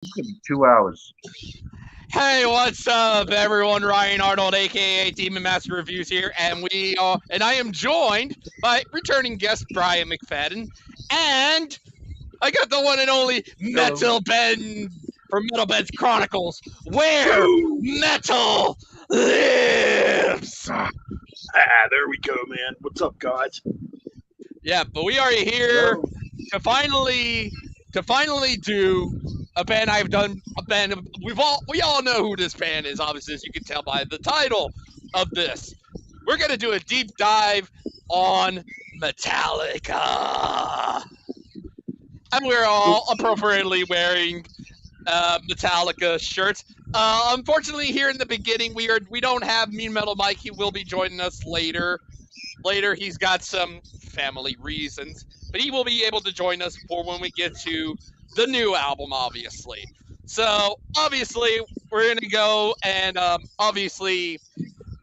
It's gonna be 2 hours. Hey, what's up, everyone? Ryan Arnold, aka Demon Master Reviews here, and I am joined by returning guest Bryan McFadden, and I got the one and only Hello. Metalben from Metalben's Chronicles, where metal lives. There we go, man. What's up, guys? Yeah, but we are here Hello. to finally do a band I've done. A band we all know who this band is, obviously, as you can tell by the title of this. We're gonna do a deep dive on Metallica, and we're all appropriately wearing Metallica shirts. Unfortunately, here in the beginning, we don't have Mean Metal Mike. He will be joining us later. Later, he's got some family reasons, but he will be able to join us for when we get to the new album, obviously. So, obviously, we're going to go and obviously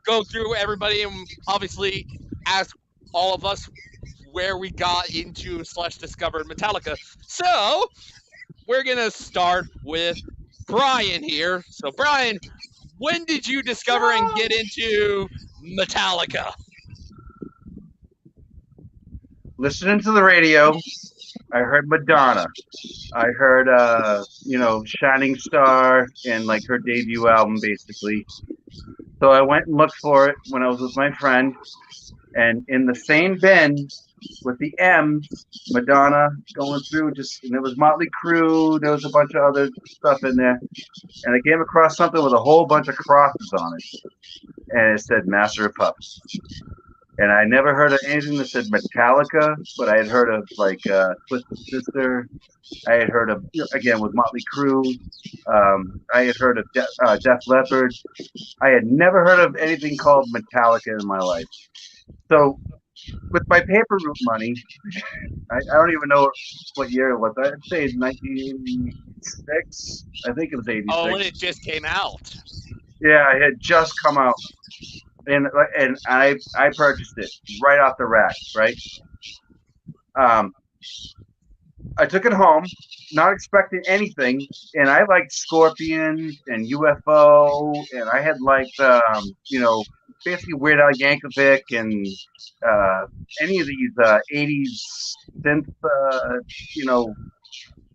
go through everybody and obviously ask all of us where we got into / discovered Metallica. So, we're going to start with Bryan here. So, Bryan, when did you discover and get into Metallica? Listening to the radio, I heard Madonna. I heard, Shining Star and like her debut album, basically. So I went and looked for it when I was with my friend, and in the same bin with the M's, Madonna going through and there was Motley Crue. There was a bunch of other stuff in there, and I came across something with a whole bunch of crosses on it, and it said Master of Puppets. And I never heard of anything that said Metallica, but I had heard of like Twisted Sister. I had heard of, again, with Motley Crue. I had heard of Def Leppard. I had never heard of anything called Metallica in my life. So with my paper route money, I don't even know what year it was. I'd say it's 1986. I think it was 86. Oh, when it just came out. Yeah, it had just come out. And I purchased it right off the rack, right? I took it home, not expecting anything, and I liked Scorpion and UFO, and I had liked basically Weird Al Yankovic and any of these '80s synth,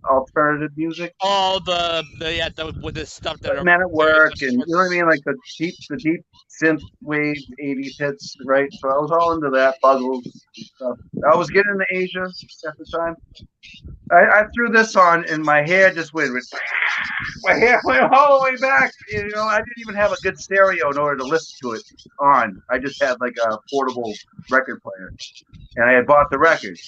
alternative music. All with the stuff that are Men at Work, and you know what I mean, like the deep synth wave '80s hits, right? So I was all into that, puzzles and stuff. I was getting into Asia at the time. I threw this on, and my hair just went. My hair went all the way back. You know, I didn't even have a good stereo in order to listen to it on. I just had like a portable record player, and I had bought the record.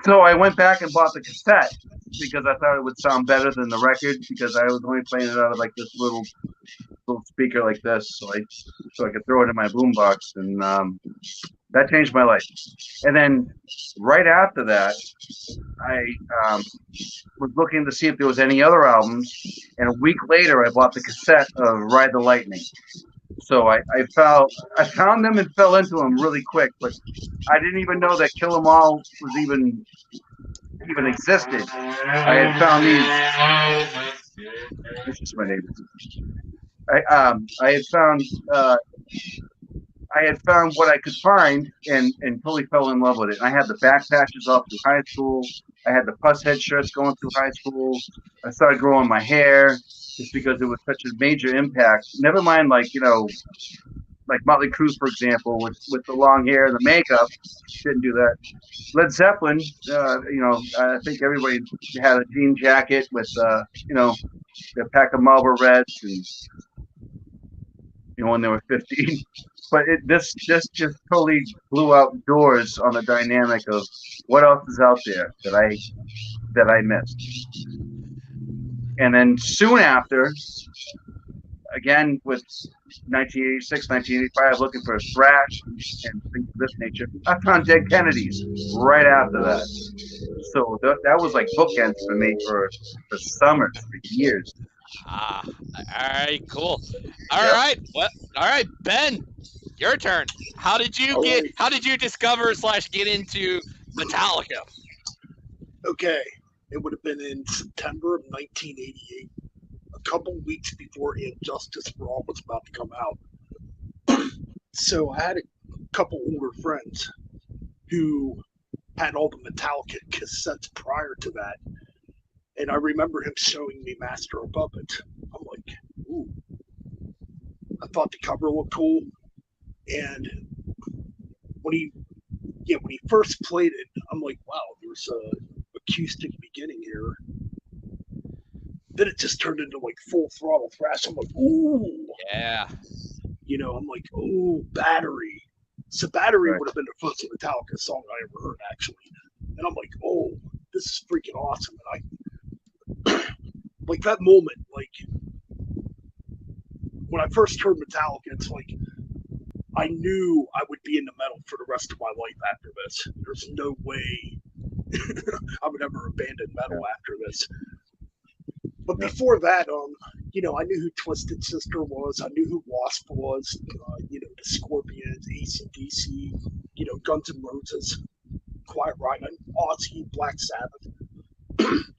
So I went back and bought the cassette because I thought it would sound better than the record because I was only playing it out of like this little speaker like this, so I could throw it in my boombox, and that changed my life. And then right after that, I was looking to see if there was any other albums, and a week later, I bought the cassette of Ride the Lightning. So I found them and fell into them really quick, but I didn't even know that Kill 'Em All was even existed. I had found these. This is my neighbor. I had found what I could find and totally fell in love with it. And I had the back patches off through high school. I had the puss head shirts going through high school. I started growing my hair just because it was such a major impact. Never mind, like Motley Crue, for example, with the long hair and the makeup, didn't do that. Led Zeppelin, I think everybody had a jean jacket with, a pack of Marlboro Reds, and when they were 15. But this just totally blew out doors on the dynamic of what else is out there that I missed. And then soon after, again with 1986, 1985, looking for Thrash and things of this nature, I found Dead Kennedys right after that. So that was like bookends for me for summers, for years. All right, cool. All right, Ben, your turn. How did you discover / get into Metallica? Okay. It would have been in September of 1988, a couple weeks before And Justice for All was about to come out. So I had a couple older friends who had all the Metallica cassettes prior to that. And I remember him showing me Master of Puppets. I'm like, ooh. I thought the cover looked cool. And when he first played it, I'm like, wow, there's a acoustic beginning here. Then it just turned into like full throttle thrash. I'm like, ooh. Yeah. I'm like, ooh, Battery. So Battery Right. would have been the first Metallica song I ever heard, actually. And I'm like, oh, this is freaking awesome. And I, like that moment, like when I first heard Metallica, it's like I knew I would be into metal for the rest of my life after this. There's no way I would ever abandon metal after this. But before that, I knew who Twisted Sister was. I knew who Wasp was. The Scorpions, AC/DC, Guns N' Roses, Quiet Riot, Ozzy, Black Sabbath.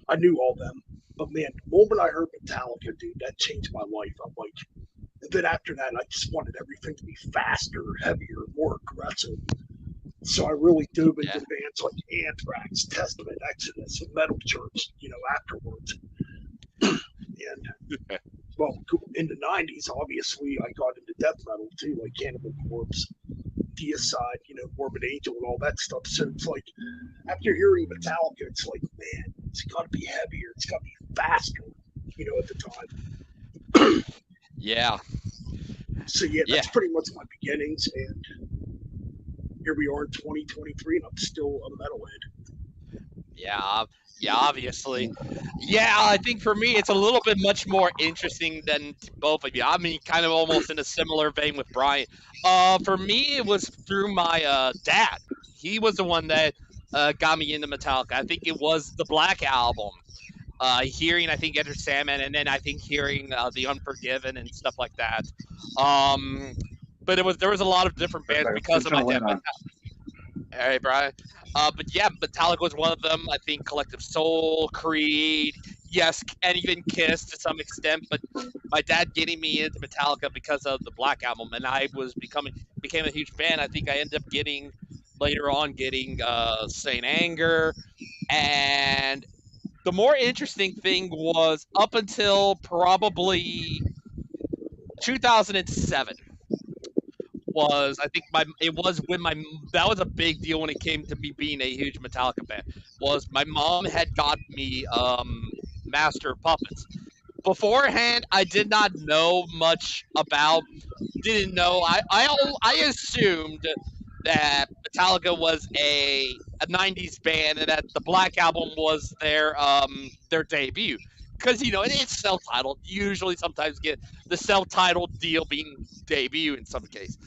I knew all them. But man, the moment I heard Metallica, dude, that changed my life. I'm like, and then after that, I just wanted everything to be faster, heavier, more aggressive. So I really dove into bands like Anthrax, Testament, Exodus, and Metal Church, afterwards. And, well, in the 90s, obviously, I got into death metal, too, like Cannibal Corpse, Deicide, Morbid Angel, and all that stuff. So it's like, after hearing Metallica, it's like, man, it's got to be heavier. It's got to be faster, at the time. Yeah. So, that's pretty much my beginnings. And here we are in 2023, and I'm still a metalhead. Yeah, obviously. Yeah, I think for me, it's a little bit much more interesting than both of you. I mean, kind of almost in a similar vein with Brian. For me, it was through my dad. He was the one that got me into Metallica. I think it was the Black Album. Hearing, I think, Enter Sandman, and then I think hearing The Unforgiven and stuff like that. But there was a lot of different bands because of my dad. All right, Brian. But yeah, Metallica was one of them. I think Collective Soul, Creed, yes, and even Kiss to some extent. But my dad getting me into Metallica because of the Black Album, and I became a huge fan. I think I ended up later on getting Saint Anger, and the more interesting thing was up until probably 2007. That was a big deal when it came to me being a huge Metallica fan. Was my mom had got me Master of Puppets. Beforehand, I did not know much about. Didn't know. I assumed that Metallica was a '90s band and that the Black Album was their debut. Because it's self-titled. Usually, sometimes get the self-titled deal being debut in some case.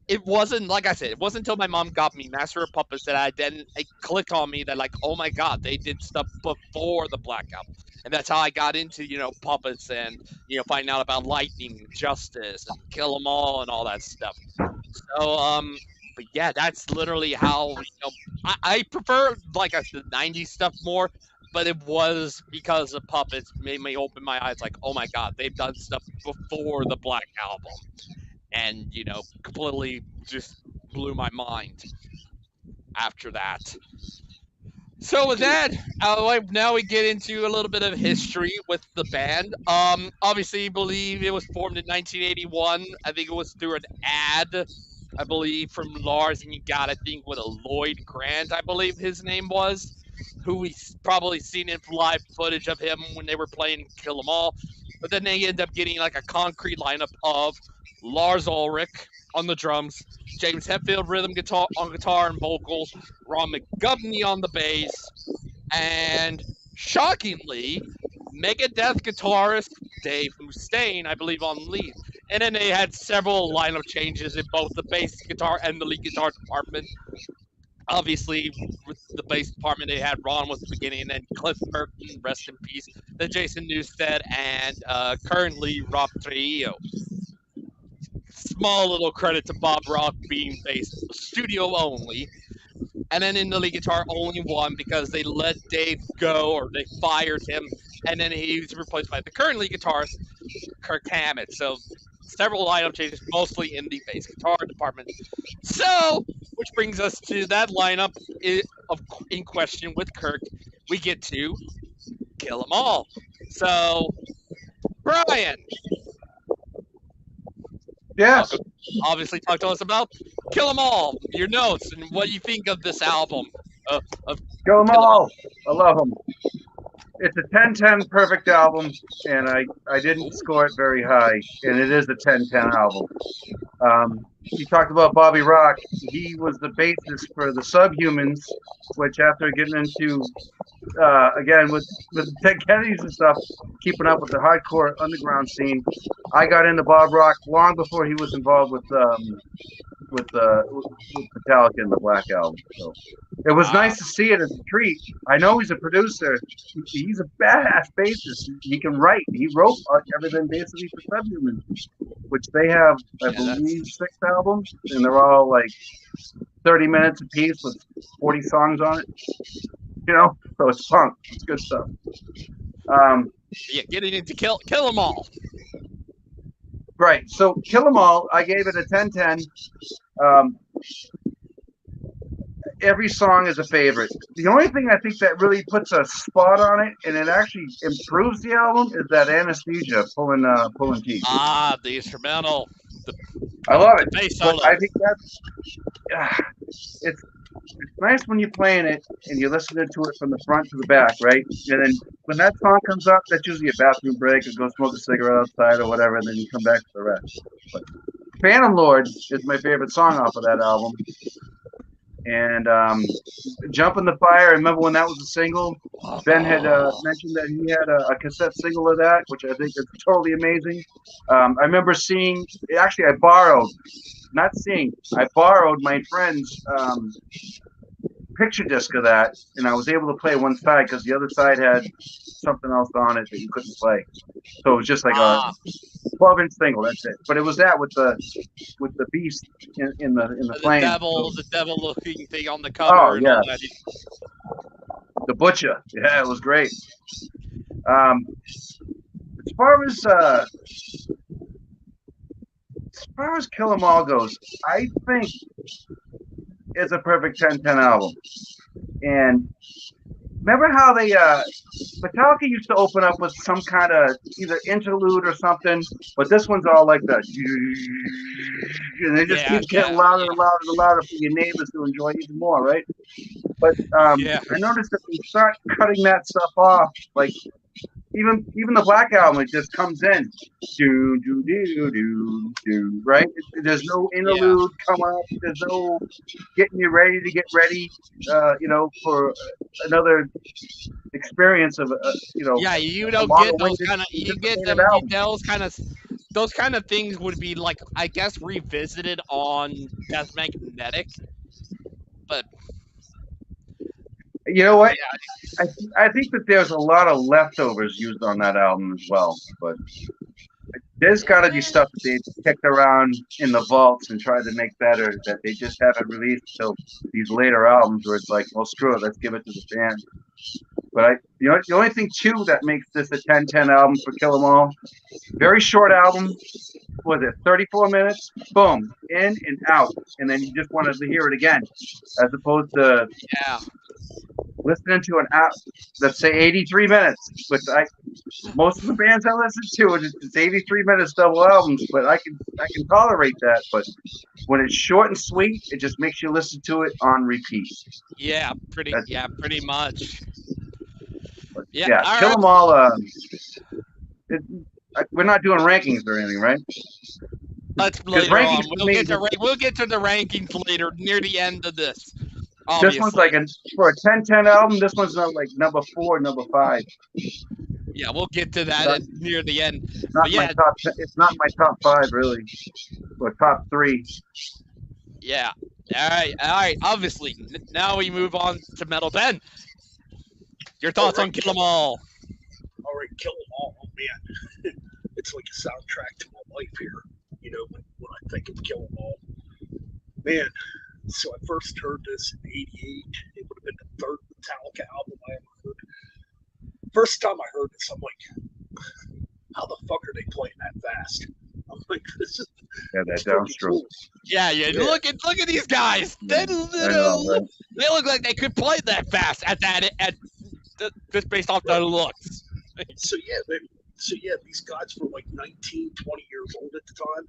It wasn't, like I said, it wasn't until my mom got me Master of Puppets that it clicked on me that, like, oh my God, they did stuff before the Black Album. And that's how I got into, puppets and, finding out about Lightning, Justice, and Kill 'Em All and all that stuff. So, but yeah, that's literally how, I prefer, like I said, the 90s stuff more, but it was because the puppets made me open my eyes, like, oh my God, they've done stuff before the Black Album. And, completely just blew my mind after that. So with that, now we get into a little bit of history with the band. Obviously, I believe it was formed in 1981. I think it was through an ad, I believe, from Lars, and you got, I think, with a Lloyd Grant, I believe his name was, who we probably seen in live footage of him when they were playing Kill 'Em All. But then they end up getting like a concrete lineup of Lars Ulrich on the drums, James Hetfield rhythm guitar and vocals, Ron McGovney on the bass, and shockingly, Megadeth guitarist Dave Mustaine, I believe, on lead. And then they had several lineup changes in both the bass guitar and the lead guitar department. Obviously, with the bass department, they had Ron with the beginning, and then Cliff Burton, rest in peace, then Jason Newsted, and currently Rob Trujillo. Small little credit to Bob Rock being bass studio only. And then in the lead guitar, only one because they let Dave go or they fired him, and then he was replaced by the current lead guitarist, Kirk Hammett. So several lineup changes, mostly in the bass guitar department. So, which brings us to that lineup in question with Kirk. We get to Kill 'Em All. So, Brian, Yes. obviously talk to us about Kill 'Em All, your notes, and what you think of this album of Kill 'em Kill 'Em All. all. I love them. It's a 10-10 perfect album, and I didn't score it very high, and it is a 10-10 album. You talked about Bobby Rock. He was the basis for the Subhumans, which after getting into again with Ted Kennedy's and stuff, keeping up with the hardcore underground scene, I got into Bob Rock long before he was involved with Metallica and the Black Album. So it was nice to see it as a treat. I know he's a producer. He's a badass bassist. He can write. He wrote everything basically for Subhuman, which they have, I believe, 6 albums, and they're all like 30 minutes a piece with 40 songs on it. You know, so it's punk. It's good stuff. Yeah, getting into Kill 'Em All. Right. So Kill 'Em All, I gave it a 10-10. Every song is a favorite. The only thing I think that really puts a spot on it, and it actually improves the album, is that Anesthesia pulling teeth. The instrumental. I love it. Bass But solo. I think that's it's nice when you're playing it and you're listening to it from the front to the back, right? And then when that song comes up, that's usually a bathroom break or go smoke a cigarette outside or whatever, and then you come back to the rest. But Phantom Lord is my favorite song off of that album. And Jump in the Fire, I remember when that was a single. Ben had mentioned that he had a cassette single of that, which I think is totally amazing. I remember seeing, actually I borrowed my friend's picture disc of that, and I was able to play one side because the other side had something else on it that you couldn't play. So it was just like a 12-inch single. That's it. But it was that with the beast in the flame. The devil looking thing on the cover. Oh and yeah, all that. the butcher. Yeah, it was great. As far as Kill 'Em All goes, I think it's a perfect 10-10 album. And remember how they Metallica used to open up with some kind of either interlude or something, but this one's all like that, and they just keep getting louder and louder and louder for your neighbors to enjoy even more, right? But I noticed that they start cutting that stuff off, like even the Black Album, it just comes in, do do do do do, right? There's no interlude come up. There's no getting you ready to get ready, for another experience of, Yeah, you don't get those kind of. You get them. Those kind of things would be like, I guess, revisited on Death Magnetic, but. You know what? I think that there's a lot of leftovers used on that album as well, but there's got to be stuff that they kicked around in the vaults and tried to make better that they just haven't released till these later albums where it's like, well, screw it, let's give it to the fans. But the only thing too that makes this a 10-10 album for Kill 'Em All, very short album. Was it 34 minutes? Boom, in and out, and then you just wanted to hear it again, as opposed to listening to an app, let's say 83 minutes, which most of the bands I listen to, it's 83 minutes double albums, but I can tolerate that. But when it's short and sweet, it just makes you listen to it on repeat. Yeah, pretty much. But, Kill 'Em All. We're not doing rankings or anything, right? Later on. We'll get to the rankings later, near the end of this. Obviously. This one's like for a 10-10 album. This one's not like number 4, number 5. Yeah, we'll get to that near the end. It's not my top 5 really, or top 3. Yeah. All right. Obviously, now we move on to Metalben. Your thoughts on Kill 'Em All? All right, Kill 'Em All. Oh man, it's like a soundtrack to my life here. When I think of Kill 'Em All, man, So I first heard this in '88. It would have been the third Metallica album I ever heard. First time I heard this, I'm like, how the fuck are they playing that fast? I'm like, this is that downstroke. cool. Yeah. Look at these guys. They look like they could play that fast just based off their looks. So yeah, these guys were like 19, 20 years old at the time,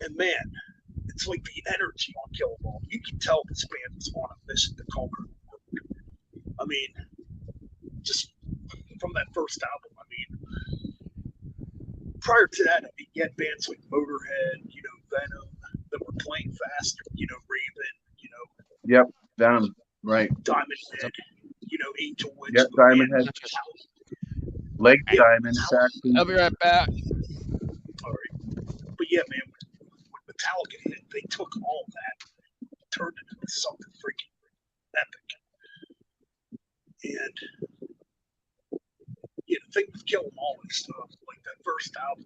and man, it's like the energy on Kill 'Em All. You can tell this band was on a mission to conquer the world. I mean, just from that first album. I mean, prior to that, I mean, you had bands like Motorhead, Venom, that were playing faster. Raven, Yep, Venom, right. Diamond Head, Angel Witch. Yep, Diamond Head. Leg Diamond, Saxon. I'll be right back. All right. But yeah, man, when Metallica hit, they took all that, turned it into something freaking epic. And yeah, the thing with Kill 'Em All is like that first album,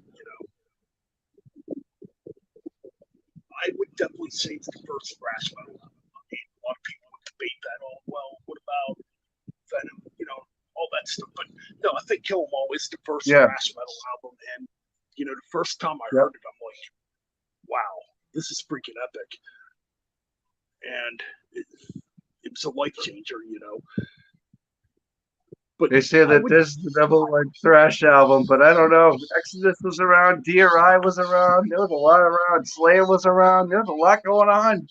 I would definitely say it's the first thrash metal album. I mean, a lot of people would debate that. Oh, well, what about Venom? All that stuff. But no, I think Kill 'Em All is the first thrash metal album. And, the first time I heard it, I'm like, wow, this is freaking epic. And it was a life changer, But they say that this is the Devil Like Thrash album, but I don't know. Exodus was around, DRI was around, there was a lot around, Slayer was around, there was a lot going on.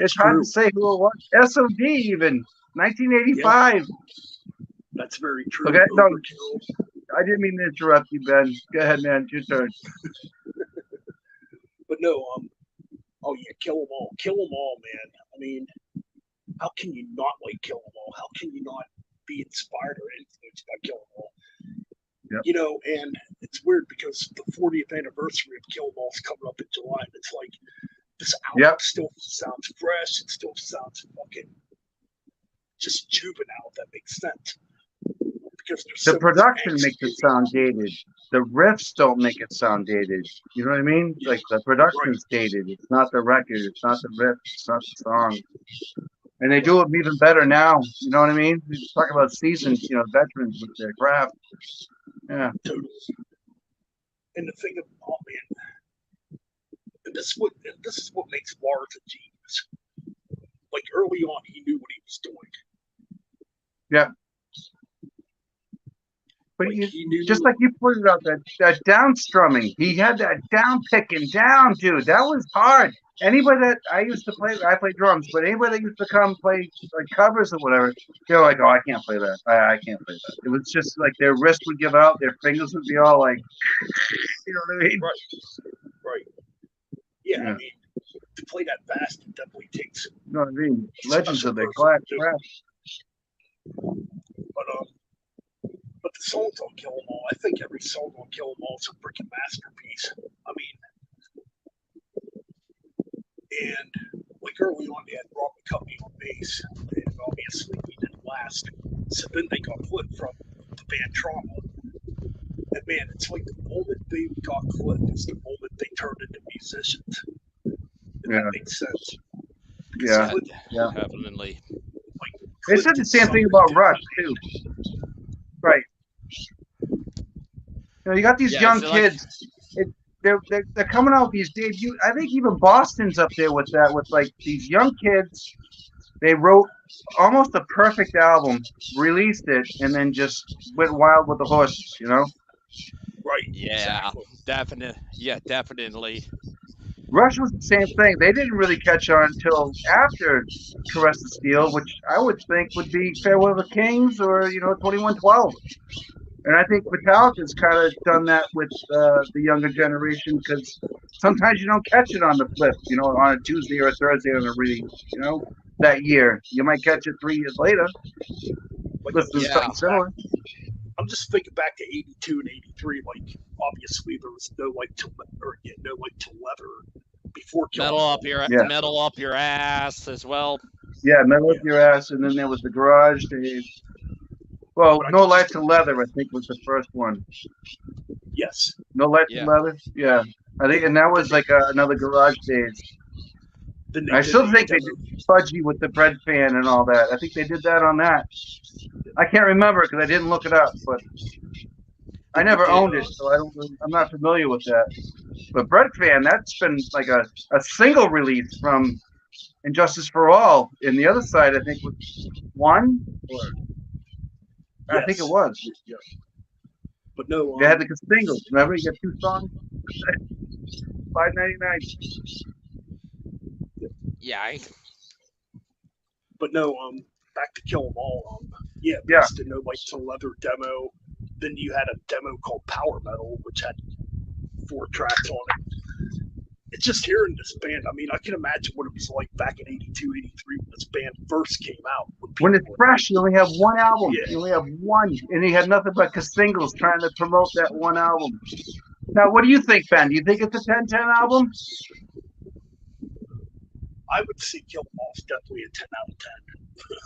It's hard to say who it was. SOD even, 1985. Yeah. That's very true. Okay, no, I didn't mean to interrupt you, Ben. Go ahead, man. It's your turn. But no, oh yeah, Kill 'Em All. Kill 'Em All, man. I mean, how can you not like Kill 'Em All? How can you not be inspired or influenced by Kill 'Em All? Yep. And it's weird because the 40th anniversary of Kill 'Em All is coming up in July, and it's like this album still sounds fresh. It still sounds fucking just juvenile. If that makes sense. Because the production makes it sound dated. The riffs don't make it sound dated. You know what I mean? Like the production's dated. It's not the record. It's not the riff. It's not the song. And they do it even better now. You know what I mean? We talk about seasoned, veterans with their craft. Yeah. Totally. And the thing of, oh man, and this is what makes Lars a genius. Like early on, he knew what he was doing. Yeah. But just like you pointed out, that down strumming, he had that down picking down, dude. That was hard. Anybody that I play drums, but anybody that used to come play like covers or whatever, they're like, oh, I can't play that. I can't play that. It was just like their wrist would give out, their fingers would be all like, you know what I mean? Right. Yeah, I mean, to play that fast, it definitely takes. You know what I mean? Legends of their craft. But the songs on Kill 'Em All, I think every song on Kill 'Em All is a freaking masterpiece. I mean, and like early on, they had Bryan McFadden on bass, and obviously he didn't last. So then they got flipped from the band Trauma. And man, it's like the moment they got flipped is the moment they turned into musicians. If that makes sense. Yeah. Definitely. They said the same thing about Rush too. Right. You got these young kids. They're coming out with these debuts. I think even Boston's up there with that. With like these young kids, they wrote almost a perfect album, released it, and then just went wild with the horses. Right. Yeah. Definitely. Yeah. Definitely. Rush was the same thing. They didn't really catch on until after Caress the Steel, which I would think would be Farewell to the Kings or 2112. And I think Metallica's kind of done that with the younger generation because sometimes you don't catch it on the flip, on a Tuesday or a Thursday on a read, that year. You might catch it 3 years later. Listen to something similar. I'm just thinking back to 82 and 83. Like, obviously, there was no like to leather before metal up your ass as well. Yeah, metal up your ass, and then there was the Garage days. Well, No Light to Leather, I think, was the first one. Yes. No Light to Leather? Yeah. I think, and that was like another Garage days. Then I did still a think they demo. did Fudgy with the bread fan and all that. I think they did that on that. I can't remember because I didn't look it up, but I Then never they did, owned it, so I'm not familiar with that. But bread fan, that's been like a single release from Injustice for All, and the other side I think was one, or I think it yes. was. Yeah. But no, They had the singles. Remember, you get 2 songs, $5.99. Yeah. But no, back to Kill 'Em All. Yeah, Yeah. Beast and No Light to Leather demo. Then you had a demo called Power Metal, which had 4 tracks on it. It's just hearing this band. I mean, I can imagine what it was like back in 82, 83 when this band first came out. When it's fresh, you only have one album. Yeah. You only have one, and you had nothing but singles trying to promote that one album. Now, what do you think, Ben? Do you think it's a 10-10 album? I would see Kill 'Em All definitely a 10 out of 10.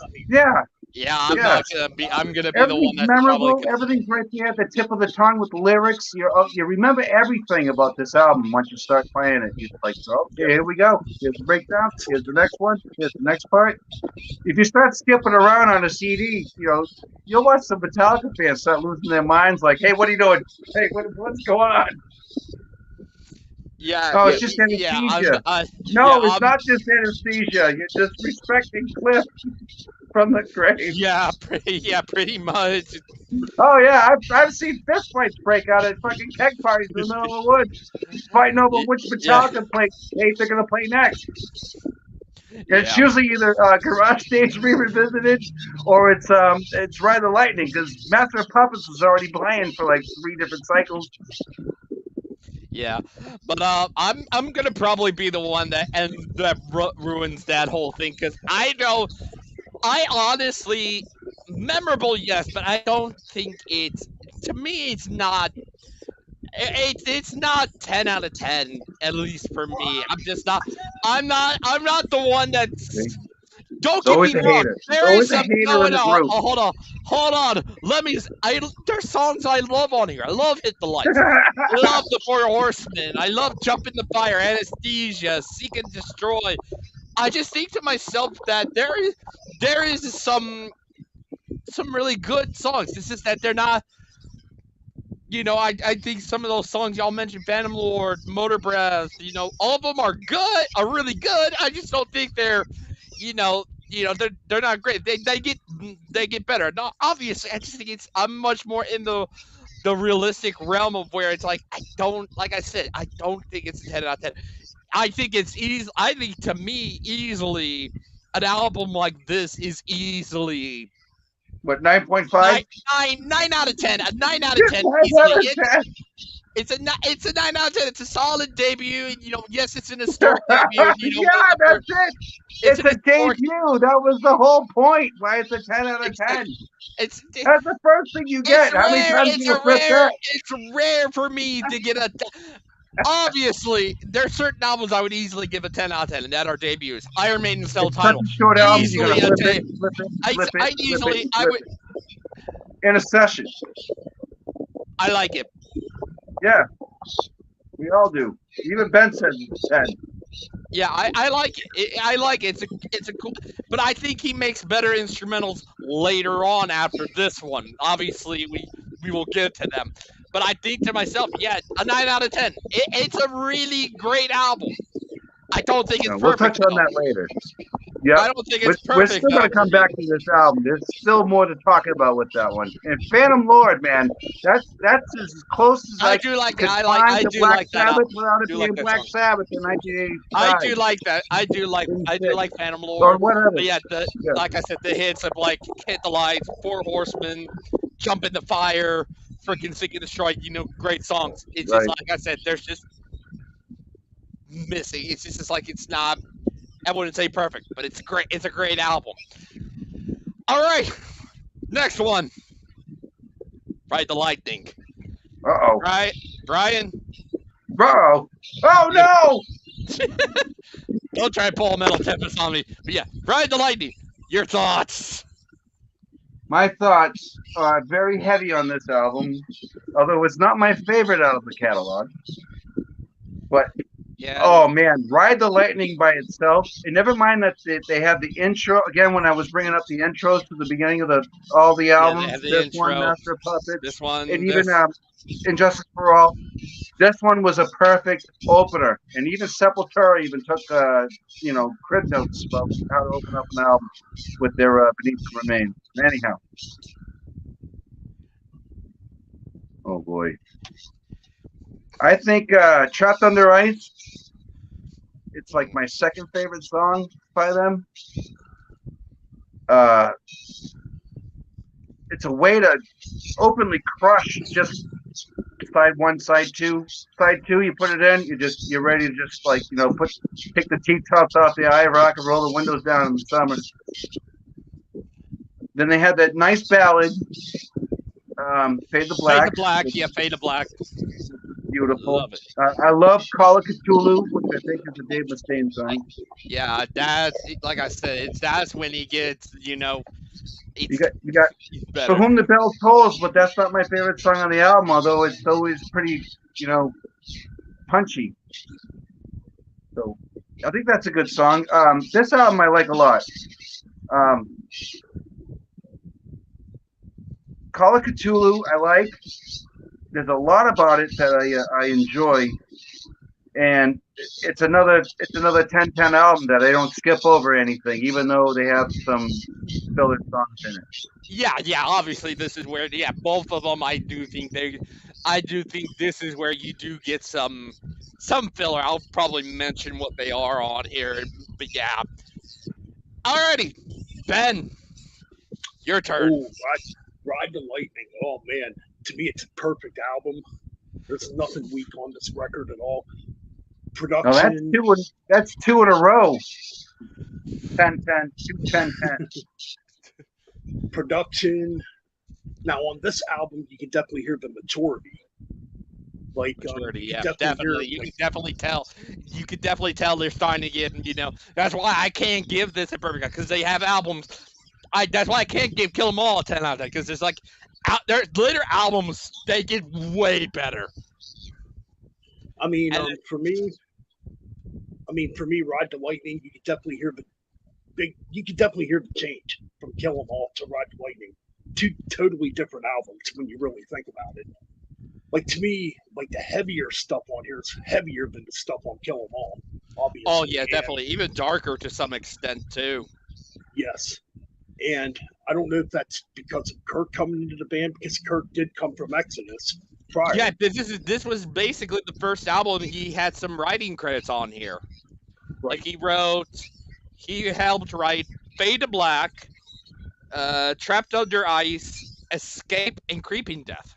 I mean, Yeah. Yeah, I'm gonna be the one that's memorable. probably Everything's right there at the tip of the tongue with the lyrics. You remember everything about this album once you start playing it. You're like, okay, here we go. Here's the breakdown. Here's the next one. Here's the next part. If you start skipping around on a CD, you'll watch some Metallica fans start losing their minds. Like, hey, what are you doing? Hey, what's going on? Yeah. Oh, it's just anesthesia. It's not just anesthesia. You're disrespecting Cliff from the grave. Yeah, pretty much. Oh yeah, I've seen fist fights break out at fucking keg parties in the middle of the woods, fighting over which Metallica tape they're gonna play next. It's usually either Garage Stage Revisited or it's Ride the Lightning, because Master of Puppets was already playing for like 3 different cycles. Yeah, but I'm gonna probably be the one that ruins that whole thing, because I honestly, memorable, yes, but I don't think to me it's not 10 out of 10, at least for me. I'm not the one that's. Don't get me wrong. There is some. No, hold on. There's songs I love on here. I love Hit the Lights. I love the 4 Horsemen. I love Jump in the Fire, Anesthesia, Seek and Destroy. I just think to myself that there is some really good songs. It's just that they're not. I think some of those songs y'all mentioned, Phantom Lord, Motor Breath, all of them are really good. I just don't think they're, they're not great. They get better. Now, obviously, I just think I'm much more in the realistic realm of where it's like, I don't think it's a 10 out of 10. I think it's easy. I think to me, easily, an album like this is easily. What, 9.5? 9 out of 10. A 9 out of 10. Easily. It's a 9 out of 10. It's a solid debut. Yes, it's an historic debut. Yeah, that's it. It's a debut. That was the whole point. Why it's a 10 out of 10. That's the first thing you get. How many times do you flip that? It's rare for me to get a. Obviously, there's certain albums I would easily give a 10 out of 10, and that are debuts. Iron Maiden self-titled. Short album. Easily You a 10. I would. In a session. I like it. Yeah, we all do. Even Ben says 10. Yeah, I like it. I like it. It's a cool, but I think he makes better instrumentals later on after this one. Obviously, we will get to them. But I think to myself, yeah, a 9 out of 10. It's a really great album. I don't think it's perfect. We'll touch on that later. Yeah, I don't think it's perfect. We're still going to come back to this album. There's still more to talk about with that one. And Phantom Lord, man, that's as close as I do like that. I do like that. Without it being Black Sabbath in 1985. I do like that. I do like Phantom Lord. Or whatever. But yeah, like I said, the hits of like Hit the Lights, 4 Horsemen, Jump in the Fire, freaking Seek and Destroy. Great songs. It's just like I said, there's just missing. It's just like it's not. I wouldn't say perfect, but it's a great album. All right, next one. Ride the Lightning. Uh-oh. Right, Brian? Bro. Oh, no! Don't try to pull a Metal Tempest on me. But yeah, Ride the Lightning. Your thoughts? My thoughts are very heavy on this album, although it's not my favorite out of the catalog. But Yeah. Oh man, Ride the Lightning by itself, and never mind that they have the intro again. When I was bringing up the intros to the beginning of all the Yeah, they albums, have the this one, intro. Master of Puppets, This one, and even this. Injustice for All. This one was a perfect opener, and even Sepultura even took crib notes about how to open up an album with their Beneath the Remains. Anyhow, oh boy, I think Trapped Under Ice. It's like my second favorite song by them. It's a way to openly crush just side one, side two. Side two, you put it in, you're ready to just take the T-tops off the rock and roll the windows down in the summer. Then they had that nice ballad, Fade to Black. Fade to Black, yeah, Fade to Black. Beautiful. Love it. I love Call of Cthulhu, which I think is a Dave Mustaine song. Yeah, that's like I said. That's when he gets, You got better. For Whom the Bell Tolls, but that's not my favorite song on the album, although it's always pretty, punchy. So I think that's a good song. This album I like a lot. Call of Cthulhu I like. There's a lot about it that I enjoy, and it's another 10/10 album that I don't skip over anything, even though they have some filler songs in it. Yeah. Obviously, this is where both of them. I do think this is where you do get some filler. I'll probably mention what they are on here, but yeah. Alrighty, Ben, your turn. Ooh, Ride the Lightning. Oh man, to me it's a perfect album. There's nothing weak on this record at all. Production. No, that's two in a row. 10/10, 2/10/10. Production. Now on this album, you can definitely hear the maturity. Yeah, definitely. You can definitely tell. You could definitely tell they're starting to get. That's why I can't give this a perfect, because they have albums. That's why I can't give Kill 'Em All a 10 out of 10, because there's their later albums, they get way better. For me, Ride the Lightning, you can definitely hear the change from Kill 'Em All to Ride the Lightning. Two totally different albums when you really think about it. To me, the heavier stuff on here is heavier than the stuff on Kill 'Em All, obviously. Oh yeah, definitely. Even darker to some extent too. Yes. And I don't know if that's because of Kirk coming into the band, because Kirk did come from Exodus prior. Yeah, this was basically the first album he had some writing credits on here. Right. He helped write Fade to Black, Trapped Under Ice, Escape, and Creeping Death.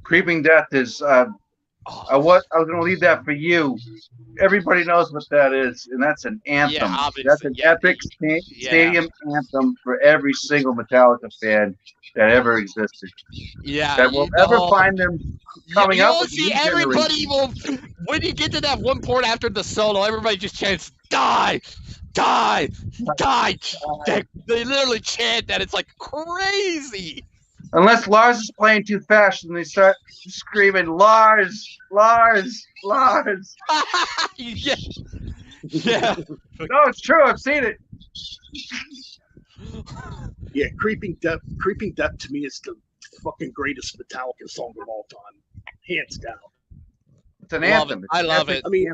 Creeping Death is I was going to leave that for you. Everybody knows what that is, and that's an anthem. Yeah, obviously. That's an epic stadium anthem for every single Metallica fan that ever existed. Yeah, that will ever find them coming up. You'll see everybody when you get to that one point after the solo, everybody just chants "Die, die, die." They literally chant that. It's like crazy. Unless Lars is playing too fast and they start screaming, Lars, Lars, Lars. Yeah. No, it's true. I've seen it. Yeah, Creeping Death to me is the fucking greatest Metallica song of all time. Hands down. It's an anthem. I love it. I mean,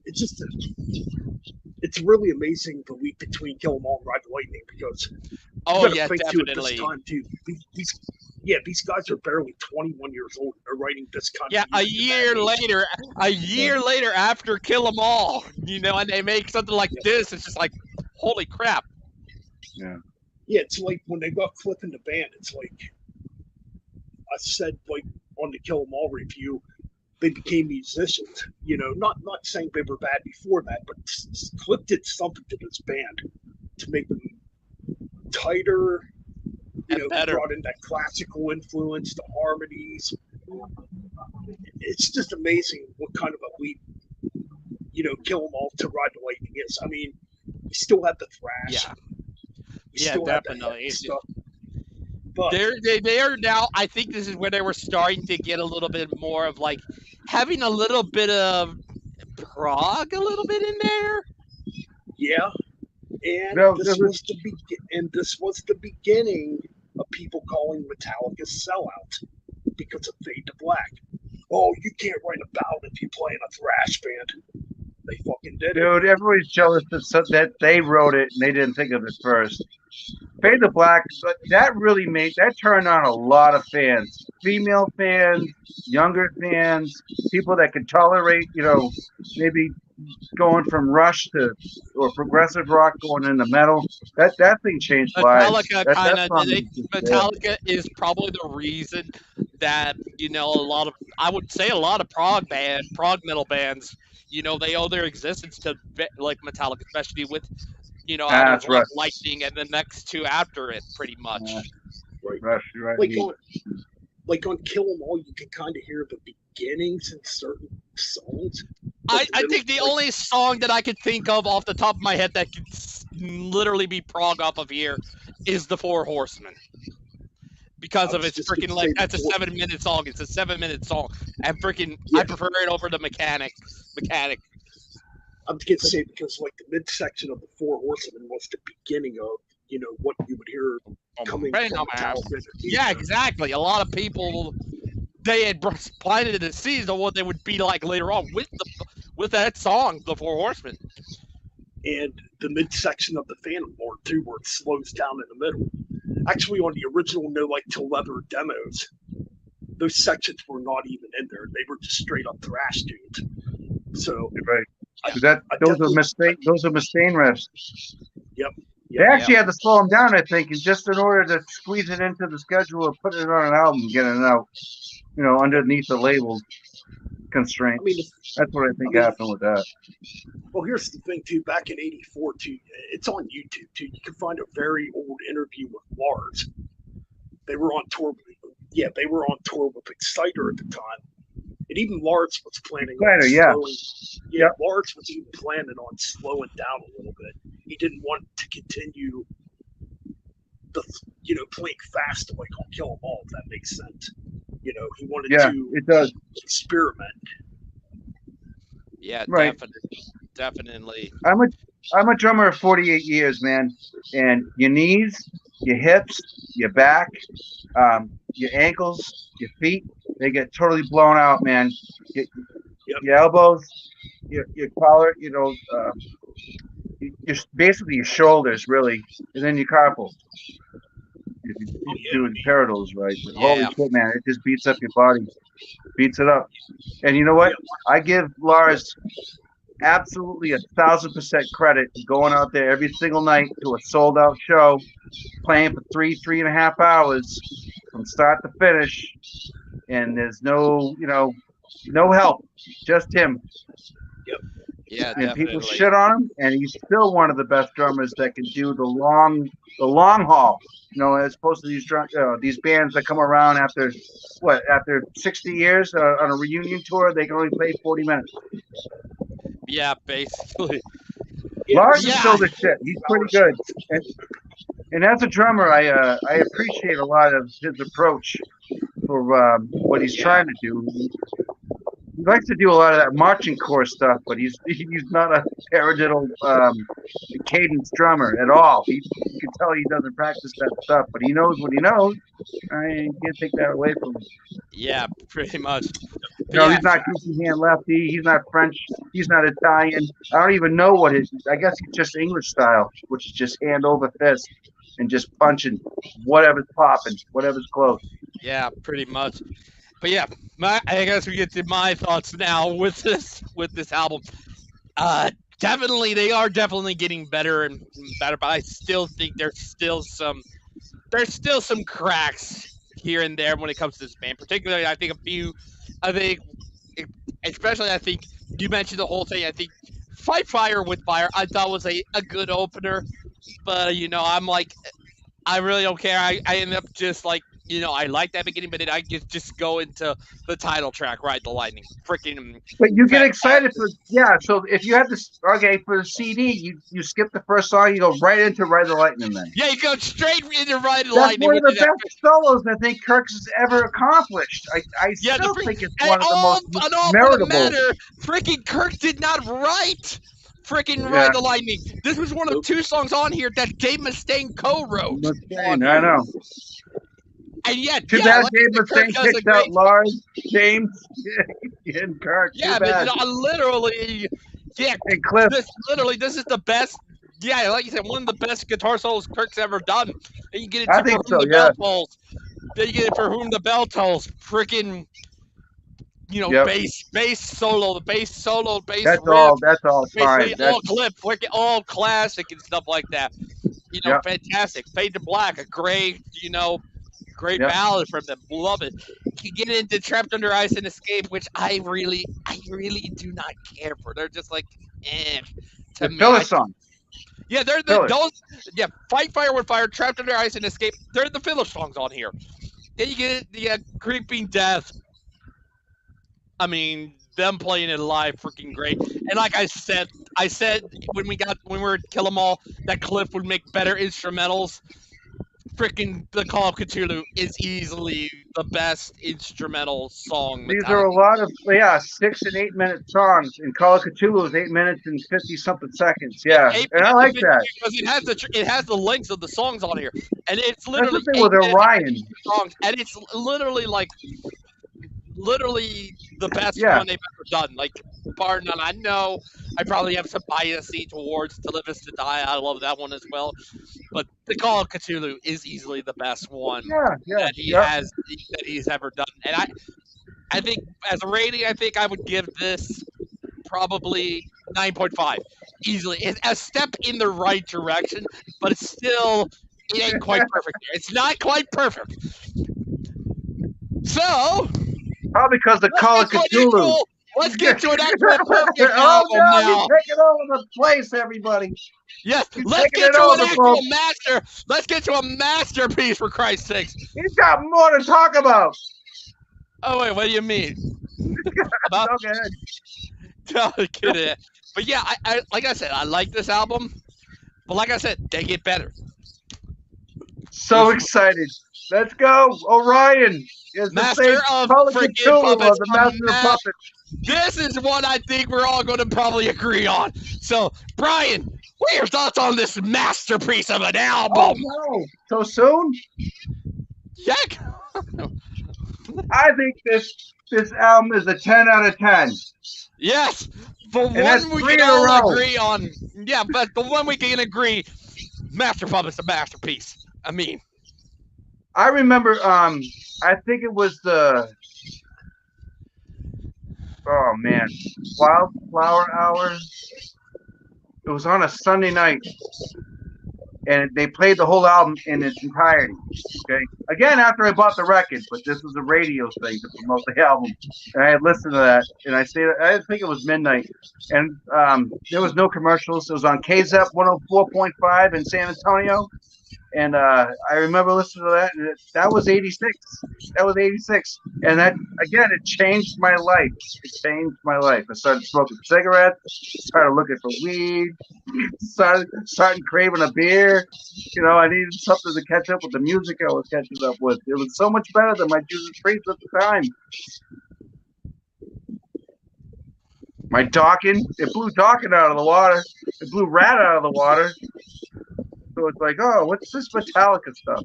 it's just it's really amazing the week between Kill 'Em All and Ride the Lightning, because definitely. This time too. These guys are barely 21 years old. They're writing this kind of a year later after Kill 'Em All, and they make something like this. It's just like, holy crap. Yeah. Yeah, it's like when they got Cliff in the band, it's like I said, on the Kill 'Em All review, they became musicians. Not saying they were bad before that, but Cliff did something to this band to make them tighter. Better. Brought in that classical influence, the harmonies. It's just amazing what kind of a leap, Kill 'Em All to Ride the Lightning is. I mean, you still have the thrash. Yeah, definitely. Stuff. But they are now. I think this is where they were starting to get a little bit more of having a little bit of prog a little bit in there. Yeah, and No, this was the beginning of people calling Metallica sellout because of Fade to Black. Oh, you can't write a ballad if you play in a thrash band. They fucking did it. Dude, everybody's jealous that they wrote it and they didn't think of it first. Fade to Black, but that turned on a lot of fans, female fans, younger fans, people that could tolerate, maybe going from Rush or progressive rock going into metal. That thing changed lives. Metallica kind of did it. Metallica is probably the reason that I would say a lot of prog metal bands, they owe their existence to like Metallica, especially with That's right. Lightning and the next two after it, pretty much. Rush, you're right. Like on Kill 'Em All, you can kind of hear the beginnings in certain songs. I think the only song that I could think of off the top of my head that could literally be prog off of here is The Four Horsemen. Because of its freaking that's a 7-minute song. It's a 7-minute song. And freaking, I prefer it over the Mechanic. I'm going to say because like the midsection of The Four Horsemen was the beginning of, what you would hear coming from Metallica. Yeah, exactly. A lot of people, they had planted the seeds of what they would be like later on with that song, The Four Horsemen. And the midsection of the Phantom Lord too, where it slows down in the middle. Actually, on the original No Like to Leather demos, those sections were not even in there. They were just straight up thrash dudes. So right. Those are Mustaine riffs. Yep. They actually had to slow them down, I think, just in order to squeeze it into the schedule or put it on an album, getting it out, underneath the label constraint. That's what I think happened with that. Well, here's the thing, too. Back in '84, too, it's on YouTube, too. You can find a very old interview with Lars. They were on tour. They were on tour with Exciter at the time. And even Lars was planning on slowing. Lars was even planning on slowing down a little bit. He didn't want to continue playing fast like on Kill 'Em All, if that makes sense. He wanted to experiment. Yeah, right. Definitely. I'm a drummer of 48 years, man. And your knees, your hips, your back, your ankles, your feet, they get totally blown out, man. Your elbows, your collar, basically your shoulders, really, and then your carpals. If you're doing paradils right. But holy shit, man, it just beats up your body. Beats it up. And you know what? I give Lars absolutely 1,000% credit going out there every single night to a sold out show, playing for 3.5 hours from start to finish, and there's no help, just him. Yeah, and definitely. People shit on him, and he's still one of the best drummers that can do the long haul. As opposed to these bands that come around after 60 years on a reunion tour, they can only play 40 minutes. Yeah, basically. Lars is still the shit. He's pretty good. And as a drummer, I appreciate a lot of his approach for what he's trying to do. He likes to do a lot of that marching corps stuff, but he's not a paradiddle cadence drummer at all. You can tell he doesn't practice that stuff, but he knows what he knows. I can't take that away from him. Yeah, pretty much. He's not goofy hand lefty. He's not French. He's not Italian. I don't even know what his. I guess he's just English style, which is just hand over fist and just punching whatever's popping, whatever's close. Yeah, pretty much. But yeah, I guess we get to my thoughts now with this album. Definitely, they are definitely getting better and better, but I still think there's still some cracks here and there when it comes to this band. Particularly, I think especially you mentioned the whole thing. I think Fight Fire with Fire I thought was a good opener, but I'm like, I really don't care. I ended up just like I like that beginning, but then I just go into the title track, Ride the Lightning. Freaking But you get excited fantastic. so if you had this, for the CD, you skip the first song, you go right into Ride the Lightning then. Yeah, you go straight into Ride the That's Lightning. one of the best solos I think Kirk's has ever accomplished. I Yeah, still think it's and one of the most for the memorable. matter, freaking Kirk did not write freaking Ride the Lightning. This was one of 2 songs on here that Dave Mustaine co-wrote. Mustaine, I know. And yet, Too bad Dave Mustaine kicked out Lars, James, and Kirk. Yeah, Too bad. but literally, and Cliff. This is the best. Yeah, like you said, one of the best guitar solos Kirk's ever done. And you get it I for think Whom so, the Bell Tolls. Then you get it for Whom the Bell Tolls. Freaking, bass solo, the bass riff. That's all fine. All clip, freaking all classic and stuff like that. Fantastic. Fade to Black, a great, great ballad from them. Love it. You get into Trapped Under Ice and Escape, which I really do not care for. They're just like, to me. Filler song. Yeah, they're those. Yeah, Fight Fire with Fire, Trapped Under Ice and Escape. They're the filler songs on here. Then you get the Creeping Death. I mean, them playing it live, freaking great. And like I said when we were at Kill 'Em All, that Cliff would make better instrumentals. Freaking The Call of Cthulhu is easily the best instrumental song. These are a lot of 6 and 8 minute songs, and Call of Cthulhu is 8 minutes and 50 something seconds. Yeah, and I like that because it has the links of the songs on here, and it's literally that's the thing with Orion songs, and it's literally the best one they've ever done. Like, bar none. I know I probably have some bias towards To Live Is to Die. I love that one as well. But The Call of Cthulhu is easily the best one that he's ever done. And I think as a rating, I would give this probably 9.5 easily. It's a step in the right direction, but it ain't quite perfect. It's not quite perfect. So probably because the Call of Cthulhu. Let's get to an actual perfect album now. You're taking over the place, everybody. Yes, let's get to an actual Let's get to a masterpiece, for Christ's sakes. He's got more to talk about. Oh wait, what do you mean? Okay. But yeah, I like I said, I like this album. But like I said, they get better. So excited. Let's go, Orion. Master of freaking puppets. The Master of Puppets. This is what I think we're all going to probably agree on. So, Bryan, what are your thoughts on this masterpiece of an album? Oh, no. So soon? Yeah. I think this album is a 10 out of 10. Yes. The one we can all agree on. Yeah, but the one we can agree, Master Puppet's a masterpiece. I mean. I remember, I think it was Wildflower Hour. It was on a Sunday night, and they played the whole album in its entirety. Okay, again after I bought the record, but this was a radio thing to promote the album, and I had listened to that, and I think it was midnight, and there was no commercials. It was on KZEP 104.5 in San Antonio. And I remember listening to that, and that was 86. That was 86. And that, again, it changed my life. It changed my life. I started smoking cigarettes, started looking for weed, started craving a beer. I needed something to catch up with the music I was catching up with. It was so much better than my Judas Priest at the time. My Dawkins, it blew Dawkins out of the water. It blew Rat out of the water. So it's like, oh, what's this Metallica stuff?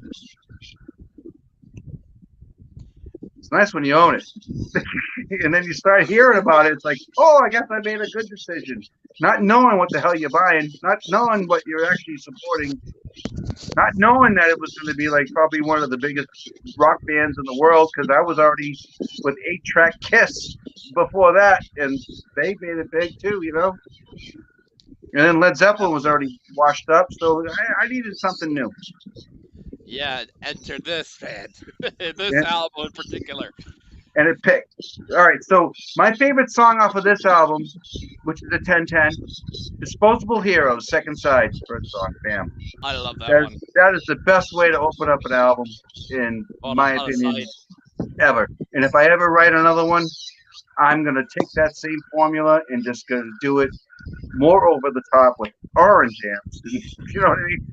It's nice when you own it. And then you start hearing about it. It's like, oh, I guess I made a good decision. Not knowing what the hell you're buying, not knowing what you're actually supporting, not knowing that it was going to be like probably one of the biggest rock bands in the world, because I was already with 8-track Kiss before that, and they made it big too, And then Led Zeppelin was already washed up, so I needed something new. Yeah, enter this, man. This album in particular. and it picked. All right, so my favorite song off of this album, which is a 10-10, Disposable Heroes, second side, first song, bam. I love that one. That is the best way to open up an album, in On my a opinion, side. ever. And if I ever write another one, I'm going to take that same formula and just going to do it more over the top with orange amps. You know what I mean?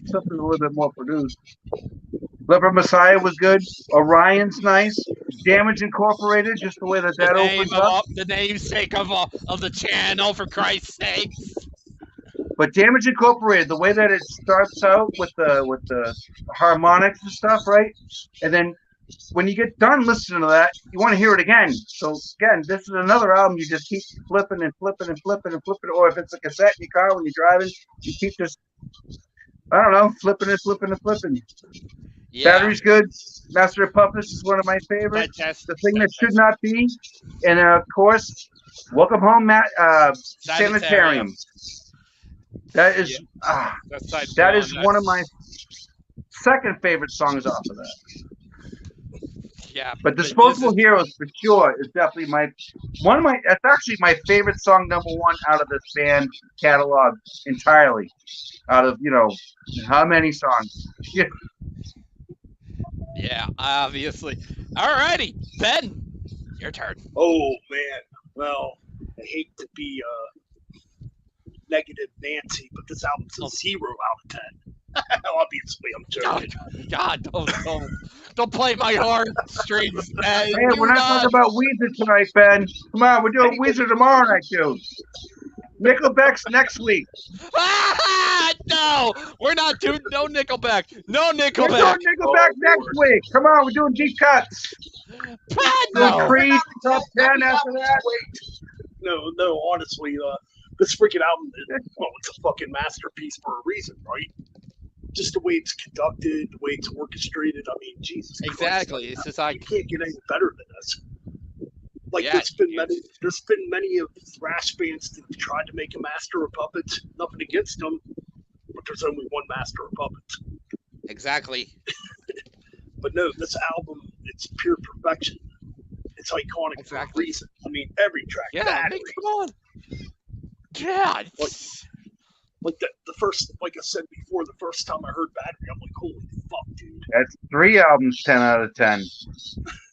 Something a little bit more produced. Leper Messiah was good. Orion's nice. Damage Incorporated, just the way that opens up. The namesake of the channel, for Christ's sakes. But Damage Incorporated, the way that it starts out with the harmonics and stuff, right? And then when you get done listening to that, you want to hear it again. So again, this is another album you just keep flipping and flipping and flipping and flipping. Or if it's a cassette in your car when you're driving, you keep just, I don't know, flipping and flipping and flipping. Yeah. Battery's good. Master of Puppets is one of my favorites. The thing that should not be. And of course, Welcome Home, Sanitarium. That is that is one of my second favorite songs off of that. Yeah, but Disposable Heroes for sure is definitely that's actually my favorite song, number one, out of this band catalog entirely. Out of, how many songs? Yeah, obviously. Alrighty, Ben, your turn. Oh man, well, I hate to be negative Nancy, but this album's a 0 out of 10. Obviously, I'm joking. God, don't play my heartstrings. Hey, we're not talking about Weezer tonight, Ben. Come on, we're doing Weezer tomorrow night, dude. Nickelback's next week. No, we're not doing no Nickelback. No Nickelback. We're doing Nickelback next week. Come on, we're doing deep cuts. No. Creed, top 10 after that. No, honestly, this freaking album, it's a fucking masterpiece for a reason, right? Just the way it's conducted, the way it's orchestrated. I mean, Jesus exactly. Christ. It's just like, you can't get any better than this. Like, there's been many of thrash bands that have tried to make a Master of Puppets. Nothing against them, but there's only one Master of Puppets. Exactly. But no, this album, it's pure perfection. It's iconic for a reason. I mean, every track. Yeah, come on. God. Like the first, like I said before, the first time I heard Battery, I'm like, holy fuck, dude. That's 3 albums, 10 out of 10.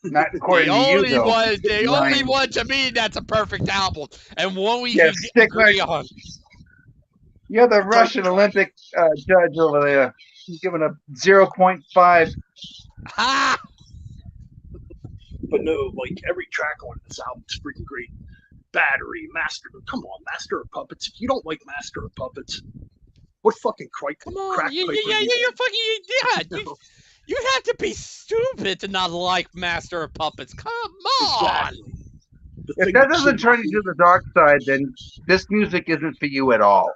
Not according to you, though. The only one to me that's a perfect album, and one we can agree on. You're the Russian Olympic judge over there. He's giving a 0.5. Ha! But no, like every track on this album is freaking great. Battery, come on, Master of Puppets. If you don't like Master of Puppets, what fucking crack? Come on, you're fucking you have to be stupid to not like Master of Puppets. Come on. Exactly. If that doesn't turn you to the dark side, then this music isn't for you at all.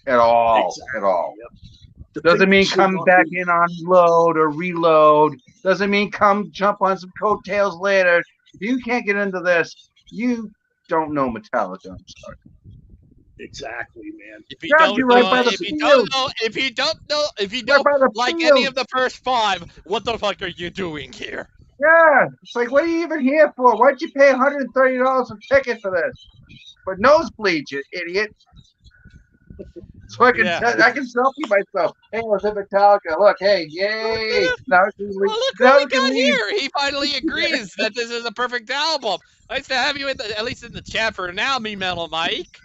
At all. Exactly. At all. Yep. Doesn't mean come back in on load or reload. Doesn't mean come jump on some coattails later. If you can't get into this, you don't know Metallica. I'm sorry. Exactly, man. If you don't like any of the first 5, what the fuck are you doing here? Yeah, it's like, what are you even here for? Why'd you pay $130 a ticket for this? For nosebleeds, you idiot. So I can selfie myself. Hey, I was at Metallica. Look, hey, yay! Now look what we got here. He finally agrees that this is a perfect album. Nice to have you at least in the chat for now, Me Metal Mike.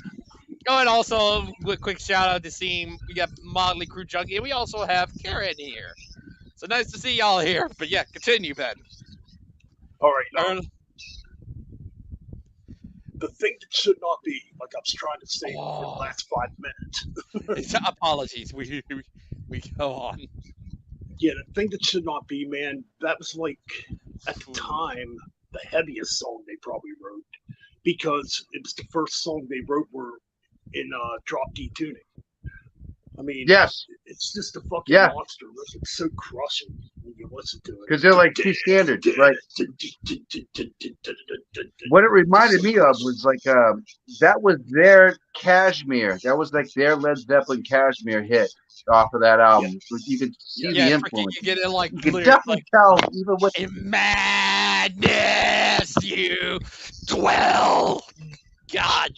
Oh, and also a quick shout out to seeing we got Motley Crue Junkie, and we also have Karen here. So nice to see y'all here. But yeah, continue, Ben. All right. The thing that should not be, like I was trying to say for the last 5 minutes. Apologies. We go on. Yeah, the thing that should not be, man, that was like, at the time, the heaviest song they probably wrote. Because it was the first song they wrote were in drop D tuning. I mean, yes, it's just a fucking monster. It's so crushing when you listen to it. Because they're like 2 standards, right? What it reminded me of was like that was their Kashmir. That was like their Led Zeppelin Kashmir hit off of that album. So you could see the influence. You get it like you can definitely tell, even with Imagine. madness, you 12. God.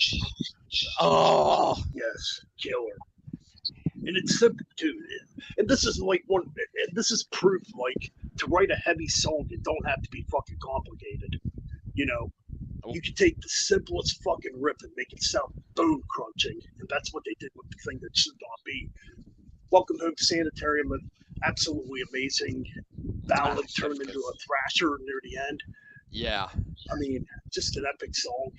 Oh. Yes, killer. And it's simple too. And this is like one. And this is proof. Like to write a heavy song, it don't have to be fucking complicated. You know, you can take the simplest fucking riff and make it sound bone crunching, and that's what they did with the thing that should not be. Welcome Home Sanitarium, an absolutely amazing ballad turned into a thrasher near the end. Yeah. I mean, just an epic song.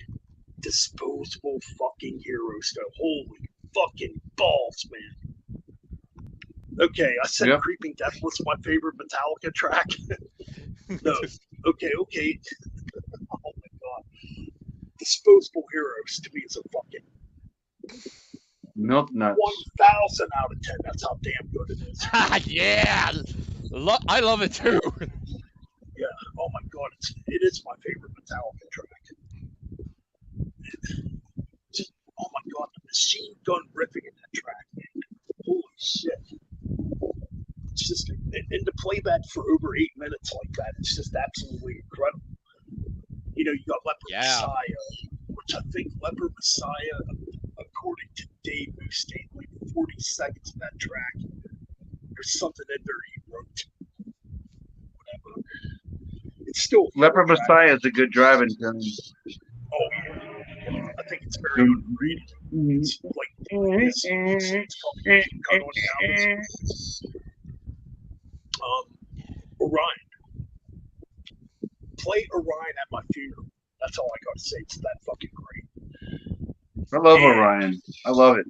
Disposable fucking heroes, though. Holy fucking balls, man. Okay, I said Creeping Death was my favorite Metallica track. No. Okay. Oh my god. Disposable Heroes to me is a fucking milk nuts. 1,000 out of 10. That's how damn good it is. Yeah. I love it too. Yeah. Oh my god. It is my favorite Metallica track. Just, oh my god, the machine gun riffing in that track, man. Holy shit. It's just, and to play that for over 8 minutes like that, it's just absolutely incredible. You know, you got Leper Messiah, which I think Leper Messiah, according to Dave Mustaine, like 40 seconds of that track. There's something in there he wrote. Whatever. It's still Leper Messiah is a good driving tune. Oh, yeah. I think it's very underrated. It's like it's probably cut on the albums. Orion. Play Orion at my funeral. That's all I gotta say. It's that fucking great. I love Orion. I love it.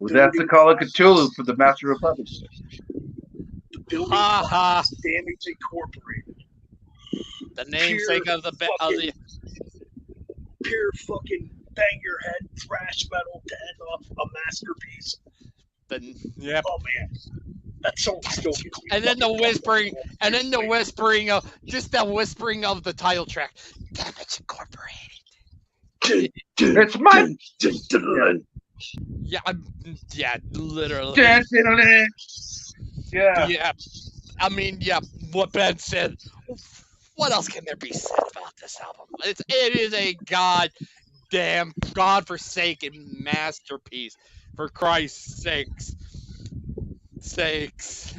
That's the Call of Cthulhu for the Master of Puppets. The building blocks, Damage Incorporated. The namesake of the pure fucking bang your head thrash metal to end off a masterpiece. Yep. Oh man, that song still gets me. And then the whispering, of the title track, Damage Incorporated. It's mine. Yeah, literally. Yeah. I mean, what Ben said. What else can there be said about this album? It is a godforsaken masterpiece. For Christ's sakes.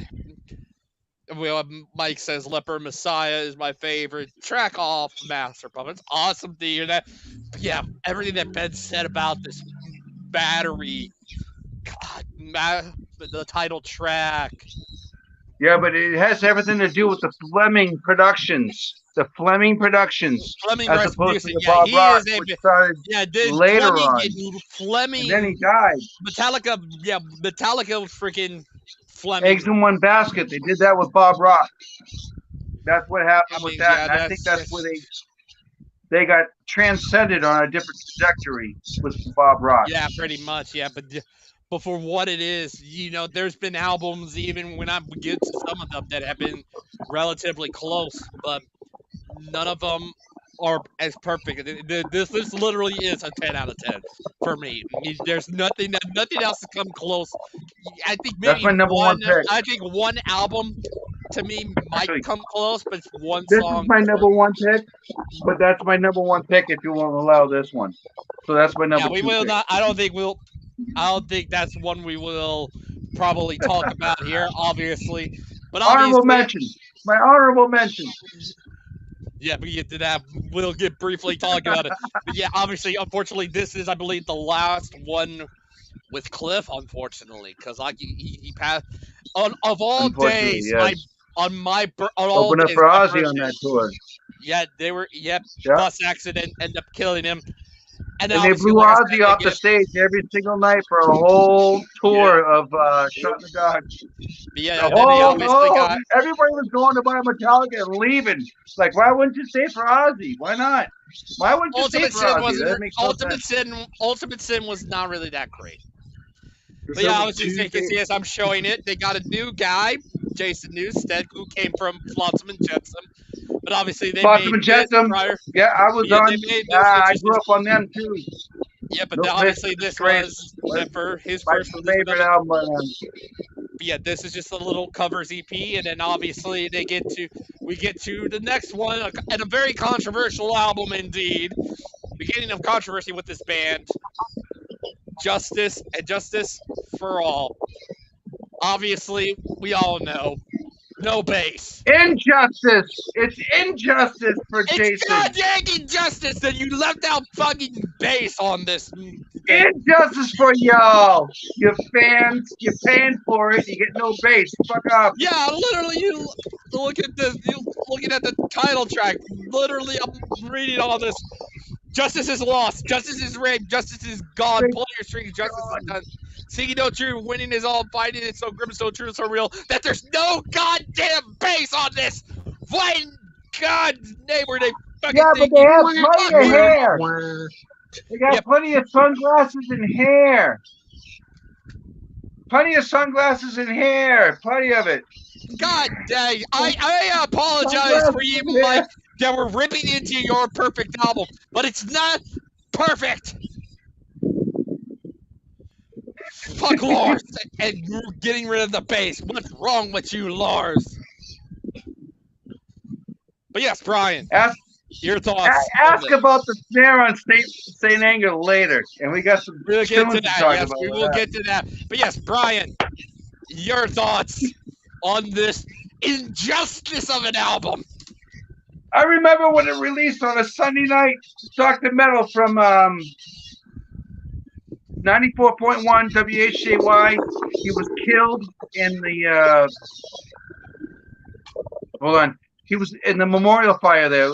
Well, Mike says Leper Messiah is my favorite track off Master Puppets. Awesome to hear that. But yeah, everything that Ben said about this battery, the title track. Yeah, but it has everything to do with the Fleming Productions. As opposed to the Bob Rock, which started later on. Fleming. And then he died. Metallica freaking Fleming. Eggs in one basket. They did that with Bob Rock. That's what happened with that. And I think that's where they got transcended on a different trajectory with Bob Rock. Yeah, pretty much. Yeah, but for what it is, you know, there's been albums, even when I get to some of them, that have been relatively close, but none of them are as perfect. This literally is a 10 out of 10 for me. There's nothing else to come close. I think maybe that's my number one pick. I think one album to me might come close, but it's one this song. This is my number one pick, but that's my number one pick if you won't allow this one. So that's my number. Yeah, we will not. I don't think that's one we will probably talk about here, obviously. But honorable mention. My honorable mention. Yeah, we get to that. We'll get briefly talking about it. But yeah, obviously, unfortunately, this is, I believe, the last one with Cliff, unfortunately, because he passed. Of all days, yes. Open up for Ozzy on that tour. Yeah, they were. Bus accident ended up killing him. And they blew Ozzy off the stage every single night for a whole tour of Shut in the Dark. Yeah, everybody was going to buy Metallica and leaving. Like, why wouldn't you stay for Ozzy? Why not? Why wouldn't you stay for Ozzy? Ultimate Sin was not really that great. But yeah, I was just thinking, yes, I'm showing it. They got a new guy, Jason Newsted, who came from Flotsam and Jetsam. But obviously they Flotsam and Jetsam. Yeah, I was on. I grew up on them too. Yeah, but obviously this was for his first favorite album. Yeah, this is just a little covers EP, and then obviously we we get to the next one, and a very controversial album indeed. Beginning of controversy with this band. Justice and Justice for All. Obviously, we all know. No bass. Injustice! It's injustice for Jason. It's god dang injustice that you left out fucking bass on this thing. Injustice for y'all. You fans, you're paying for it. You get no bass. Fuck up. Yeah, literally, you look at this. You looking at the title track. Literally, I'm reading all this. Justice is lost. Justice is raped. Justice is gone. Pull your strings. Justice is done. Seeking no truth. Winning is all. Fighting is so grim, so true, so real that there's no goddamn bass on this. What in God's name were they fucking Yeah, but thinking? they have plenty of hair. They got Yep. plenty of sunglasses and hair. Plenty of sunglasses and hair. Plenty of it. God dang. I apologize for you, Mike, that we're ripping into your perfect album, but it's not perfect. Fuck Lars and getting rid of the bass. What's wrong with you, Lars? But yes, Brian, your thoughts. Ask about the snare on St. Anger later, and we got some. We'll get to that. talk Yes, about we with will that. get to that. But yes, Brian, your thoughts on this injustice of an album. I remember when it released on a Sunday night. Dr. Metal from 94.1 WHJY. He was killed in the. Hold on. He was in the memorial fire there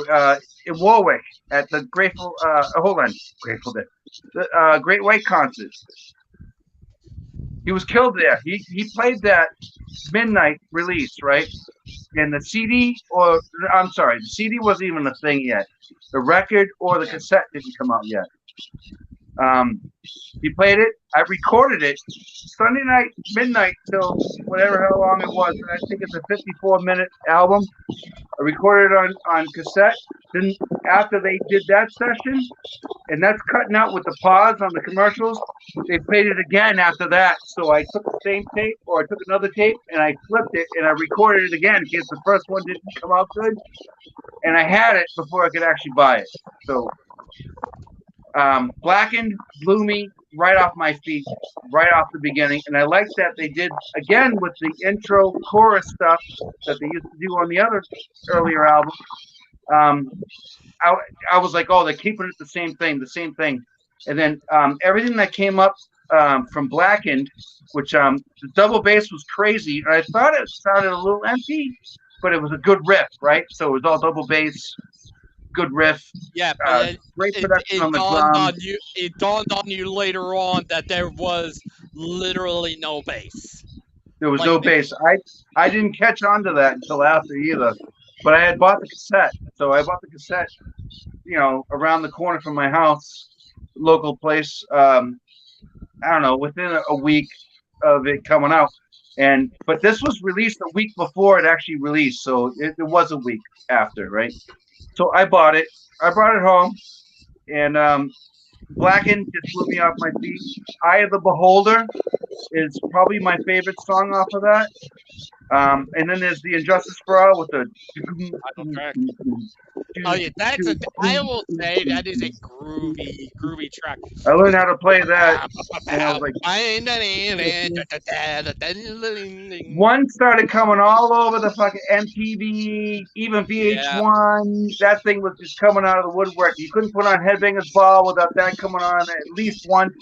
in Warwick at the Grateful. Hold on, Grateful Dead. The Great White concert. He was killed there. He played that midnight release, right? And the CD, or I'm sorry, the CD wasn't even a thing yet. The record or the cassette didn't come out yet. He played it. I recorded it Sunday night, midnight till whatever how long it was. And I think it's a 54-minute album. I recorded it on cassette. Then after they did that session, and that's cutting out with the pause on the commercials, they played it again after that. So I took the same tape, or I took another tape, and I flipped it, and I recorded it again in case the first one didn't come out good. And I had it before I could actually buy it. So Blackened blew me right off my feet, right off the beginning. And I liked that they did, again, with the intro chorus stuff that they used to do on the other earlier albums. I was like, oh, they're keeping it the same thing. And then everything that came up from Blackened, which the double bass was crazy. And I thought it sounded a little empty, but it was a good riff, right? So it was all double bass. Good riff. Yeah, great production on the drums. It dawned on you later on that there was literally no bass. There was no bass. I didn't catch on to that until after either. But I had bought the cassette. So I bought the cassette, around the corner from my house, local place. I don't know, within a week of it coming out. But this was released a week before it actually released. So it was a week after, right? So I bought it. I brought it home, and Blackened just blew me off my feet. Eye of the Beholder is probably my favorite song off of that. And then there's the Injustice for All with the. Oh yeah, I will say that is a groovy track. I learned how to play that, and I was like, one started coming all over the fucking MTV, even VH1. That thing was just coming out of the woodwork. You couldn't put on Headbangers Ball without that coming on at least once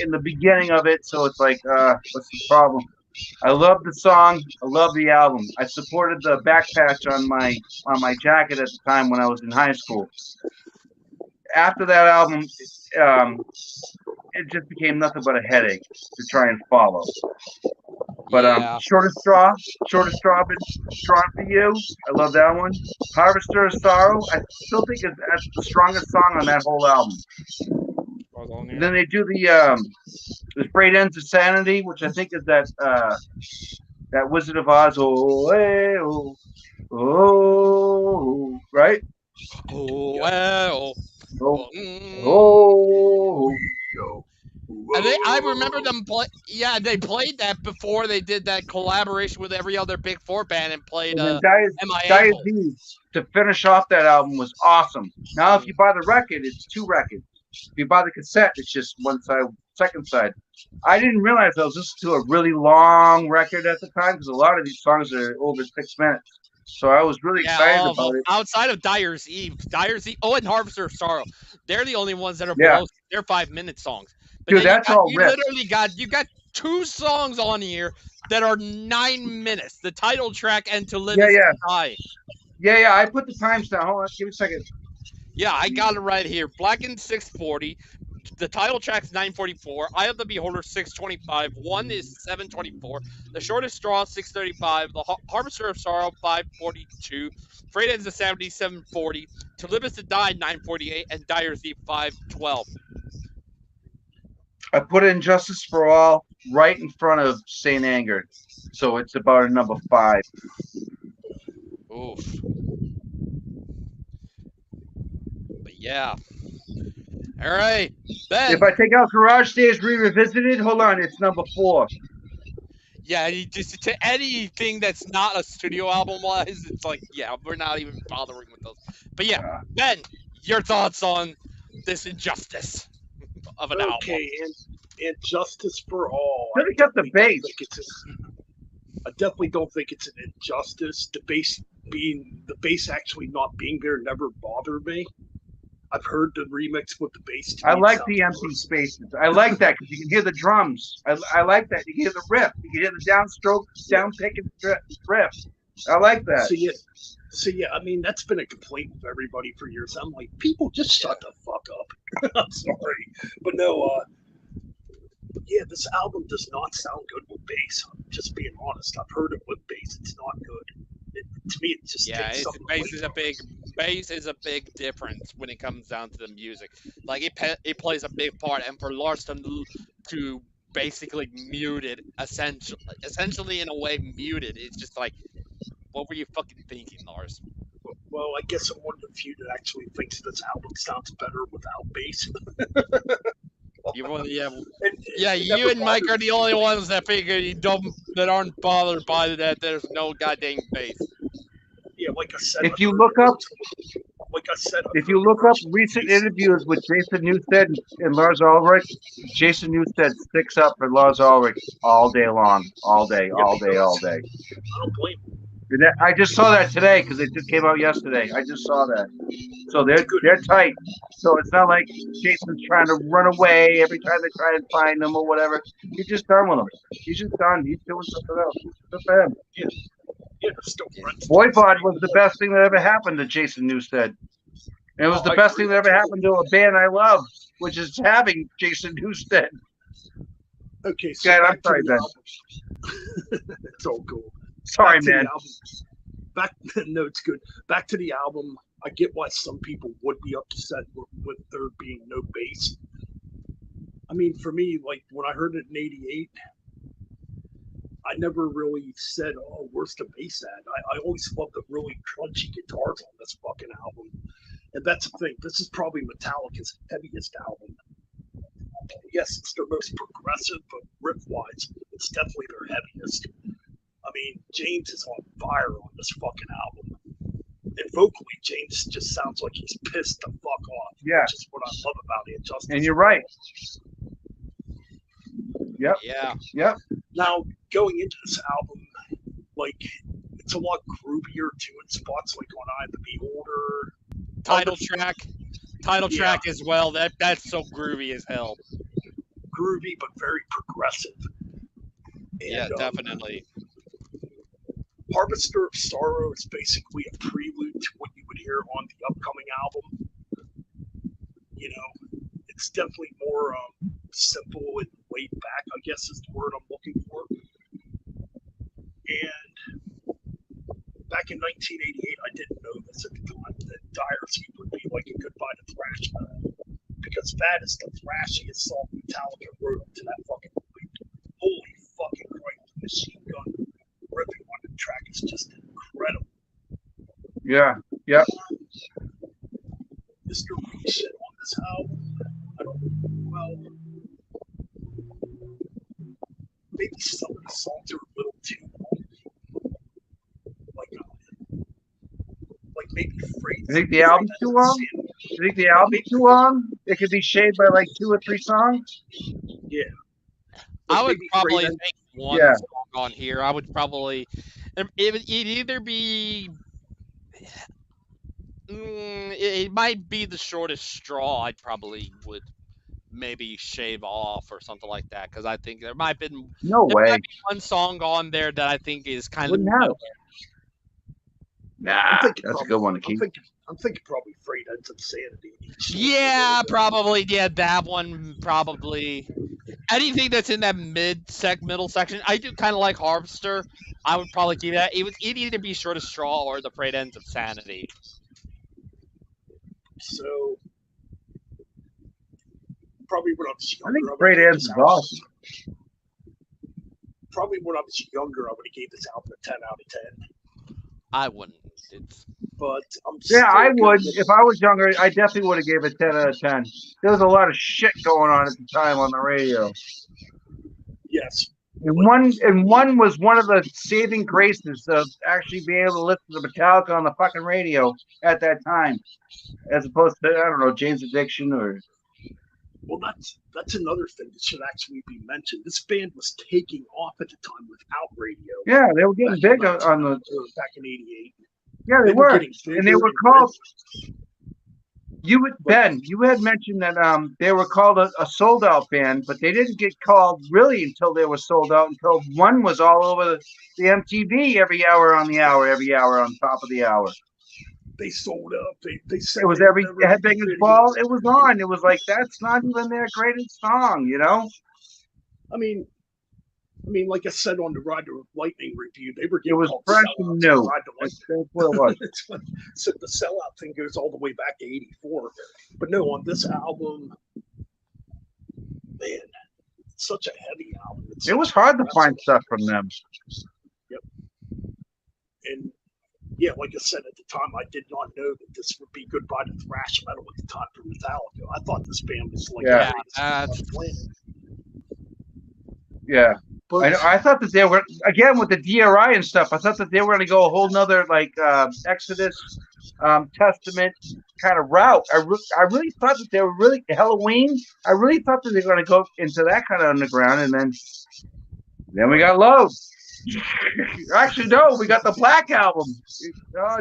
in the beginning of it. So it's like, what's the problem? I love the song. I love the album. I supported the back patch on my jacket at the time when I was in high school. After that album, it just became nothing but a headache to try and follow. But Shortest Straw been strong for you. I love that one. Harvester of Sorrow, I still think that's the strongest song on that whole album. And then they do the Frayed Ends of Sanity, which I think is that Wizard of Oz. Right? And I remember them play. Yeah, they played that before they did that collaboration with every other Big Four band and played And then MIA. Diabetes to finish off that album was awesome. Now, if you buy the record, it's 2 records. If you buy the cassette, it's just one side, second side. I didn't realize I was listening to a really long record at the time because a lot of these songs are over 6 minutes. So I was really excited about it. Outside of Dyer's Eve, and Harvester of Sorrow, they're the only ones that are below. They're 5-minute songs. But dude, that's all ripped. You got 2 songs on here that are 9 minutes. The title track and To Live Is To Die. Yeah. I put the times down. Hold on, give me a second. Yeah, I got it right here. Blackened 640. The title track's 944. Eye of the Beholder 625. One is 724. The Shortest Straw 635. The Harvester of Sorrow 542. Freight Ends of 740. To Live Is To Die 948. And Dyer's Eve 512. I put Injustice for All right in front of Saint Anger, so it's about a number 5. Oof. But yeah. All right. Ben. If I take out Garage Days Revisited, hold on, it's number 4. Yeah, just to anything that's not a studio album wise, it's like, yeah, we're not even bothering with those. But yeah, Ben, your thoughts on this Injustice of an album? Okay, and Justice for All. Let me cut the bass. I definitely don't think it's an injustice. The bass actually not being there never bothered me. I've heard the remix with the bass. I like the empty spaces. I like that because you can hear the drums. I like that. You can hear the riff. You can hear the downstroke, down pick and riff. I like that. So yeah, I mean, that's been a complaint with everybody for years. I'm like, people just shut the fuck up. I'm sorry. But no, yeah, this album does not sound good with bass. I'm just being honest. I've heard it with bass. It's not good. To me, it just bass is a big difference when it comes down to the music. Like it plays a big part, and for Lars to basically mute it, essentially in a way muted. It's just like, what were you fucking thinking, Lars? Well, I guess I'm one of the few that actually thinks this album sounds better without bass. You and Mike are the only ones that figure that aren't bothered by that. There's no goddamn bass. Yeah, like I said. If you look up recent interviews with Jason Newsted and Lars Ulrich, Jason Newsted sticks up for Lars Ulrich all day long, all day. I don't blame him. I just saw that today because it just came out yesterday. I just saw that. So they're tight. So it's not like Jason's trying to run away every time they try and find him or whatever. He's just done with him. He's just done. He's doing something else. Good for him. Yeah, they're still friends. Boyfriend was the best thing that ever happened to Jason Newsted. And it was the best thing that ever happened to a band I love, which is having Jason Newsted. Okay, so I'm sorry, Ben. It's all cool. Sorry, man. No, it's good. Back to the album. I get why some people would be upset with there being no bass. I mean, for me, like when I heard it in '88, I never really said, "Oh, where's the bass at?" I always loved the really crunchy guitars on this fucking album, and that's the thing. This is probably Metallica's heaviest album. Yes, it's their most progressive, but riff-wise, it's definitely their heaviest. I mean, James is on fire on this fucking album. And vocally, James just sounds like he's pissed the fuck off. Yeah. Which is what I love about Injustice. And you're right. Yep. Yeah. Yep. Now, going into this album, like, it's a lot groovier too in spots like on Eye of the Beholder. Title track as well. That's so groovy as hell. Groovy, but very progressive. And, definitely. Harvester of Sorrow is basically a prelude to what you would hear on the upcoming album. You know, it's definitely more simple and laid back, I guess is the word I'm looking for. And back in 1988, I didn't know this at the time, that Dyer's Eve would be like a goodbye to thrash metal. Because that is the thrashiest song Metallica wrote up to that fucking point. Holy fucking Christ, the machine gun ripping on the track is just incredible. Yeah. Yep. Mr. Reed shit on this album. I don't know. Well, songs are a little too long. Like maybe phrase. You think the album's too long? You think the album's too long? It could be shaved by like 2 or 3 songs? Yeah. I would probably take one Yeah. song on here. I would probably it'd either be it might be the shortest straw. I probably would maybe shave off or something like that because I think there might be one song on there that I think is kind Wouldn't of have. Nah, that's a good one to keep. I'm thinking probably Freight Ends Insanity. Yeah, probably. Yeah, that one probably. Anything that's in that middle section, I do kind of like Harvester. I would probably keep that. It'd either be Short of Straw or the Freight Ends of Sanity. So probably when I was younger, I think Freight Ends is awesome. Probably when I was younger, I would have gave this album a 10 out of 10. I wouldn't. But I would. If I was younger, I definitely would have gave it 10 out of 10. There was a lot of shit going on at the time on the radio. Yes. And one was one of the saving graces of actually being able to listen to Metallica on the fucking radio at that time, as opposed to, I don't know, Jane's Addiction or. Well, that's another thing that should actually be mentioned. This band was taking off at the time without radio. Yeah, they were getting big on the back in '88. Yeah, they were, and they were called. You had mentioned that they were called a sold out band, but they didn't get called really until they were sold out. Until one was all over the MTV every hour on top of the hour. They sold up. They said it was every Headbangers Ball. It was on. It was like that's not even their greatest song, you know. I mean, like I said on the Ride to Lightning review, they were. It was fresh and new. That's what it was. So the sellout thing goes all the way back to '84, but no, on this album, man, it's such a heavy album. It was hard to find stuff from them. Yep. And yeah, like I said at the time, I did not know that this would be goodbye to thrash metal at the time for Metallica. I thought this band was like yeah. I thought that they were, again with the DRI and stuff, I thought that they were going to go a whole nother like Exodus, Testament kind of route. I really thought that they were really Halloween. I really thought that they were going to go into that kind of underground, and then we got Load. Actually, no, we got the Black Album.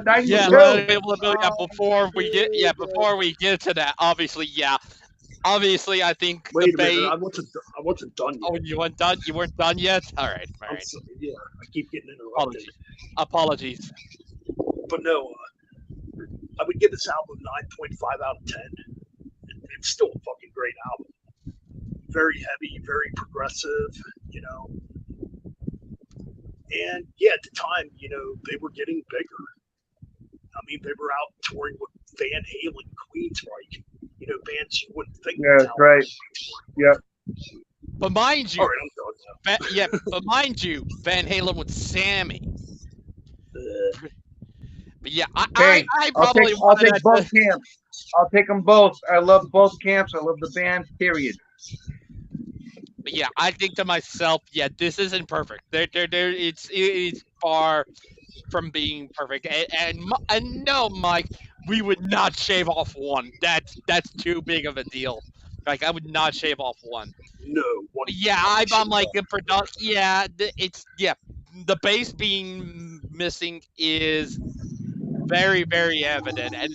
92. Before we get to that, obviously, I think. Wait a minute, I wasn't done yet. Oh, you weren't done? You weren't done yet? All right. Sorry, yeah, I keep getting interrupted. Apologies. But no, I would give this album 9.5 out of 10. It's still a fucking great album. Very heavy, very progressive, you know. And yeah, at the time, you know, they were getting bigger. I mean, they were out touring with Van Halen, Queensryche, you know, bands you wouldn't think. Yeah, that's right. Yeah. But mind you, all right, I'm done now. but mind you, Van Halen with Sammy. But yeah, I probably I'll take both camps. I'll take them both. I love both camps. I love the band. Period. But yeah, I think to myself, yeah, this isn't perfect. It's far from being perfect. And no, Mike, we would not shave off one. That's too big of a deal. Like I would not shave off one. No. Yeah, I'm like a production. Yeah, the bass being missing is very, very evident, and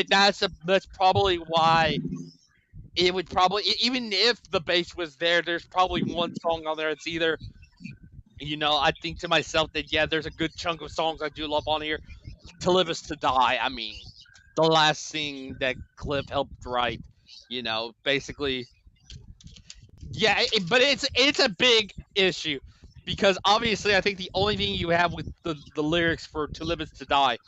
that's probably why. It would probably, even if the bass was there, there's probably one song on there. It's either, you know, I think to myself that, yeah, there's a good chunk of songs I do love on here. To Live Is To Die. I mean, the last thing that Cliff helped write, you know, basically. Yeah, but it's a big issue because obviously I think the only thing you have with the lyrics for To Live Is To Die,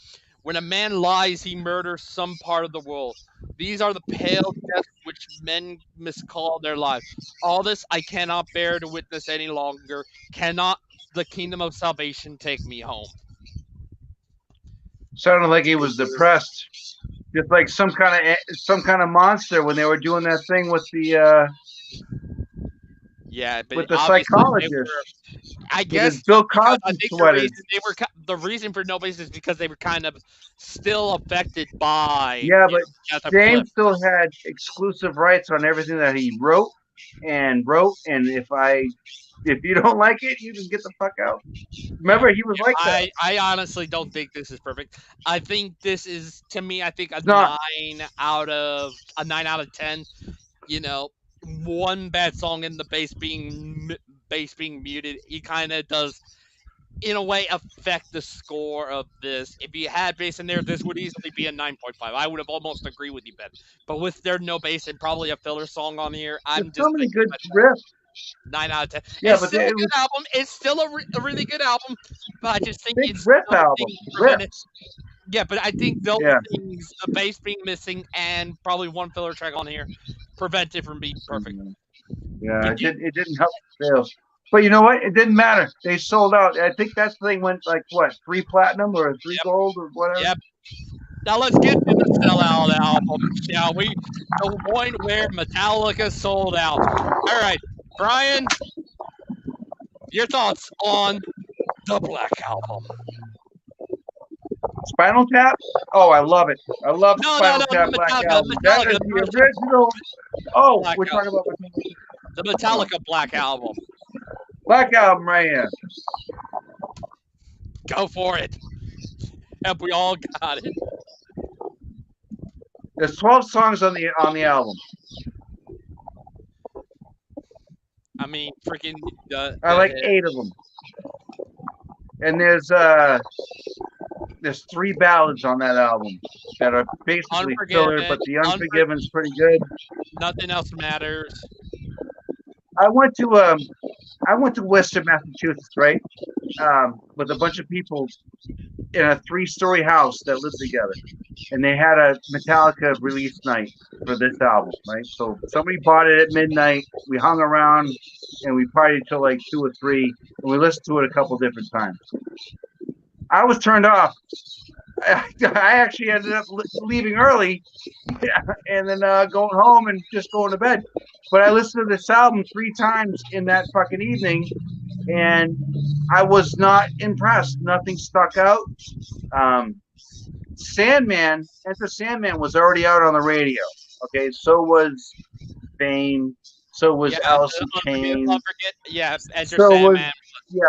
when a man lies, he murders some part of the world. These are the pale deaths which men miscall their lives. All this I cannot bear to witness any longer. Cannot the kingdom of salvation take me home? Sounded like he was depressed, just like some kind of monster when they were doing that thing with the but with the psychologist. I With guess his Bill because I Cosby think sweaters. the reason for no bass is because they were kind of still affected by Yeah, but Death of Cliff. James still had exclusive rights on everything that he wrote, and if you don't like it, you can get the fuck out. Remember, he was like that. I honestly don't think this is perfect. I think this is, to me, I think It's not. 9 out of 10. You know, one bad song in the bass being muted, it kind of does in a way affect the score of this. If you had bass in there, this would easily be a 9.5. I would have almost agreed with you, Ben. But with there no bass and probably a filler song on here, There's I'm so just many thinking good riffs. 9 out of 10. Yeah, It's but still a it good was album. It's still a really good album, but I just think big it's riff those album. things prevented. Riffs. Yeah, but I think those Yeah. things, the bass being missing and probably one filler track on here, prevent it from being perfect. Yeah, it didn't help the sales. But you know what? It didn't matter. They sold out. I think that thing went like what, 3 platinum or 3 Yep. gold or whatever. Yep. Now let's get to the sellout album, shall we? The point where Metallica sold out. All right, Brian, your thoughts on the Black Album? Spinal Tap? Oh, I love it. I love No, Spinal Tap the Black Metallica, Album. That is the original. Oh, Black we're talking Album. about The Metallica Black Album. Black Album right here. Go for it. Yep, we all got it. There's 12 songs on the album. I mean, freaking. I like 8 of them. And there's 3 ballads on that album that are basically filler, but the Unforgiven's pretty good. Nothing else matters. I went to Worcester, Massachusetts, right? With a bunch of people in a 3-story house that lived together, and they had a Metallica release night for this album, right? So somebody bought it at midnight. We hung around and we partied till like 2 or 3, and we listened to it a couple different times. I was turned off. I actually ended up leaving early, and then going home and just going to bed. But I listened to this album 3 times in that fucking evening, and I was not impressed. Nothing stuck out. Sandman, Enter Sandman was already out on the radio. Okay, so was Bane. So was Alice in Chains. Enter so Sandman.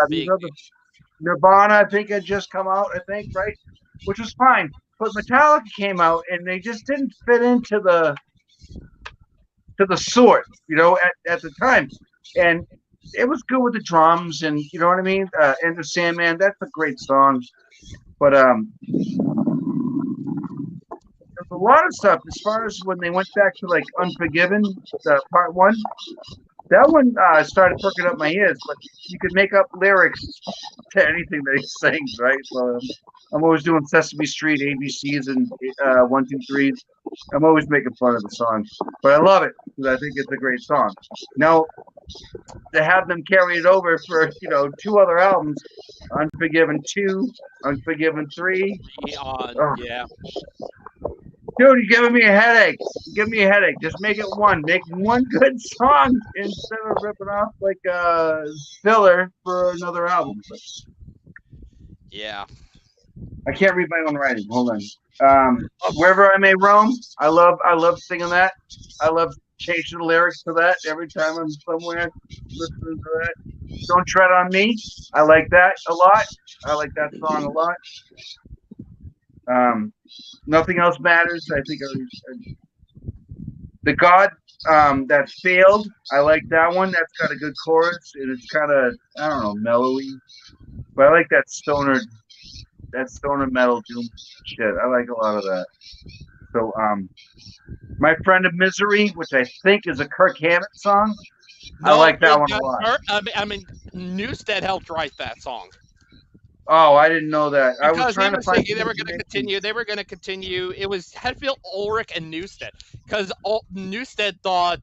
These other Nirvana, I think, had just come out. I think, right, which was fine. But Metallica came out, and they just didn't fit into the sort, at the time. And it was good with the drums, and you know what I mean. Enter Sandman, that's a great song. But there's a lot of stuff as far as when they went back to like Unforgiven, part 1. That one started perking up my ears, but you could make up lyrics to anything that he sings, right? So I'm always doing Sesame Street, ABCs, and 1, 2, 3s. I'm always making fun of the song, but I love it because I think it's a great song. Now, to have them carry it over for 2 other albums, Unforgiven 2, Unforgiven 3. Yeah. Dude, you're giving me a headache. Give me a headache. Just make it one. Make one good song instead of ripping off like a filler for another album. Yeah. I can't read my own writing. Hold on. Wherever I May Roam. I love singing that. I love changing the lyrics to that every time I'm somewhere listening to that. Don't Tread on Me. I like that a lot. I like that song a lot. Nothing Else Matters. I think The God That Failed. I like that one. That's got a good chorus, and it's kind of, I don't know, mellowy. But I like that stoner metal doom shit. I like a lot of that. So, My Friend of Misery, which I think is a Kirk Hammett song. I like that one a lot. I mean, Newsted helped write that song. Oh, I didn't know that. Because I was trying to find. They were going to continue. They were going to continue. It was Hetfield, Ulrich, and Newsted. Because Newsted thought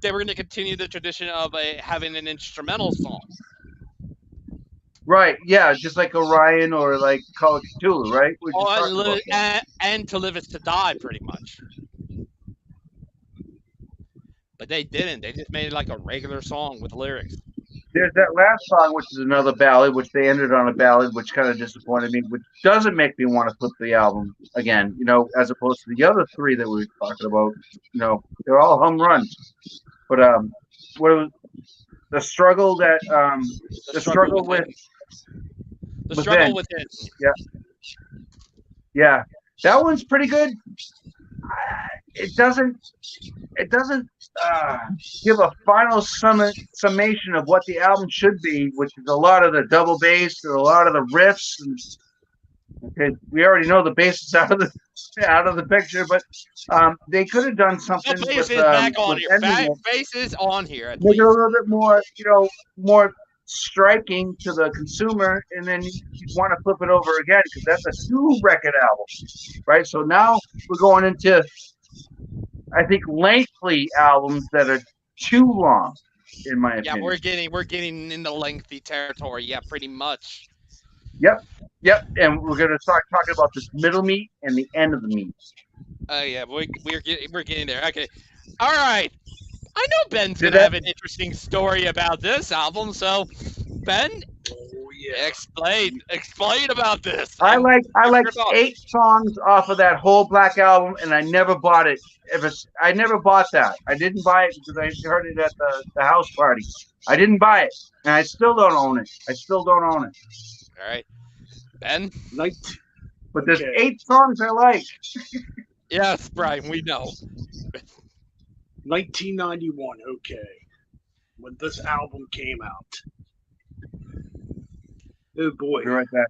they were going to continue the tradition of having an instrumental song. Right. Yeah, just like Orion or like Call of Cthulhu, right? And To Live Is to Die, pretty much. But they didn't. They just made it like a regular song with lyrics. There's that last song, which is another ballad, which they ended on a ballad, which kind of disappointed me, which doesn't make me want to flip the album again, as opposed to the other three that we were talking about. They're all home runs. But what was the struggle that The struggle with within. The within? struggle within. Yeah, that one's pretty good. It doesn't give a final summation of what the album should be, which is a lot of the double bass and a lot of the riffs. And, okay, we already know the bass is out of the picture, but they could have done something The bass with is back on with here. ending it, Bass is on here at make least. it a little bit more, more striking to the consumer, and then you want to flip it over again because that's a 2-record album, right? So now we're going into, I think, lengthy albums that are too long, in my opinion. Yeah, we're getting in the lengthy territory. Yeah, pretty much. Yep. And we're gonna start talking about this middle meat and the end of the meat. Yeah, we're getting there. Okay, all right. I know Ben's gonna have an interesting story about this album. So, Ben, explain about this. I like 8 songs off of that whole Black Album, and I never bought it. I never bought that. I didn't buy it because I heard it at the house party. I didn't buy it, and I still don't own it. All right, Ben. But there's 8 songs I like. Yes, Brian, we know. 1991, okay. When this album came out. Oh boy. You're right there.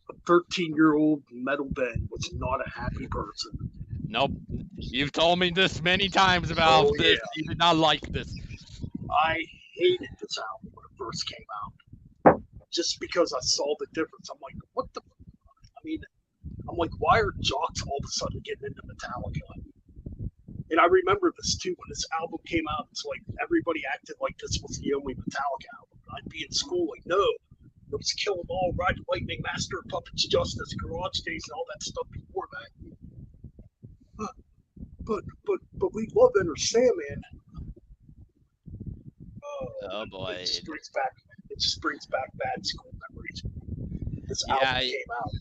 A 13-year-old Metalben was not a happy person. Nope. You've told me this many times about this. Yeah. You did not like this. I hated this album when it first came out. Just because I saw the difference. I'm like, what the... I'm like, why are jocks all of a sudden getting into Metallica? And I remember this too, when this album came out, it's like everybody acted like this was the only Metallica album. I'd be in school like, no, it was Kill 'Em All, Ride the Lightning, Master of Puppets, Justice, Garage Days, and all that stuff before that. But we love Enter Sandman. Oh boy. It just brings back bad school memories. This album came out.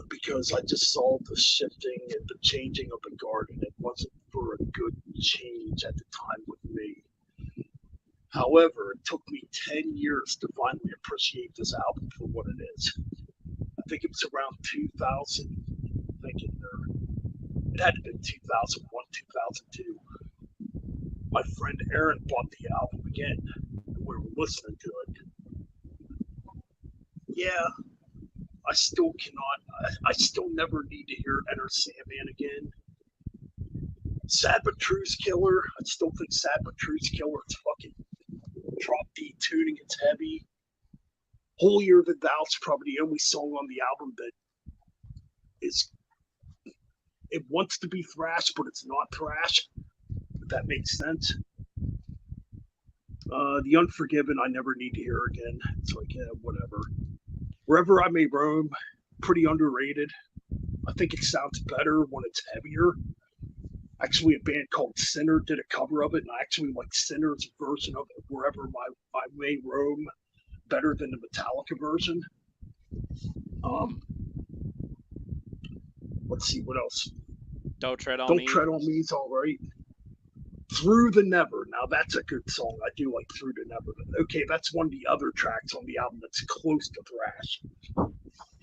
Because I just saw the shifting and the changing of the guard, and it wasn't for a good change at the time with me. However, it took me 10 years to finally appreciate this album for what it is. I think it was around 2000. It had to be 2001, 2002. My friend Aaron bought the album again, and we were listening to it. Yeah. I still never need to hear Enter Sandman again. Sad But True's Killer. I still think Sad But True's Killer is fucking drop D tuning. It's heavy. Holier Than Thou's probably the only song on the album that it wants to be thrash, but it's not thrash. If that makes sense. The Unforgiven, I never need to hear again. It's like, yeah, whatever. Wherever I May Roam, pretty underrated. I think it sounds better when it's heavier. Actually, a band called Sinner did a cover of it, and I actually like Sinner's version of it, Wherever I May Roam, better than the Metallica version. Let's see, what else? Don't Tread on Me. Don't Tread on Me is all right. Through the Never. Now, that's a good song. I do like Through the Never. Okay, that's one of the other tracks on the album that's close to thrash.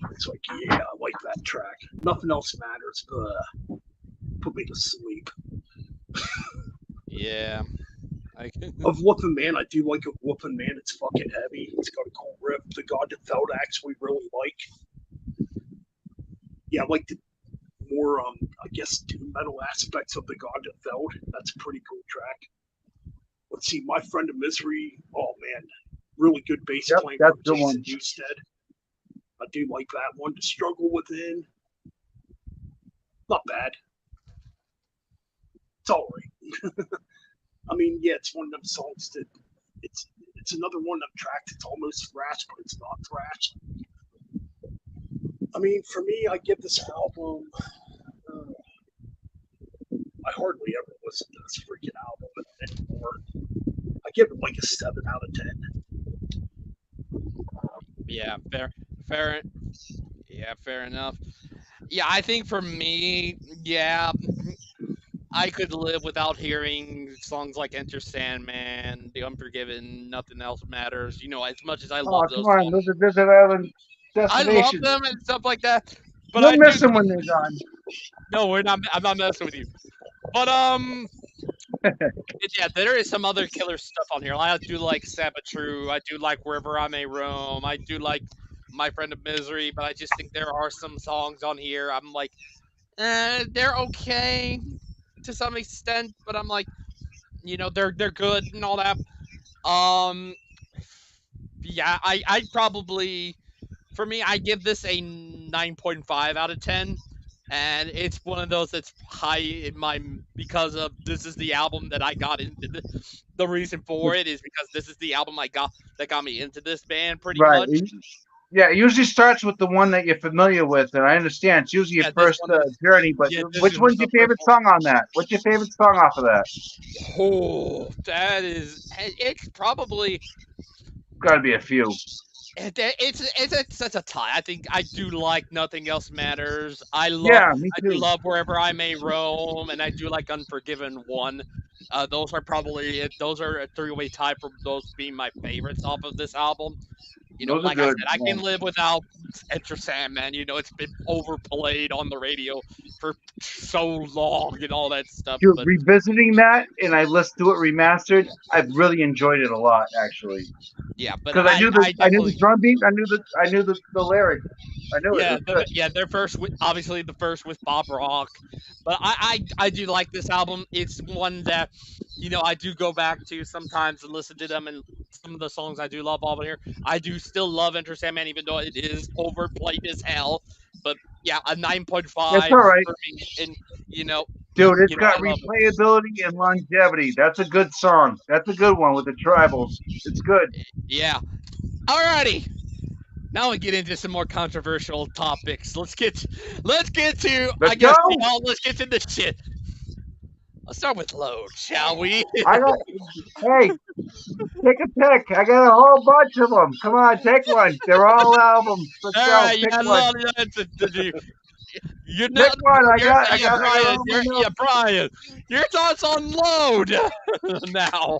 It's like, yeah, I like that track. Nothing else matters. Put me to sleep. Yeah. Of Whoopin' Man, I do like a Whoopin' Man. It's fucking heavy. It's got a cool riff. The God That Felt I actually really like. Yeah, I like the more, I guess, doom metal aspects of The God That Felt. That's a pretty cool track. Let's see, My Friend of Misery. Oh, man. Really good bass playing from Jason Newsted. I do like that one. The Struggle Within. Not bad. It's all right. I mean, yeah, it's one of them songs that it's another one of them tracks. It's almost thrash, but it's not thrash. I mean, for me, I give this album. I hardly ever listen to this freaking album anymore. I I give it like a 7 out of 10. Yeah, fair. Yeah, fair enough. Yeah, I think for me, yeah, I could live without hearing songs like Enter Sandman, The Unforgiven, Nothing Else Matters. You know, as much as I Oh, love come those on, songs, those are desert island I love destinations. them and stuff like that. But You'll I do miss them when they're gone. no, we're not. I'm not messing with you. But yeah, there is some other killer stuff on here. I do like Sabbath True. I do like Wherever I May Roam. I do like My Friend of Misery. But I just think there are some songs on here. I'm like, they're okay to some extent. But I'm like, you know, they're good and all that. Um, yeah, I probably for me I give this a 9.5 out of 10. And it's one of those that's high in my because of this is the album that I got into. The reason for it is because this is the album I got that got me into this band pretty Right. much. Yeah, it usually starts with the one that you're familiar with, and I understand it's usually your Yeah, this first one is journey. But this which is one's the your first favorite one. song on that? What's your favorite song off of that? Oh, that is it's probably Got to be a few. it's such a tie. I think I do like Nothing Else Matters. I Yeah, me do too. love Wherever I May Roam, and I do like Unforgiven 1. Those are probably those are a three-way tie for those being my favorites off of this album. You know, Those are like I good. said, I Yeah. can live without Enter Sandman. You know, it's been overplayed on the radio for so long and all that stuff. Dude, But revisiting that, and I listened to it remastered. I've really enjoyed it a lot, actually, yeah, but because I I knew the definitely drum beat, I knew the lyrics. I knew it. It was good. their first obviously the first with Bob Rock, but I do like this album. It's one that you know I do go back to sometimes and listen to them, and some of the songs I do love over here. I do still love Enter Sandman, even though it is overplayed as hell. But yeah, a It's 9.5 all right, for me, and you know, dude. It's got I love it. replayability and longevity. That's a good song. That's a good one with the tribals. It's good. Yeah, alrighty. Now we get into some more controversial topics. Let's get to Let's I go. guess let's get to the shit. Let's start with load, shall we? I got. Hey, take a pick. I got a whole bunch of them. Come on, take one. They're all albums. Let's All go. right, Pick yeah, one. you're Pick not. one. Yeah, Brian. all my notes. Brian. Your thoughts on load now?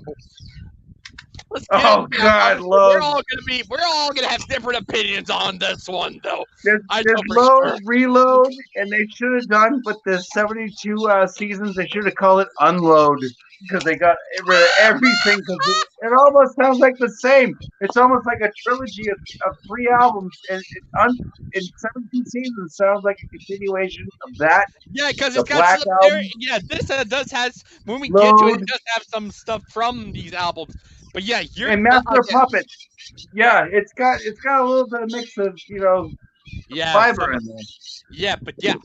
Let's get Oh it. God, We're load. all gonna have different opinions on this one, though. There's I know for load, sure. reload, and they should have done, but the 72 seasons, they should have called it unload because they got rid of everything. Because it almost sounds like the same. It's almost like a trilogy of 3 albums, and in 17 seasons sounds like a continuation of that. Yeah, because The it's got Black some Album, yeah, this does has when we get to it, Load, it does have some stuff from these albums. But yeah, you're and Master of Puppets. Yeah, it's got a little bit of mix of fiber in there. yeah, but yeah.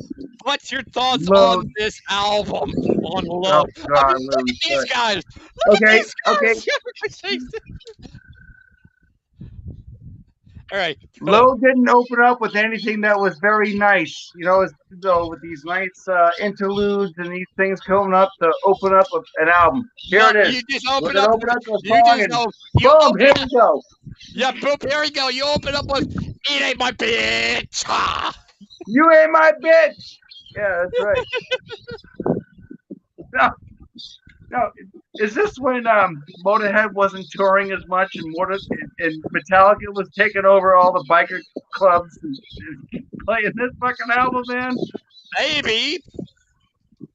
What's your thoughts Load. on this album? On Oh Load? God, I mean, look at these guys. Okay, okay. All right. Low didn't open up with anything that was very nice, with these nice interludes and these things coming up to open up an album. Here it is. You just open We're up. gonna open up a You song just and go. boom, here we go. Yeah, boom. Here we go. You open up with "It Ain't My Bitch." Ah. You ain't my bitch. Yeah, that's right. No, is this when Motorhead wasn't touring as much and Metallica was taking over all the biker clubs and playing this fucking album, man? Maybe.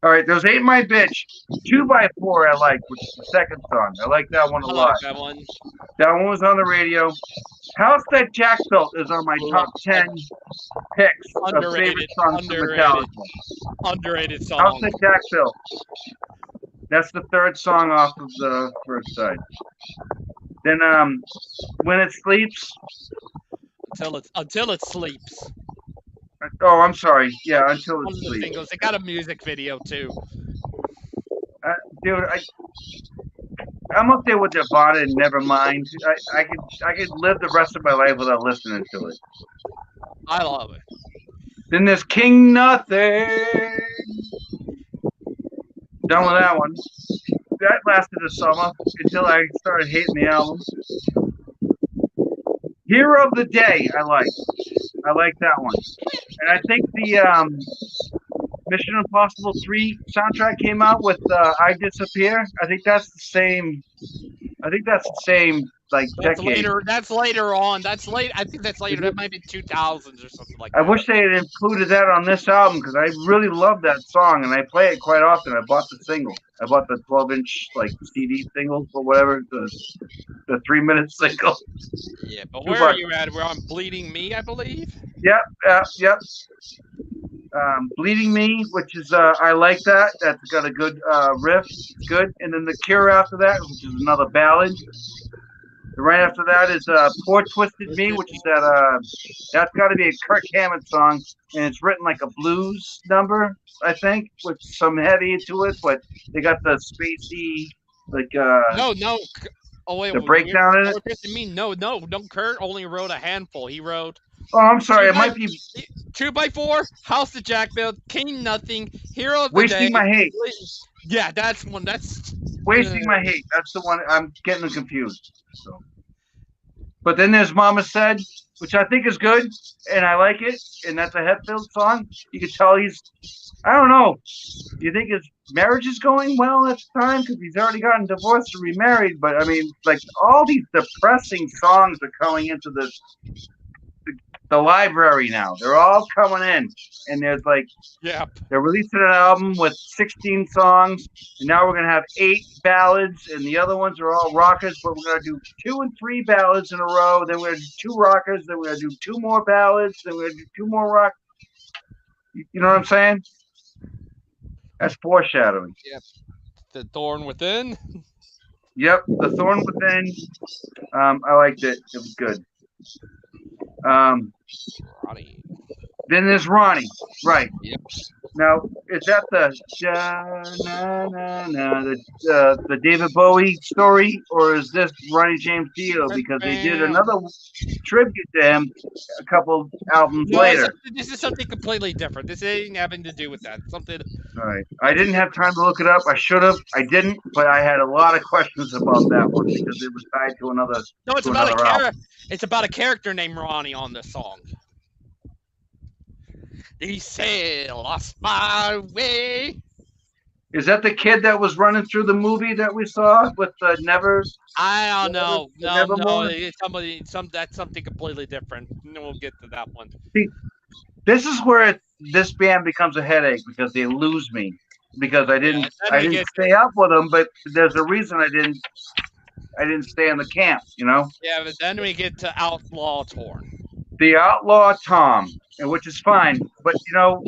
All right, there's Ain't My Bitch. 2x4 I like, which is the second song. I like that one a I lot. like that one. That one was on the radio. House That Jack Built is on my top 10 picks of favorite songs from Metallica. Underrated song. House That Jack Built. That's the third song off of the first side. Then When It Sleeps. Until it sleeps. Oh, I'm sorry. Yeah, Until It One of the Sleeps. singles. It got a music video too. Dude, I'm up there with Nirvana and Nevermind. I could live the rest of my life without listening to it. I love it. Then there's King Nothing. Done with that one. that lasted a summer until I started hating the album. Hero of the Day, I like that one, and I think the Mission Impossible 3 soundtrack came out with I Disappear. I think that's the same. I think that's the same like That's decade. later. That's later on. That's late. I think that's later. That might be 2000s or something like I that. wish they had included that on this album because I really love that song and I play it quite often. I bought the single. I bought the 12-inch like CD single or whatever, the 3-minute single. Yeah, but $2. where are you at? We're on Bleeding Me, I believe. Yep. Bleeding Me, which is I like that. That's got a good riff. It's good. And then The Cure after that, which is another ballad. And right after that is Poor Twisted Me, which is that's got to be a Kirk Hammett song, and it's written like a blues number, I think, with some heavy into it, but they got the spacey like No. Oh wait, the breakdown in it. Poor Twisted Me. No. Kurt only wrote a handful. He wrote. Oh, I'm sorry. It might be 2x4, House of Jack Bill, King Nothing, Hero of the Wasting Day. My Hate. Yeah, that's one. That's Wasting My Hate. That's the one. I'm getting confused. So, but then there's Mama Said, which I think is good, and I like it, and that's a Hetfield song. You can tell he's. I don't know. Do you think his marriage is going well at the time because he's already gotten divorced or remarried? But I mean, like all these depressing songs are coming into the library now. They're all coming in, and there's like, they're releasing an album with 16 songs, and now we're gonna have 8 ballads, and the other ones are all rockers. But we're gonna do 2 and 3 ballads in a row. Then we're gonna do 2 rockers. Then we're gonna do 2 more ballads. Then we're gonna do 2 more rock. You know what I'm saying? That's foreshadowing. Yep. The Thorn Within. Yep, The Thorn Within. I liked it. It was good. Ronnie. Then there's Ronnie, right? Yep. Now, is that the David Bowie story, or is this Ronnie James Dio? Because they did another tribute to him a couple albums later. This is something completely different. This ain't having to do with that. Something. All right. I didn't have time to look it up. I should have. I didn't, but I had a lot of questions about that one because it was tied to another. No, it's about a character. It's about a character named Ronnie on this song. He said, "Lost my way." Is that the kid that was running through the movie that we saw with the Never? I don't know. No. It's that's something completely different. We'll get to that one. See, this is where this band becomes a headache because they lose me because I didn't stay up with them, but there's a reason I didn't stay in the camp, you know? Yeah, but then we get to Outlaw Torn. The Outlaw Tom, which is fine, but you know,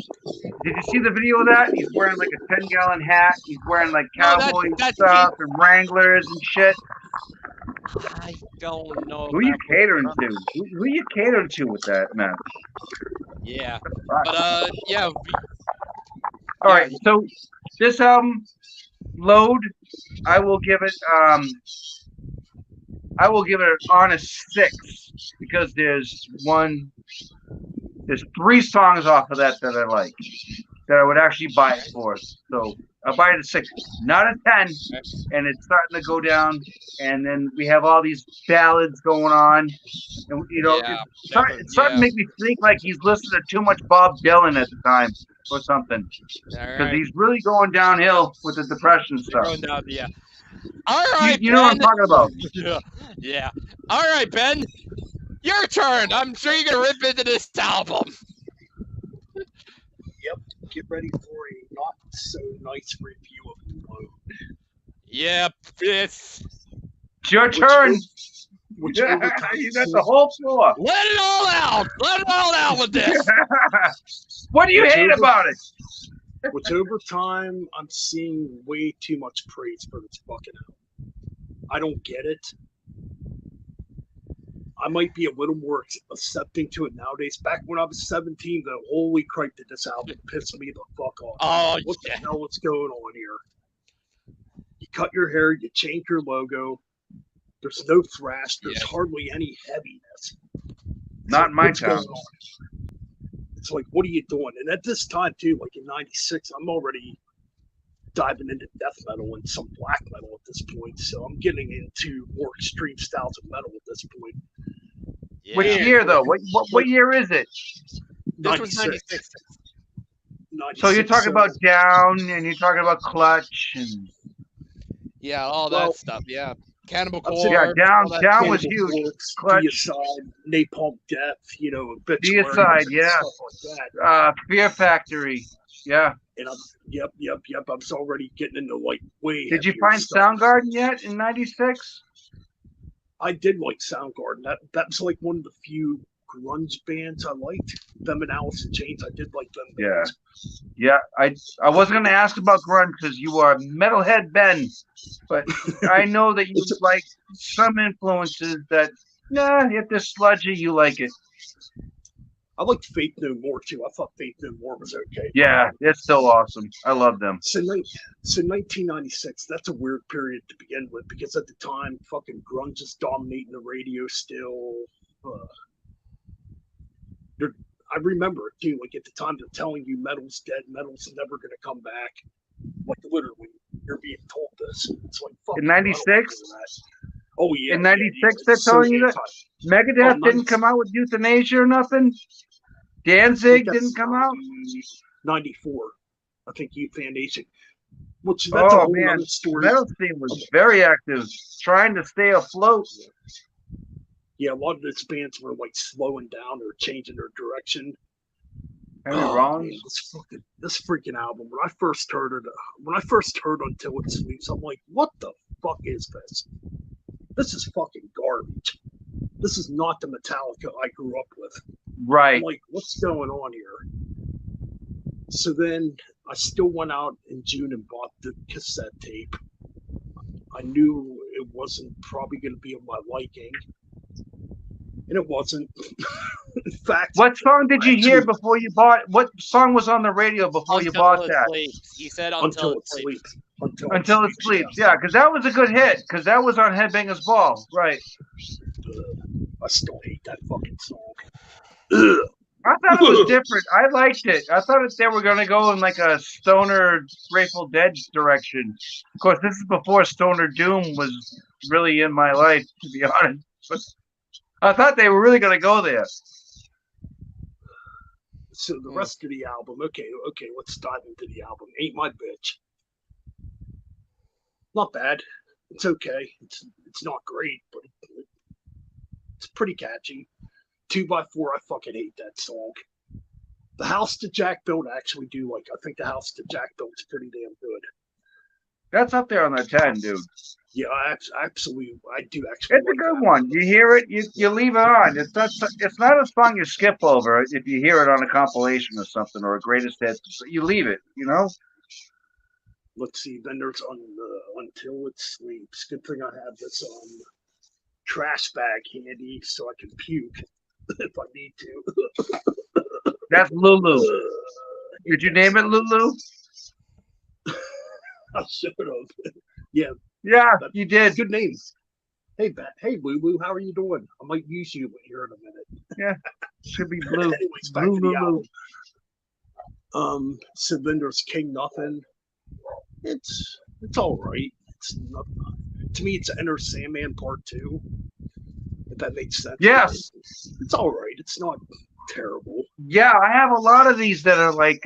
did you see the video of that? He's wearing like a 10-gallon hat. He's wearing like cowboy stuff and Wranglers and shit. I don't know. Who are you catering to? Who are you catering to with that, man? Yeah, but yeah. All right, so this album, Load, I will give it an honest 6 because there's 3 songs off of that I like that I would actually buy it for. So I'll buy it a 6, not a 10. And it's starting to go down. And then we have all these ballads going on, and you know, it's starting to make me think like he's listening to too much Bob Dylan at the time or something because he's really going downhill with the depression stuff. Going down, yeah. All right, you know what I'm talking about. Yeah. All right, Ben, your turn. I'm sure you're gonna rip into this album. Yep. Get ready for a not so nice review of Load. Yep. It's your turn. You got the whole floor. Let it all out. Let it all out with this. What do you hate about it? Which over time, I'm seeing way too much praise for this fucking album. I don't get it. I might be a little more accepting to it nowadays. Back when I was 17, though, holy crap, did this album piss me the fuck off. Oh, what the hell is going on here? You cut your hair, you change your logo. There's no thrash. There's hardly any heaviness. Not in my town. It's like, what are you doing? And at this time, too, like in 96, I'm already diving into death metal and some black metal at this point. So I'm getting into more extreme styles of metal at this point. Yeah. Which year though? What year is it? This was 96. So you're talking about Down, and you're talking about Clutch, and yeah, all that stuff. Yeah, Cannibal Corpse. Yeah, Down was huge. Corpse, Clutch, Deicide, Napalm Death, Deicide, yeah, stuff like that. Fear Factory, yeah. And I'm, yep. I was already getting into like way. Did you find stuff. Soundgarden yet in '96? I did like Soundgarden. That was like one of the few grunge bands I liked. Them and Alice in Chains. I did like them. Bands. Yeah. I wasn't going to ask about grunge because you are metalhead Ben, but I know that you like some influences that. Nah, if they're sludgy, you like it. I liked Faith No More too. I thought Faith No More was okay. Yeah, it's still awesome. I love them. So 1996, that's a weird period to begin with because at the time, fucking grunge is dominating the radio still. I remember it too. Like at the time, they're telling you metal's dead, metal's never going to come back. Like literally, you're being told this. It's like fucking in '96. Oh yeah, in '96, they're telling you that Megadeth didn't come out with Euthanasia or nothing. Danzig didn't come out. 94, I think Euthanasia. Which that's a whole other story. Metal scene was very active, trying to stay afloat. Yeah, a lot of these bands were like slowing down or changing their direction. Am I wrong? Man, this freaking album. When I first heard Until It Sleeps, I'm like, what the fuck is this? This is fucking garbage. This is not the Metallica I grew up with. Right. I'm like, what's going on here? So then I still went out in June and bought the cassette tape. I knew it wasn't probably going to be of my liking. And it wasn't. In fact, what song did you hear before you bought? What song was on the radio before you bought that? He said Until It Sleeps. Until It Sleeps. Yeah, because that was a good hit. Because that was on Headbangers Ball, right? I still hate that fucking song. I thought it was different. I liked it. I thought they were going to go in like a stoner Grateful Dead direction. Of course, this is before Stoner Doom was really in my life, to be honest. But I thought they were really going to go there. So the rest of the album, okay, let's dive into the album. Ain't My Bitch. Not bad. It's okay. It's not great, but it's pretty catchy. 2x4, I fucking hate that song. The House that Jack Built I actually do like. I think the House that Jack Built is pretty damn good. That's up there on the 10, dude. Yeah, I do actually. It's a good one. You hear it, you leave it on. It's not a song you skip over if you hear it on a compilation or something or a greatest hits. You leave it, you know. Let's see. Then there's Until It Sleeps. Good thing I have this trash bag handy so I can puke if I need to. That's Lulu. Did you name it Lulu? I should have. Yeah. Yeah, you did. Good name. Hey, hey, Lulu, how are you doing? I might use you here in a minute. Yeah, should be Blue. Anyways, back to the album. So then there's King Nothing. It's all right. It's not, to me, it's Enter Sandman Part 2. If that makes sense. Yes, it's all right. It's not terrible. Yeah, I have a lot of these that are like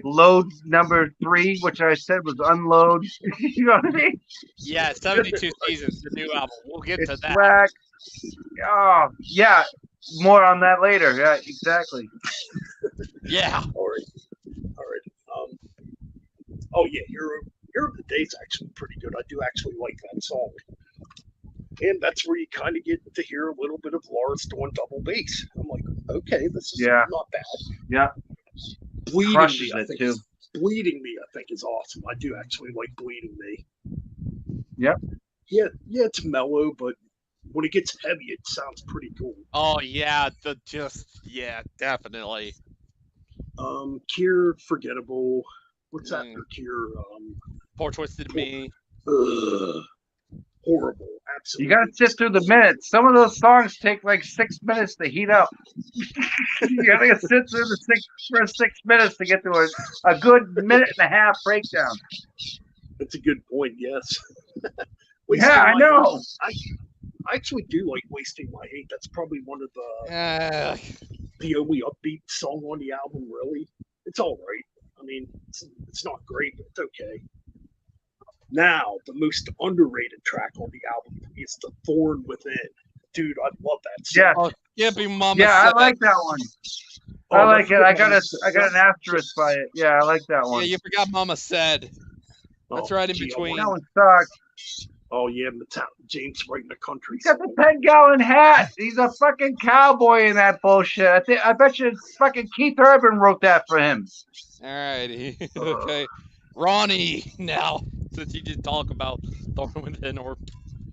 load number 3, which I said was unload. You know what I mean? Yeah, 72 Seasons, the new album. We'll get to that. Black. Oh, yeah. More on that later. Yeah, exactly. Yeah. All right. Oh yeah, Hero of the Day is actually pretty good. I do actually like that song. And that's where you kind of get to hear a little bit of Lars doing double bass. I'm like, okay, this is not bad. Yeah. Bleeding Crushes Me, I think too. Bleeding Me, I think, is awesome. I do actually like Bleeding Me. Yep. Yeah, it's mellow, but when it gets heavy, it sounds pretty cool. Oh yeah, definitely. Cure, Forgettable. What's that for Cure? Poor Twisted Me. Horrible. Absolutely. You got to sit through the minutes. Some of those songs take like 6 minutes to heat up. You got to sit through the first 6 minutes to get to a good minute and a half breakdown. It's a good point. Yes. Wasting Yeah, I My know. Hate. I actually do like Wasting My Hate. That's probably one of the only upbeat song on the album. Really, it's all right. I mean, it's not great, but it's okay. Now, the most underrated track on the album is The Thorn Within. Dude, I love that song. Yeah. Oh, Yippee Mama Yeah, I said. like that one. Oh, I like it. I got forget an asterisk by it. Yeah, I like that Yeah, one. you forgot Mama said. That's right in gee, between. That one sucks. Oh yeah, James writing a country He's got song. the 10-gallon hat. He's a fucking cowboy in that bullshit. I bet you fucking Keith Urban wrote that for him. Alrighty. Okay. Ronnie, now, since you did talk about Thorn Within or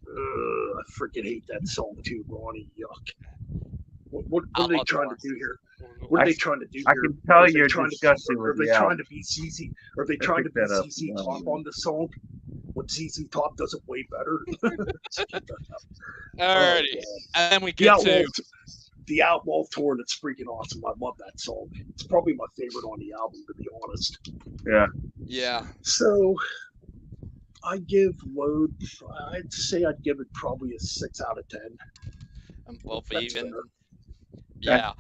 I freaking hate that song too, Ronnie. Yuck. What are they trying to do here? What are they trying to do here? I can tell you're disgusted Are with they the trying album. to be ZZ? Are they trying to be ZZ Top on the song? What ZZ Top does it way better. Alrighty. And then we get to the Outlaw Tour. That's freaking awesome. I love that song. It's probably my favorite on the album, to be honest. Yeah. Yeah. So I give Load. I'd say I'd give it probably a 6 out of 10. Well, That's even. fair. Yeah.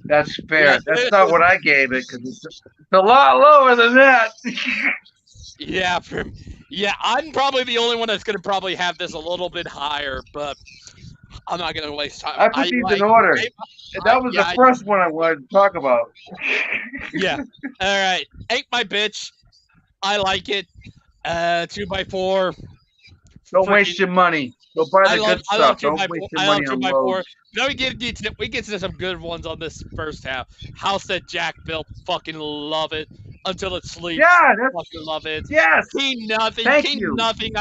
That's fair. Yeah. That's not what I gave it because it's a lot lower than that. Yeah. I'm probably the only one that's going to probably have this a little bit higher, but I'm not going to waste time. I put these in order. That was the first one I wanted to talk about. Yeah. All right. Ain't My Bitch. I like it. 2x4. Don't waste your money. Go buy the good stuff. Don't waste your money on loads. Now we get to some good ones on this first half. House That Jack Built. Fucking love it. Until It Sleeps. Yeah, that's fucking love it. Yes. King Nothing. Thank King you. Nothing.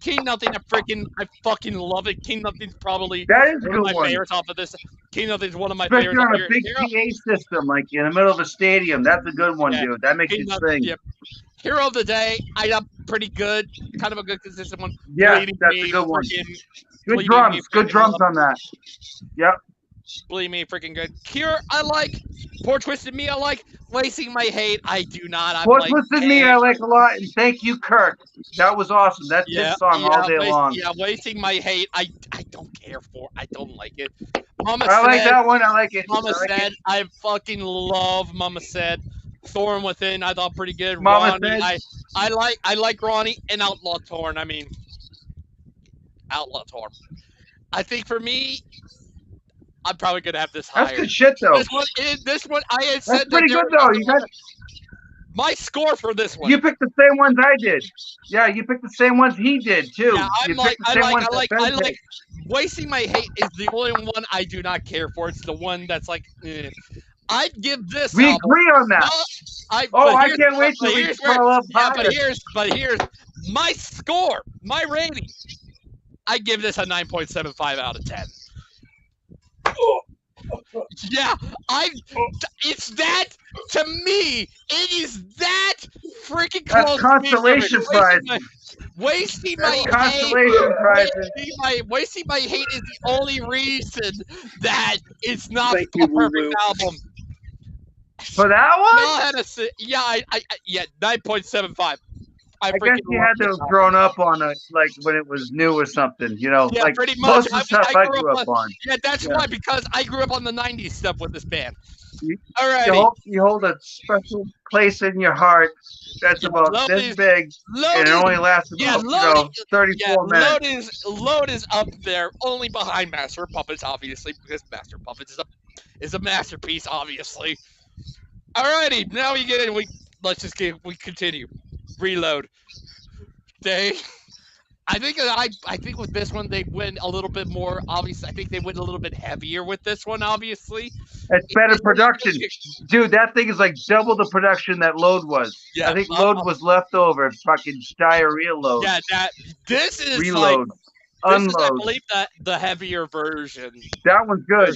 King Nothing. I fucking love it. King Nothing's probably that is one of my favorites off of this. King Nothing's one of my Especially favorites. on a big PA system, like in the middle of a stadium. That's a good one, dude. That makes you sing. Yeah. Hero of the Day, I got pretty good, kind of a good consistent one. Yeah, that's a good one. Good drums, on that. Yep. Believe me, freaking good. Cure, I like. Poor Twisted Me, I like. Wasting My Hate, I do not. Poor Twisted Me, I like a lot. And thank you, Kirk. That was awesome. That's his song all day long. Yeah, Wasting My Hate, I don't care for. I don't like it. I like that one. I like it. Mama Said, I fucking love Mama Said. Thorn Within, I thought pretty good. Mama Ronnie, Said. I like Ronnie and Outlaw Torn. I mean, Outlaw Torn. I think for me, I'm probably gonna have this higher. That's good shit, though. This one, I had said that's pretty good, though. You got my score for this one. You picked the same ones I did. Yeah, you picked the same ones he did too. Yeah, I like. Wasting My Hate is the only one I do not care for. It's the one that's like. I'd give this. We agree on that. I can't wait till we swell up higher. But here's my score, my rating. I give this a 9.75 out of 10. Yeah, it's that to me. It is that freaking close. That's consolation prize. Wasting My Hate is the only reason that it's not a perfect album. For that one? Yeah, 9.75. I guess you had to have grown up on it, like when it was new or something, you know. Yeah, like pretty much. Most of the stuff I grew up on. Yeah, that's why, because I grew up on the 90s stuff with this band. All right. You hold a special place in your heart that's about this big, and it only lasts about 34 minutes. Load is up there, only behind Master of Puppets, obviously, because Master of Puppets is a masterpiece, obviously. Alrighty, now we get in. We continue. Reload. I think with this one they went a little bit more. Obviously, I think they went a little bit heavier with this one. Obviously, it's better production, dude. That thing is like double the production that Load was. Yeah, I think Load was left over. Fucking diarrhea Load. Yeah, this is Reload, Unload. I believe the heavier version. That one's good.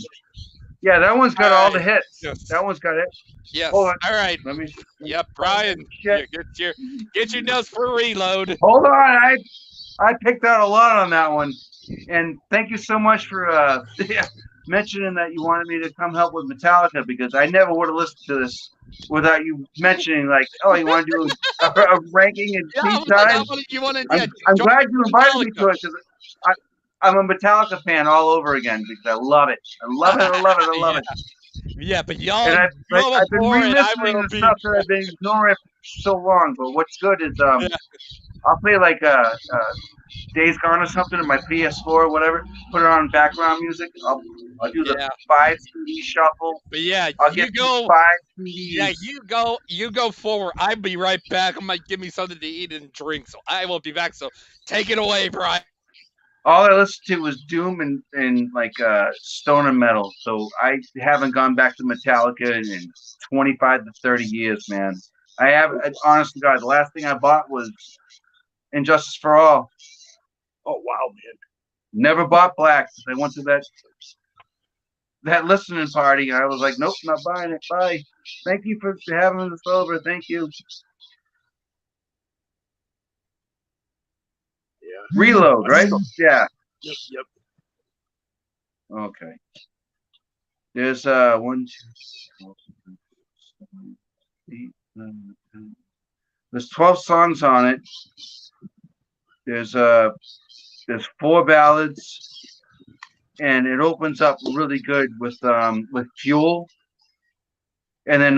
Yeah, that one's got all the hits. Yes. That one's got it. Yes. All right. Let me. Yep, Brian. Get your notes for Reload. Hold on, I picked out a lot on that one, and thank you so much for mentioning that you wanted me to come help with Metallica because I never would have listened to this without you mentioning like, oh, you want to do a ranking in Yeah, I peak was like, time. you want to, I'm join glad you invited me to Metallica. it because I'm a Metallica fan all over again because I love it. I love it. I love it. I love Yeah. it. Yeah, but y'all And go I've been before, and I re-listening will to be. stuff that I've been ignoring for so long. But what's good is Yeah, I'll play like Days Gone or something in my PS4 or whatever. Put it on background music. I'll do the yeah, 5 CD shuffle. but yeah, I'll you get through go. 5 CDs. Yeah, you go forward. I'll be right back. I might give me something to eat and drink, so I will be back. So take it away, Brian. All I listened to was doom and like stoner metal. So I haven't gone back to Metallica in 25 to 30 years, man. I have, honest to God, the last thing I bought was Injustice for All. Oh wow, man. Never bought Black. I went to that listening party and I was like, nope, not buying it. Bye. Thank you for having us over. Thank you. Yeah. Reload, right? Yeah. Yep. Okay. There's 1, 2, 3, 4, 5, 6, 7, 8, 9, 10. There's 12 songs on it. There's 4 ballads, and it opens up really good with Fuel, and then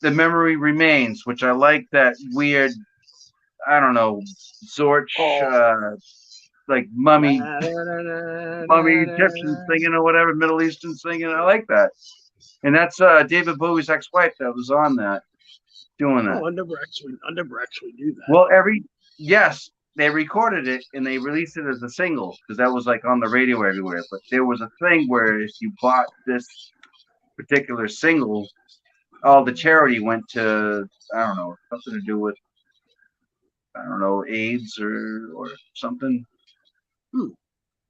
The Memory Remains, which I like that weird, I don't know, Zorch, like mummy Egyptian singing or whatever, Middle Eastern singing. I like that, and that's David Bowie's ex-wife that was on that, doing that. Oh, I never actually knew that. Well, yes, they recorded it and they released it as a single because that was like on the radio everywhere. But there was a thing where if you bought this particular single, all the charity went to, I don't know, something to do with, I don't know, AIDS or something.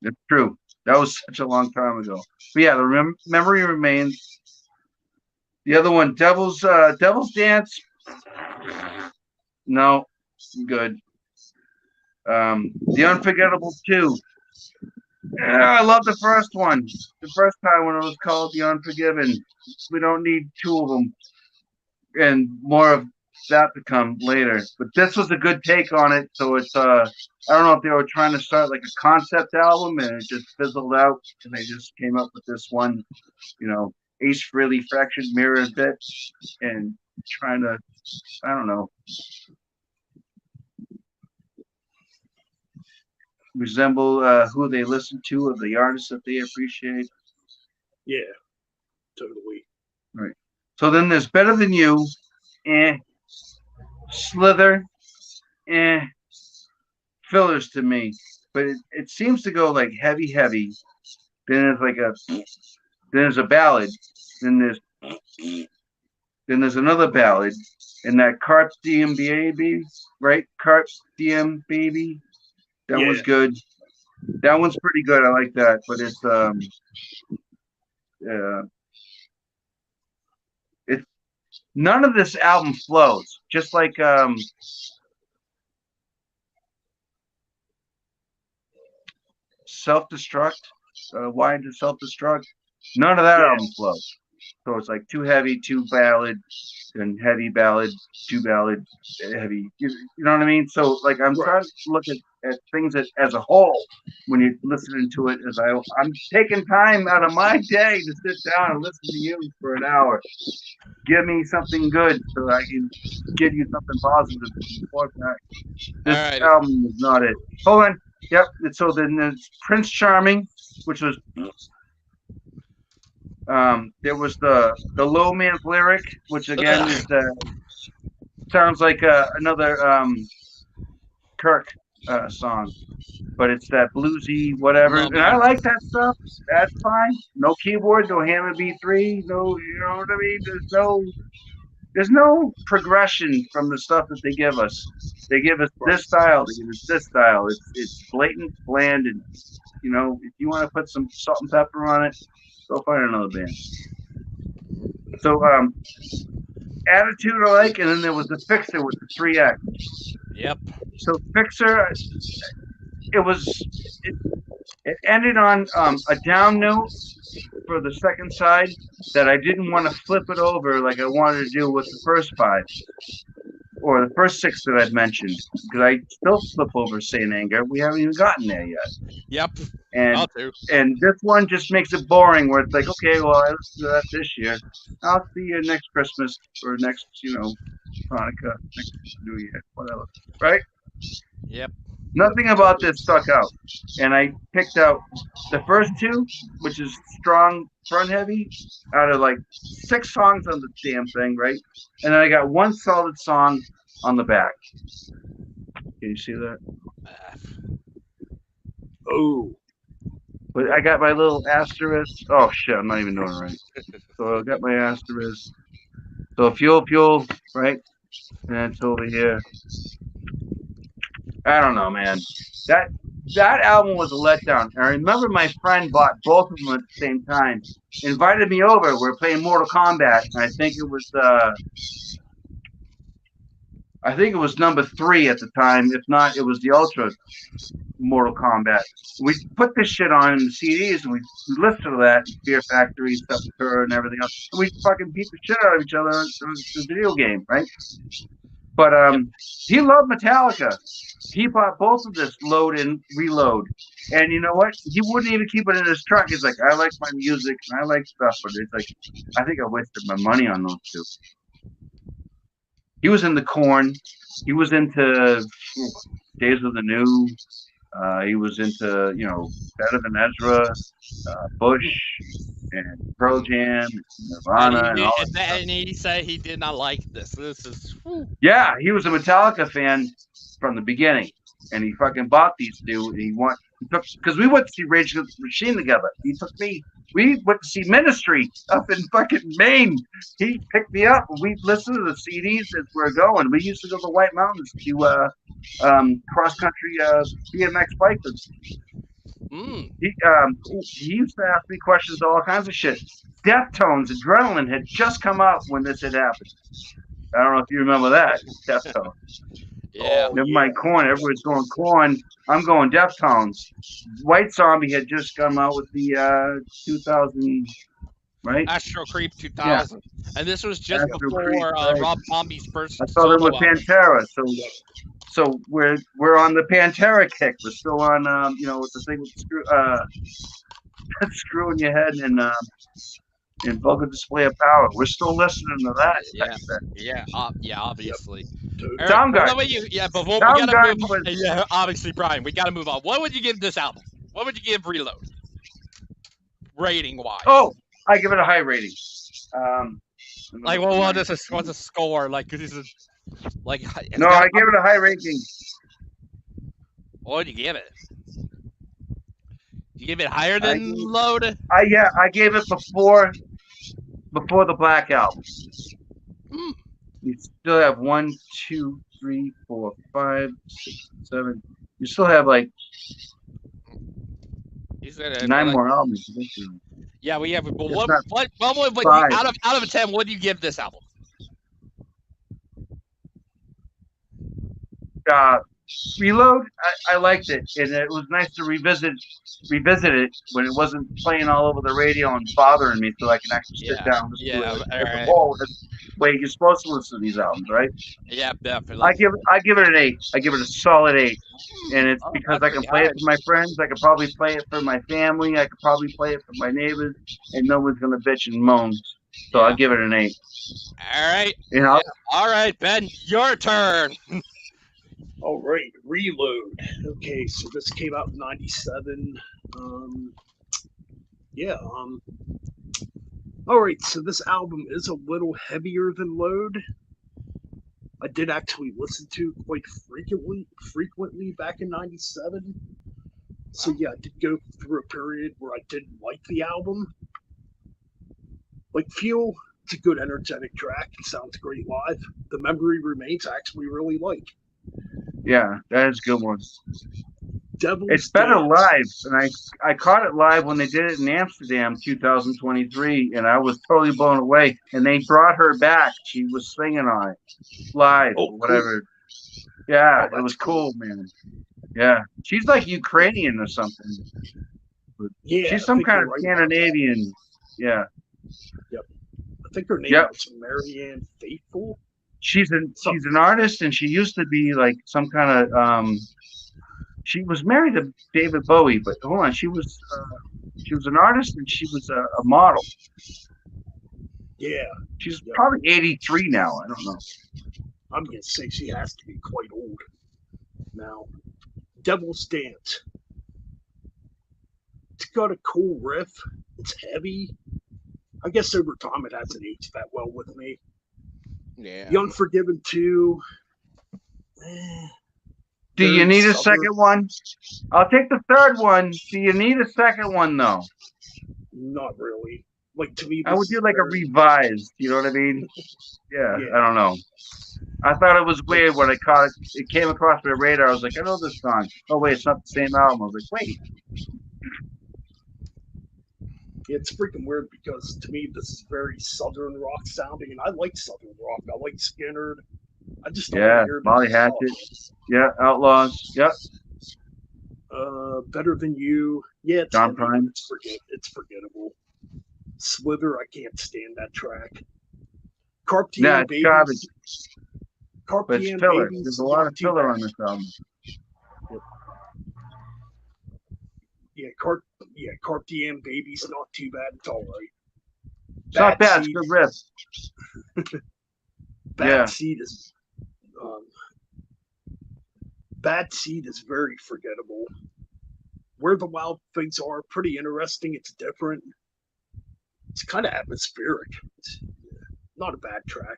It's true. That was such a long time ago. But yeah, the memory remains. The other one, Devil's Dance. No, good. The Unforgettable 2. Yeah, I love the first one. The first time when it was called The Unforgiven. We don't need 2 of them. And more of that to come later. But this was a good take on it. So it's I don't know if they were trying to start like a concept album and it just fizzled out and they just came up with this one, Ace Frehley fractured mirror bit and trying to, I don't know, resemble who they listen to or the artists that they appreciate. Yeah, totally. Right. So then there's Better Than You, Slither, fillers to me. But it seems to go like heavy. Then there's a ballad. Then there's another ballad. And that Carp Diem Baby, right? Carp Diem Baby. That one's good. That one's pretty good. I like that. But it's none of this album flows. Just like Self-Destruct, Why to Self-Destruct. None of that album flows. So it's like too heavy, too ballad, and heavy ballad, too ballad, heavy. You know what I mean? So like I'm trying to look at things as a whole when you're listening to it. As I'm taking time out of my day to sit down and listen to you for an hour. Give me something good so I can give you something positive to support that. This album is not it. Hold on. Yep. So then there's Prince Charming, which was there was the Low Man's Lyric, which again is sounds like another Kirk song, but it's that bluesy whatever, and I like that stuff. That's fine. No keyboard, no Hammond B3, no, you know what I mean. There's no progression from the stuff that they give us. They give us this style. They give us this style. It's blatant, bland, and if you want to put some salt and pepper on it, go find another band. So Attitude I like, and then there was the Fixer with the 3X. Yep. So Fixer, it ended on a down note for the second side that I didn't want to flip it over like I wanted to do with the first five or the first six that I've mentioned, because I still flip over Saint Anger. We haven't even gotten there yet. Yep. And I'll do. and this one just makes it boring where it's like, okay, well, I listened to that this year. I'll see you next Christmas or next, Hanukkah, next New Year, whatever. Right? Yep. Nothing about this stuck out. And I picked out the first two, which is strong front heavy, out of like 6 songs on the damn thing, right? And then I got one solid song on the back. Can you see that? Oh. But I got my little asterisk. Oh shit, I'm not even doing it right. So I got my asterisk. So fuel, right? And it's over here. I don't know, man. That album was a letdown. I remember my friend bought both of them at the same time. Invited me over. We were playing Mortal Kombat. And I think it was number 3 at the time. If not, it was the Ultra Mortal Kombat. We put this shit on in the CDs and we listened to that, Fear Factory, Sepultura, and everything else. And we fucking beat the shit out of each other in the video game, right? But he loved Metallica. He bought both of this Load and Reload. And you know what? He wouldn't even keep it in his truck. He's like, I like my music and I like stuff, but it's like, I think I wasted my money on those two. He was into Korn. He was into Days of the New. He was into, Better Than Ezra, Bush, and Pearl Jam, Nirvana, and all that stuff. And he said he did not like this. This is... Yeah, he was a Metallica fan from the beginning, and he fucking bought these two. Because we went to see Rage Against the Machine together. He took me. We went to see Ministry up in fucking Maine. He picked me up, and we listened to the CDs as we're going. We used to go to the White Mountains to cross country BMX bikers. He used to ask me questions, all kinds of shit. Deftones, Adrenaline had just come out when this had happened. I don't know if you remember that. Deftones. Yeah. Never mind Korn. Everyone's going Korn. I'm going Deftones. White Zombie had just come out with the 2000, right? Astro Creep 2000. Yeah. And this was just Astro before Creep, right. Rob Zombie's first I saw them with album. Pantera. So we're on the Pantera kick. We're still on with the thing with screw in your head and Vulgar Display of Power. We're still listening to that. Yeah, obviously. Soundgarden. Obviously, Brian, we gotta move on. What would you give this album? What would you give Reload? Rating wise. Oh, I give it a high rating. What's a score? Like, this is like. No, I give it a high rating. What would you give it? You give it higher than Load? I gave it before the Black Album. You still have 1, 2, 3, 4, 5, 6, 7. You still have like 9 more albums. Yeah, we have. But out of a 10, what do you give this album? Reload, I liked it, and it was nice to revisit it when it wasn't playing all over the radio and bothering me, so I can actually sit down and listen to it. That's the way you're supposed to listen to these albums, right? Yeah, definitely. I give it an 8. I give it a solid 8, and it's because I can play it for my friends. I could probably play it for my family. I could probably play it for my neighbors, and no one's gonna bitch and moan. So I'll give it an 8. All right. All right, Ben, your turn. All right, Reload. Okay, so this came out in '97. All right, so this album is a little heavier than Load. I did actually listen to quite frequently back in '97. So yeah, I did go through a period where I didn't like the album. Like Fuel, it's a good, energetic track. It sounds great live. The Memory Remains I actually really like. Yeah, that is a good one. It's better live, and I caught it live when they did it in Amsterdam 2023, and I was totally blown away. And they brought her back. She was singing on it live, whatever. Cool. Yeah, it was cool, man. Yeah, she's like Ukrainian or something. Yeah, She's I some think kind you're of right about that. Scandinavian. Yeah. Yep. I think her name Yep. was Marianne Faithful. She's an artist, and she used to be like some kind of she was married to David Bowie, but hold on, she was an artist and she was a model. Yeah. She's Yep. probably 83 now. I don't know. I'm gonna say she has to be quite old now. Devil's Dance. It's got a cool riff. It's heavy. I guess over time it hasn't aged that well with me. Yeah. The Unforgiven 2. Do you very need a southern. second one? I'll take the third one. Do you need a second one though? Not really. Like to me, I would this do is like a very- revised. You know what I mean? Yeah, Yeah. I don't know. I thought it was weird when I caught it. It came across my radar. I was like, I know this song. Oh wait, it's not the same album. I was like, wait. It's freaking weird because to me this is very southern rock sounding, and I like southern rock. I like Skinner. I just don't Yeah, hear Molly Hatchet. Yeah, Outlaws. Yep. Better Than You. Yeah, it's John heavy, Prine. It's forgettable. Slither, I can't stand that track. Carp Diem Yeah, it's Babies. garbage. Carp But it's Diem filler. Babies. There's a lot not of too filler bad. on this album. Carp Diem Babies, not too bad. It's all right. It's not bad. It's Seed. good riff. Bad Seed is Bad Seed is very forgettable. Where the Wild Things Are, pretty interesting. It's different. It's kind of atmospheric. It's not a bad track.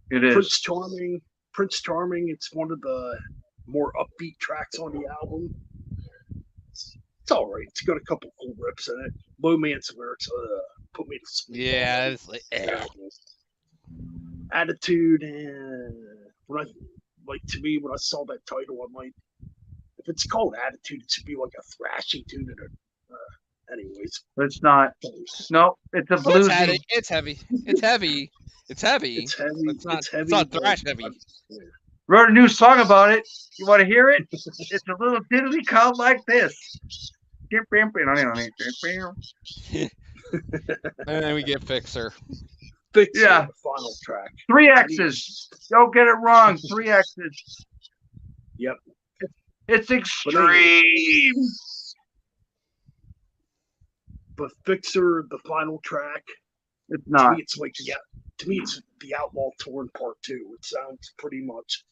It is. Prince Charming. It's one of the more upbeat tracks on the album. It's all right. It's got a couple cool riffs in it. Low Man's lyrics put me to sleep. Yeah, it's like, Attitude, and to me, when I saw that title, I'm like, if it's called Attitude, it should be like a thrashing tune. Anyways, But it's not. No, it's a it's bluesy. heavy. It's heavy. It's heavy. It's heavy. it's heavy. It's not, It's heavy. it's not thrash heavy. Wrote a new song about it. You want to hear it? It's a little diddly called like this. And then we get Fixer. Fixer, Yeah. the final track. 3 X's. Don't get it wrong. 3 X's. Yep. It's extreme. But Fixer, the final track. It's To not. me, it's like it's the Outlaw Torn Part 2. It sounds pretty much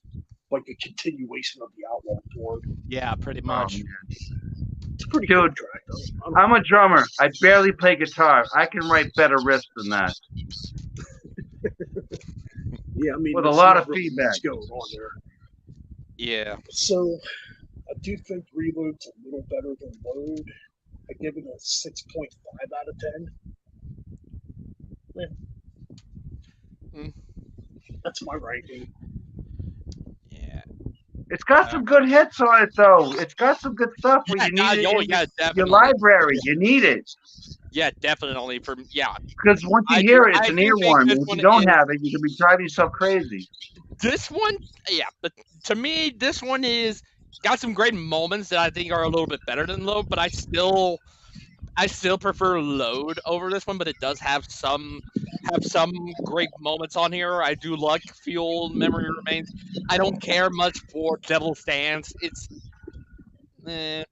like a continuation of the Outlaw Torn. Yeah, pretty much. It's a pretty Dude, good track. I don't I'm a drummer. I barely play guitar. I can write better riffs than that. Yeah, I mean, With a there's lot not of really feedback. much going on there. Yeah. So, I do think Reload's a little better than Load. I give it a 6.5 out of 10. Yeah. Mm. That's my ranking. Yeah. It's got some good hits on it, though. It's got some good stuff where you need it in your definitely. library. You need it. Yeah, definitely. Because once you hear it, it's an earworm. And if you don't have it, you can be driving yourself crazy. This one, yeah, but to me, this one is got some great moments that I think are a little bit better than Load, but I still prefer Load over this one, but it does have some great moments on here. I do like Fuel, Memory Remains. I don't care much for Devil's Dance. It's Can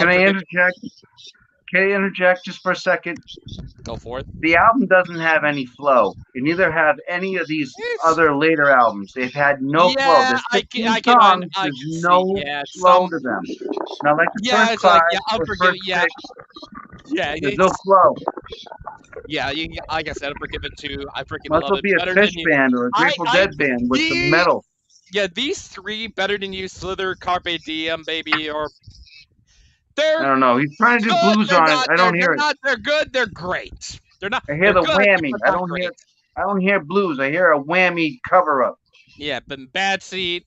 I interject? Can I interject just for a second? Go for it. The album doesn't have any flow. It neither have any of these other later albums. They've had no flow. There's 15 songs. There's no flow to them. Not like the first it's five I'll or forgive first it. Yeah, six. yeah. There's no flow. Yeah, like I said, I forgive it too. I freaking Must love it. be a Better Fish Than You. band or a Grateful Dead band with some metal. Yeah, these three, Better Than You, Slither, Carpe Diem, baby, or I don't know. He's trying to do good, blues on it. I don't hear it. They're good. They're great. They're not. I hear the good, whammy. but I not don't great. hear. I don't hear blues. I hear a whammy cover up. Yeah, but Bad Seed,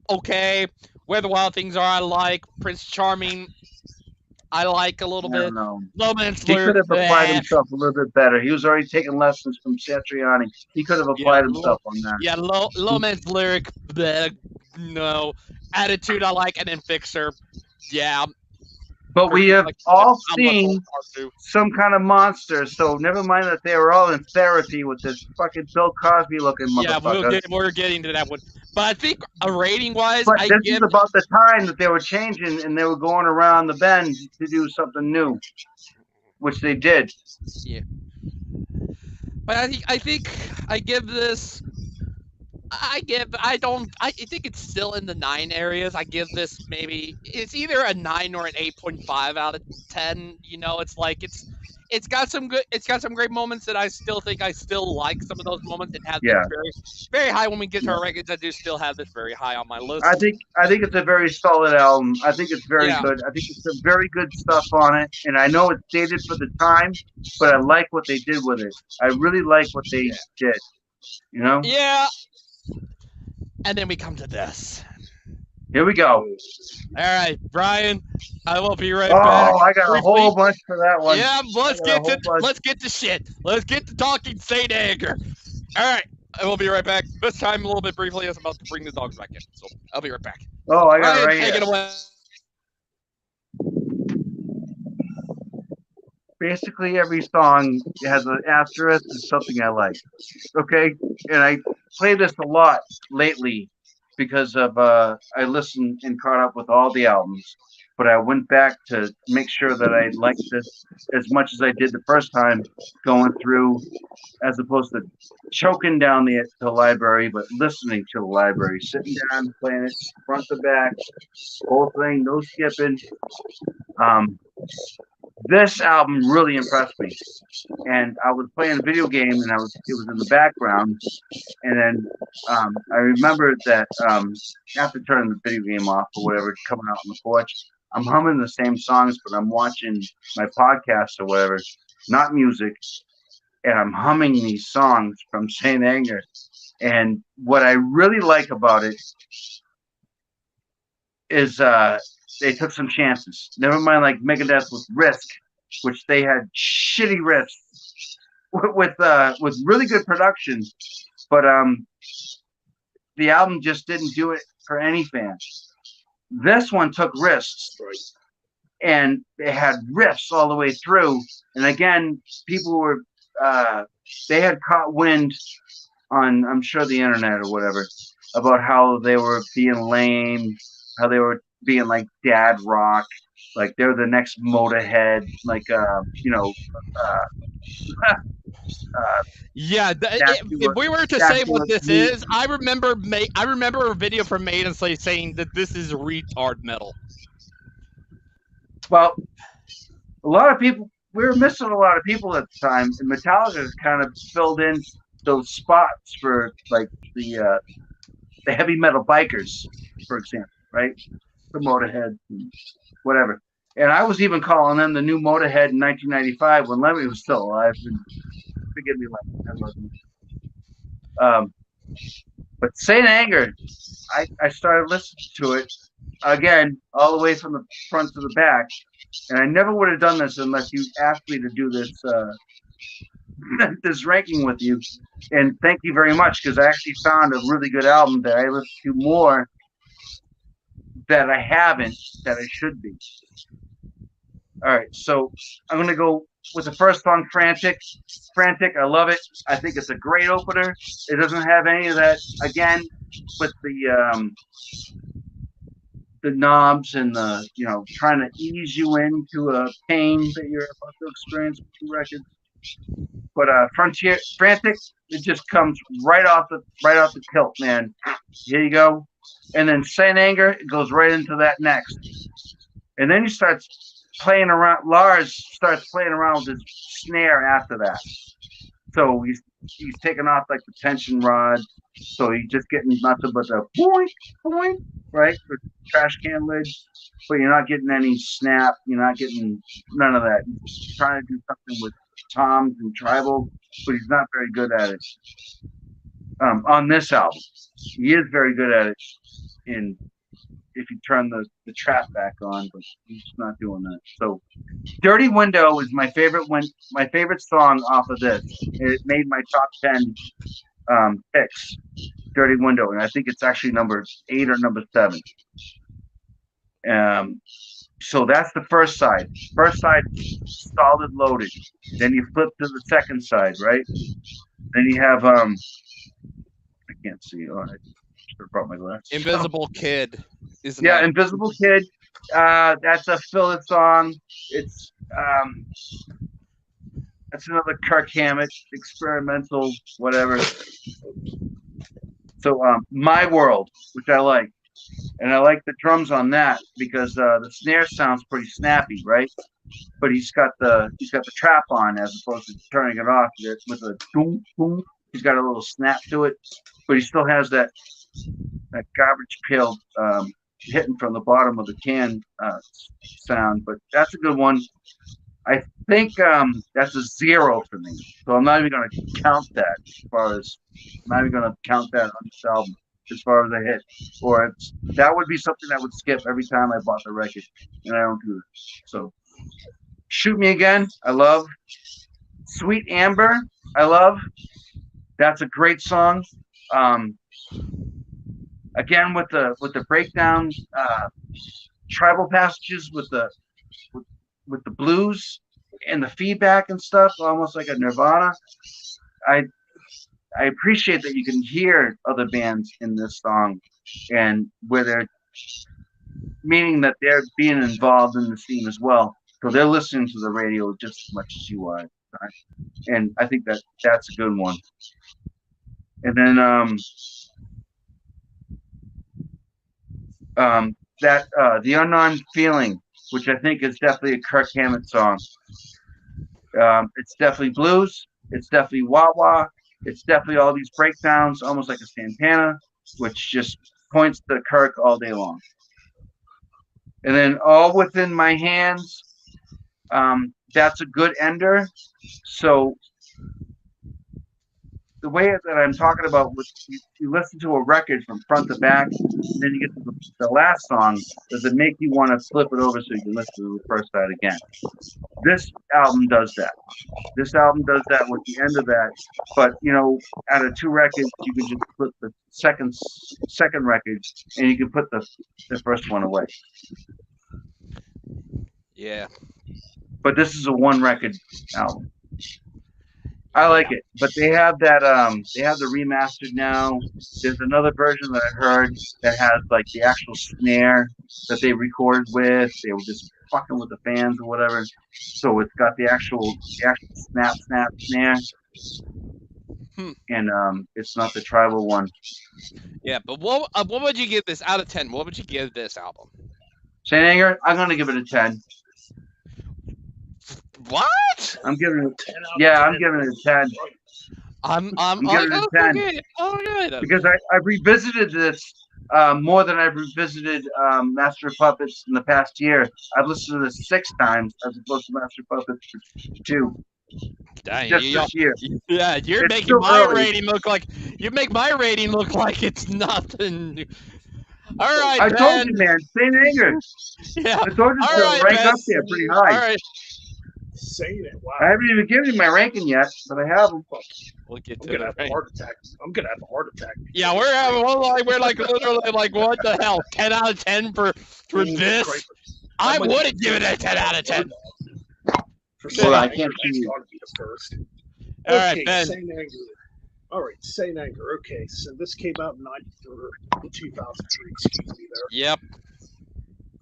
okay. Where the Wild Things Are, I like. Prince Charming, I like a little I bit. don't know. Low Man's He could Lyric, have applied himself a little bit better. He was already taking lessons from Satriani. He could have applied himself on that. Yeah, low Man's Lyric, bleh, no. Attitude I like, and then Fixer. Yeah. But we have Like, all I'm much seen more hard to. some kind of monster, so never mind that they were all in therapy with this fucking Bill Cosby looking Yeah, motherfucker. we're getting to that one. But I think a rating wise, But I this give is about the time that they were changing and they were going around the bend to do something new, which they did. yeah. But I think I give this. I think it's still in the 9 areas. I give this maybe it's either a 9 or an 8.5 out of 10. You know, it's got some great moments that I still think I still like some of those moments. It has Yeah. been very very high when we get to our rankings. I do still have this very high on my list. I think it's a very solid album. I think it's very Yeah. good. I think it's some very good stuff on it, and I know it's dated for the time, but I like what they did with it. I really like what they did. You know? Yeah. And then we come to this. Here we go. All right, Brian, I will be right Oh, back. I got a whole bunch for that one. Yeah, let's I got a get to whole bunch. let's get to shit. Let's get to talking Saint Anger. All right, I will be right back. This time a little bit briefly, as I'm about to bring the dogs back in. So I'll be right back. Oh, I got Brian, it right take here. it away. Basically, every song has an asterisk and something I like. Okay, and I play this a lot lately because of I listened and caught up with all the albums, but I went back to make sure that I liked this as much as I did the first time going through, as opposed to choking down the library, but listening to the library, sitting down, playing it front to back, whole thing, no skipping. This album really impressed me, and I was playing a video game, and it was in the background, and then I remembered that after turning the video game off or whatever, coming out on the porch, I'm humming the same songs, but I'm watching my podcast or whatever, not music, and I'm humming these songs from Saint Anger. And what I really like about it is they took some chances. Never mind like Megadeth with Risk, which they had shitty riffs with really good production, but the album just didn't do it for any fan. This one took risks, and they had riffs all the way through. And again, people were they had caught wind on, I'm sure, the internet or whatever, about how they were being lame, how they were being like dad rock, like they're the next Motorhead, like Yeah, if we were to say what this is, I remember a video from Maiden saying that this is retard metal. Well, a lot of people, we were missing a lot of people at the time, and Metallica has kind of filled in those spots for like the heavy metal bikers, for example, right? The Motorhead, whatever. And I was even calling them the new Motorhead in 1995 when Lemmy was still alive. And forgive me, Lemmy, I love him. But Saint Anger, I started listening to it again, all the way from the front to the back. And I never would have done this unless you asked me to do this this ranking with you. And thank you very much, because I actually found a really good album that I listen to more that I haven't, that I should be. All right, so I'm going to go with the first song, Frantic. Frantic, I love it. I think it's a great opener. It doesn't have any of that, again, with the knobs and the, trying to ease you into a pain that you're about to experience with the record. But Frantic, it just comes right off the tilt, man. Here you go. And then Saint Anger, it goes right into that next. And then he starts playing around. Lars starts playing around with his snare after that. So he's taking off like the tension rod. So he's just getting nothing but the boing, boing, right? For trash can lid. But you're not getting any snap. You're not getting none of that. He's trying to do something with toms and tribal, but he's not very good at it. On this album, he is very good at it. If you turn the trap back on, but he's not doing that. So, "Dirty Window" is my favorite song off of this. It made my top 10 picks. Dirty Window, and I think it's actually number 8 or number 7. So that's the first side. First side, solid loaded. Then you flip to the second side, right? Then you have I can't see. Oh, I should have brought my glasses. Invisible Kid. Yeah, Invisible Kid. That's a filler song. It's that's another Kirk Hammett experimental whatever. So My World, which I like, and I like the drums on that because the snare sounds pretty snappy, right? But he's got the trap on as opposed to turning it off with a boom boom. He's got a little snap to it, but he still has that garbage pail hitting from the bottom of the can sound. But that's a good one. I think that's a 0 for me. So I'm not even going to count that I'm not even going to count that on this album as far as a hit. Or that would be something that would skip every time I bought the record, and I don't do that. So Shoot Me Again, I love. Sweet Amber, I love. That's a great song. Again with the breakdown, tribal passages with the blues and the feedback and stuff, almost like a Nirvana. I appreciate that you can hear other bands in this song, and where they're meaning that they're being involved in the scene as well. So they're listening to the radio just as much as you are. And I think that's a good one. And then The Unknown Feeling, which I think is definitely a Kirk Hammett song. It's definitely blues. It's definitely wah-wah. It's definitely all these breakdowns, almost like a Santana, which just points to Kirk all day long. And then All Within My Hands, that's a good ender. So the way that I'm talking about, you listen to a record from front to back, and then you get to the last song, does it make you want to flip it over so you can listen to the first side again? This album does that. This album does that with the end of that. But, out of 2 records, you can just put the second record, and you can put the first one away. Yeah. But this is a 1-record album. I like it, but they have that. They have the remastered now. There's another version that I heard that has like the actual snare that they recorded with. They were just fucking with the fans or whatever. So it's got the actual snap snare, and it's not the tribal one. Yeah, but what would you give this out of 10? What would you give this album? Saint Anger, I'm gonna give it a 10. What? I'm giving it. Yeah, I'm giving it a 10. I'm giving it a 10. Okay. Because I revisited this more than I've revisited Master of Puppets in the past year. I've listened to this 6 times as opposed to Master of Puppets 2. Dang, just this year. Yeah, you're It's making my early. rating look like it's nothing. All right, I Ben. told you, man. Saint Anger. Yeah. I told you to rank up there pretty high. All right. Saying it. Wow. I haven't even given you my ranking yet, but I have them. We'll get to I'm gonna it. have a heart attack. I'm gonna have a heart attack. Yeah, we're like literally like what the hell? 10 out of 10 for this? Great. I wouldn't give it a 10 out of 10. Well, I can't see you. Gotta be the first. All right, Okay, Ben. Saint Anger. All right, Saint Anger. Okay, so this came out in 2003. Excuse me there. Yep.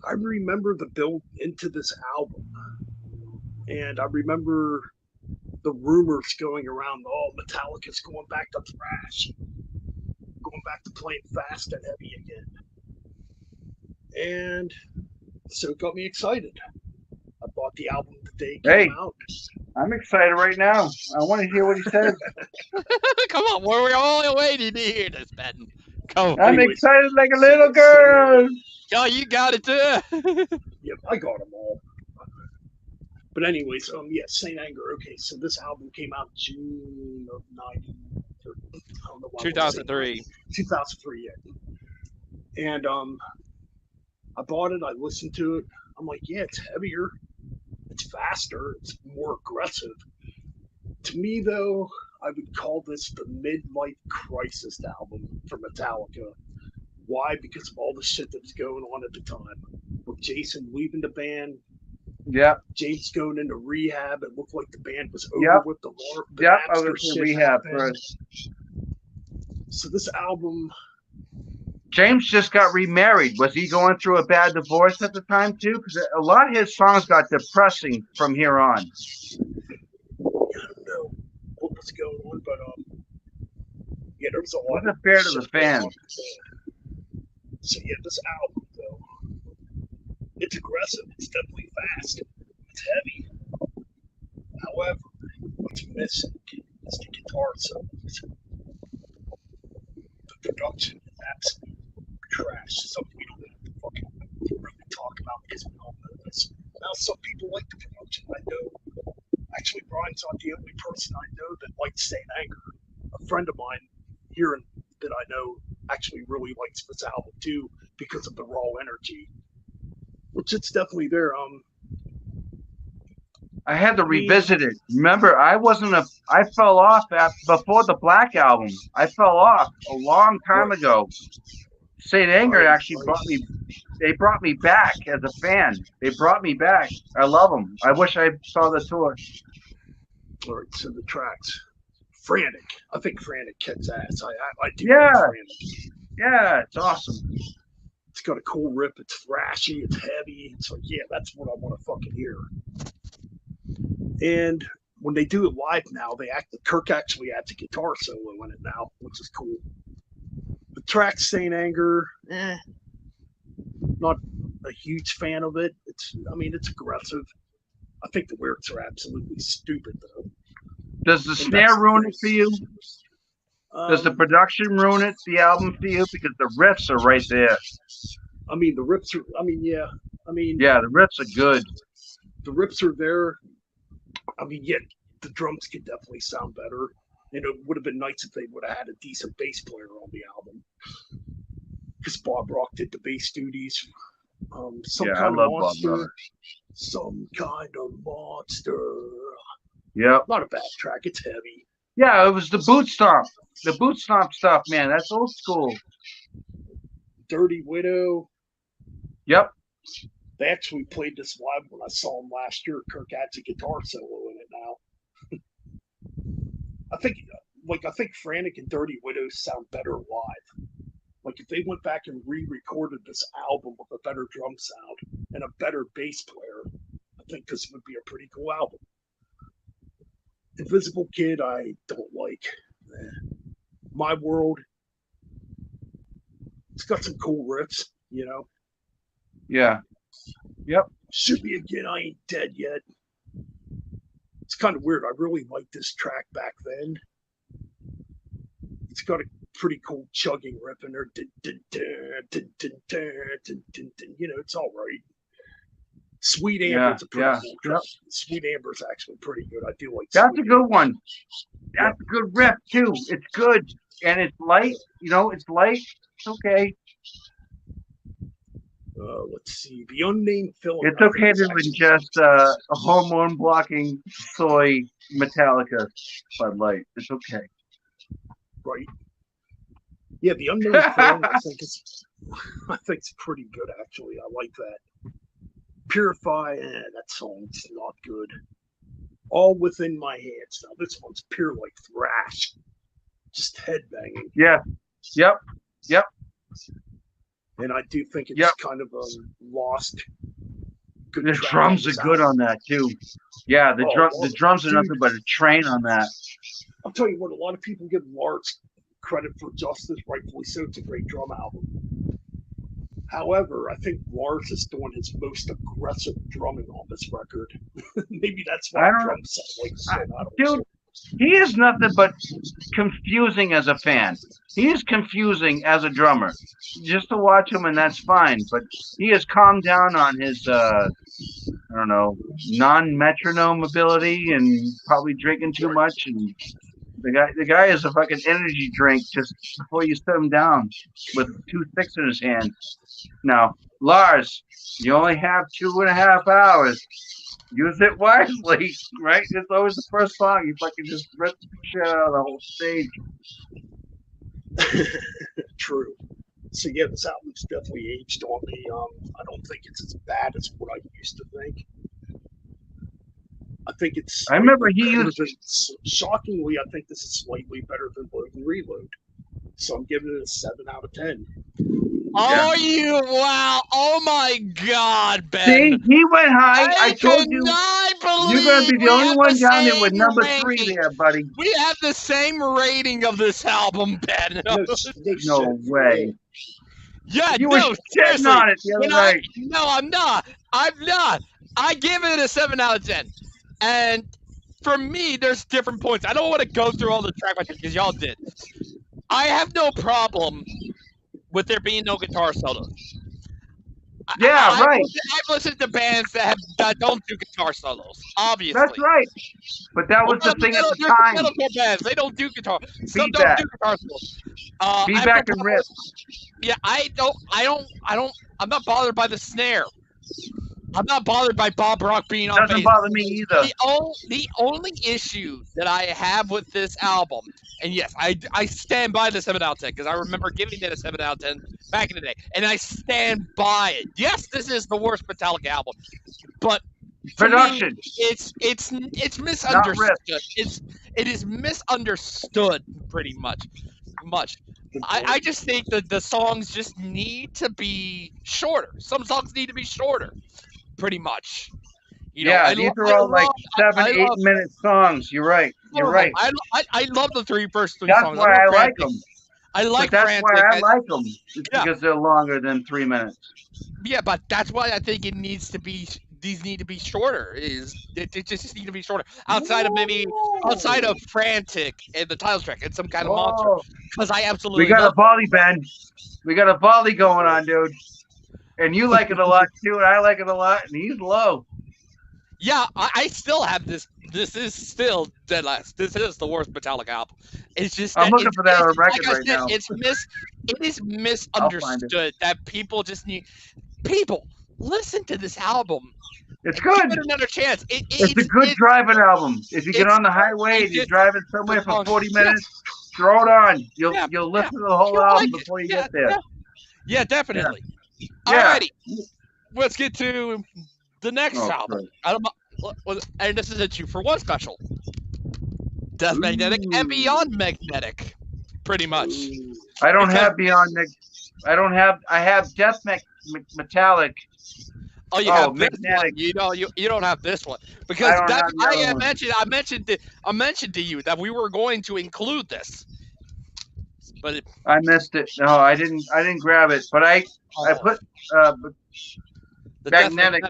I remember the build into this album, and I remember the rumors going around. Oh, Metallica's going back to thrash, going back to playing fast and heavy again, and so it got me excited. I bought the album the day it came out. I'm excited right now. I want to hear what he says. Come on, we're all waiting to hear this, Ben. Come on. I'm excited like a little girl. Oh, you got it too. Yep, I got them all. But anyways, yeah, Saint Anger. Okay, so this album came out June of 90. I don't know why 2003. 2003, yeah. And I bought it. I listened to it. I'm like, yeah, it's heavier. It's faster. It's more aggressive. To me, though, I would call this the midlife crisis album for Metallica. Why? Because of all the shit that was going on at the time. With Jason leaving the band, Yep. James going into rehab, it looked like the band was over Yep. with the Yep. I Napster was in shit rehab happened. first. So this album, James just got remarried. Was he going through a bad divorce at the time too? Because a lot of his songs got depressing from here on. I don't know what was going on, but yeah, there was a lot. Wasn't fair to the fans. So yeah, this album though, it's aggressive. It's definitely fast. It's heavy. However, what's missing is the guitar solos. The production is absolute trash. Something we don't have to fucking really talk about because we all know this. Now, some people like the production. I know. Actually, Brian's not the only person I know that likes Saint Anger. A friend of mine here that I know actually really likes this album too because of the raw energy, which it's definitely there. I had to revisit it. Remember, I fell off before the Black Album. I fell off a long time ago. Saint Anger actually brought me back as a fan. They brought me back. I love them. I wish I saw the tour. All right, so the tracks. Frantic. I think Frantic kicks ass. I do Yeah. like Frantic. Yeah, it's awesome. It's got a cool rip. It's thrashy. It's heavy. It's like, yeah, that's what I want to fucking hear. And when they do it live now, Kirk actually adds a guitar solo in it now, which is cool. The track Saint Anger, not a huge fan of it. It's aggressive. I think the lyrics are absolutely stupid though. Does the snare ruin it for you? Does the production ruin it, the album for you? Because the riffs are right there. I mean, the riffs are, yeah. Yeah, the riffs are good. The riffs are there. Yeah, the drums could definitely sound better. And it would have been nice if they would have had a decent bass player on the album. Because Bob Rock did the bass duties. Some kind of monster. Some kind of monster. Yeah. Not a bad track. It's heavy. Yeah, it was the boot stomp. The boot stomp stuff, man. That's old school. Dirty Widow. Yep. They actually played this live when I saw them last year. Kirk adds a guitar solo in it now. I think Frantic and Dirty Widow sound better live. Like if they went back and re-recorded this album with a better drum sound and a better bass player, I think this would be a pretty cool album. Invisible Kid, I don't like. My World, it's got some cool riffs, you know. Yeah. Yep. Should Be Again, I Ain't Dead Yet. It's kind of weird. I really liked this track back then. It's got a pretty cool chugging riff in there. You know, it's all right. Sweet Amber's a pretty cool track. Sweet Amber's actually pretty good. I do like That's a good one. That's a good riff, too. It's good. And it's light. You know, it's light. It's okay. Let's see. The Unnamed Film. It's okay to ingest a hormone-blocking soy Metallica Bud Light. It's okay. Right. Yeah, The Unnamed Film, I think it's pretty good, actually. I like that. Purify, that song's not good. All Within My Hands. Now, this one's pure like thrash. Just headbanging. Yeah. Yep. And I do think it's kind of lost. Good the drums are good on that too. Yeah, the drums are nothing but a train on that. I'll tell you what, a lot of people give Lars credit for Justice, rightfully so. It's a great drum album. However, I think Lars is doing his most aggressive drumming on this record. Maybe that's why drums sound like so. Dude, he is nothing but confusing as a fan. He is confusing as a drummer. Just to watch him, and that's fine. But he has calmed down on his, non-metronome ability, and probably drinking too much. And the guy is a fucking energy drink just before you set him down with 2 sticks in his hand. No, Lars, you only have 2.5 hours. Use it wisely, right? It's always the first song. You fucking just rip the shit out of the whole stage. True. So yeah, this album's definitely aged on me. I don't think it's as bad as what I used to think. I think it's. I remember he used. Shockingly, I think this is slightly better than Load and Reload. So I'm giving it a 7 out of 10. Oh, you! Wow! Oh my God, Ben! See, he went high. I told you. You're going to be the only one down there with number 3 there, buddy. We have the same rating of this album, Ben. No way. Yeah, you were shitting on it the other night. No, I'm not. I give it a 7 out of 10. And for me, there's different points. I don't want to go through all the track by track because y'all did. I have no problem with there being no guitar solos. Yeah, right. I've listened to bands that don't do guitar solos, obviously. That's right. But that was the thing at the time. Metalcore bands, they don't do guitar. Some Feedback. don't do guitar solos. Feedback and riffs. Yeah, I'm not bothered by the snare. I'm not bothered by Bob Rock being on bass. Doesn't bother me either. The only issue that I have with this album, and yes, I stand by the 7 out of 10 because I remember giving it a 7 out of 10 back in the day, and I stand by it. Yes, this is the worst Metallica album, but production. Me, it's misunderstood. It is misunderstood pretty much. I just think that the songs just need to be shorter. Some songs need to be shorter. Pretty much. These are all like 7-8 minute songs. You're right. You're right. I love the first three that's songs. Why I like them. I like that's Frantic. why I like them. It's because they're longer than 3 minutes. Yeah, but that's why I think it needs to be. These need to be shorter. It just need to be shorter outside of Frantic and the title track and some kind of monster. Because I absolutely. We got a volley, Ben. We got a volley going on, dude. And you like it a lot too, and I like it a lot, and he's low. Yeah, I still have this. This is still dead last. This is the worst Metallica album. It's just I'm looking for that on record right now. It is misunderstood that people just need. People, listen to this album. It's good. Give it another chance. It's a good driving album. If you get on the highway and you're driving somewhere for 40 minutes, throw it on. You'll listen to the whole album before you get there. Yeah, definitely. Yeah. Alrighty, let's get to the next album. And this is a 2-for-1 special. Death Magnetic and Beyond Magnetic, pretty much. I don't have Beyond Magnetic. I have Death Metallic. Oh, you have this one. You don't have this one because I mentioned to you that we were going to include this, but I missed it. No, I didn't grab it, but I put the Magnetic.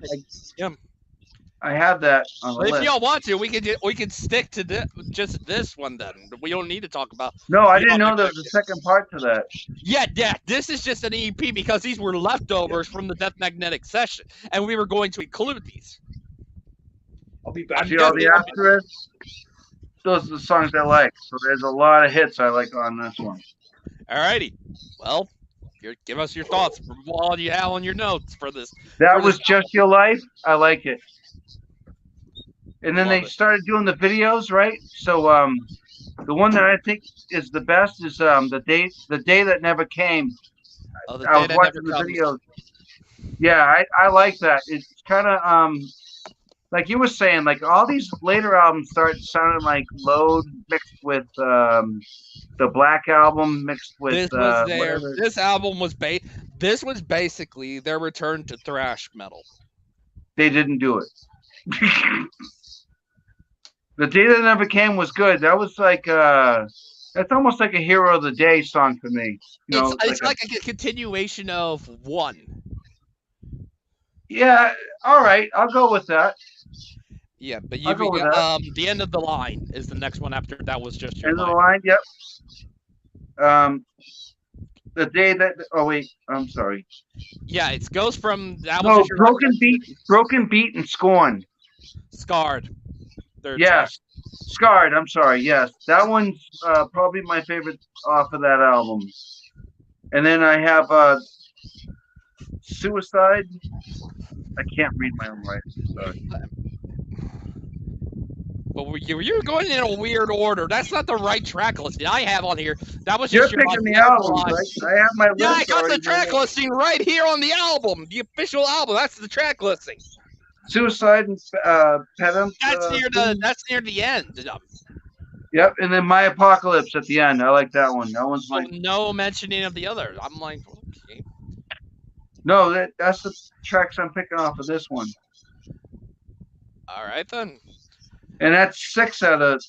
I have that on the list. If y'all want to, we can stick to just this one then. We don't need to talk about. No, I didn't know there was a second part to that. Yeah. This is just an EP because these were leftovers from the Death Magnetic session, and we were going to include these. I'll be back. See all the asterisks? Those are the songs I like. So there's a lot of hits I like on this one. Alrighty. Well, give us your thoughts from all you have on your notes for this. That was Just Your Life. I like it. And then they started doing the videos, right? So the one that I think is the best is the day that never came. I was watching the videos. Yeah, I like that. It's kind of like you were saying, like all these later albums start sounding like Load mixed with the Black Album mixed with. This album was This was basically their return to thrash metal. They didn't do it. The Day That Never Came was good. That was like that's almost like a Hero of the Day song for me. It's like a continuation of one. Yeah, all right, I'll go with that. Yeah, but the End of the Line is the next one after that was Just Your End of the Line, yep. The Day That I'm sorry. Yeah, it goes from that was Broken Beat and Scorn. Scarred. Yes. Scarred, I'm sorry, yes. That one's probably my favorite off of that album. And then I have Suicide. I can't read my own writing. Sorry. But you're going in a weird order. That's not the right track listing I have on here. That was You're just your picking the albums, right? I have my list. Yeah, I got the already track made. listing right here on the album, the official album. That's the track listing. Suicide and Pedant. That's near the end. Yep, and then My Apocalypse at the end. I like that one. That one's So like no mentioning of the others. I'm like, okay. no, that's the tracks I'm picking off of this one. All right then. And that's 6 out of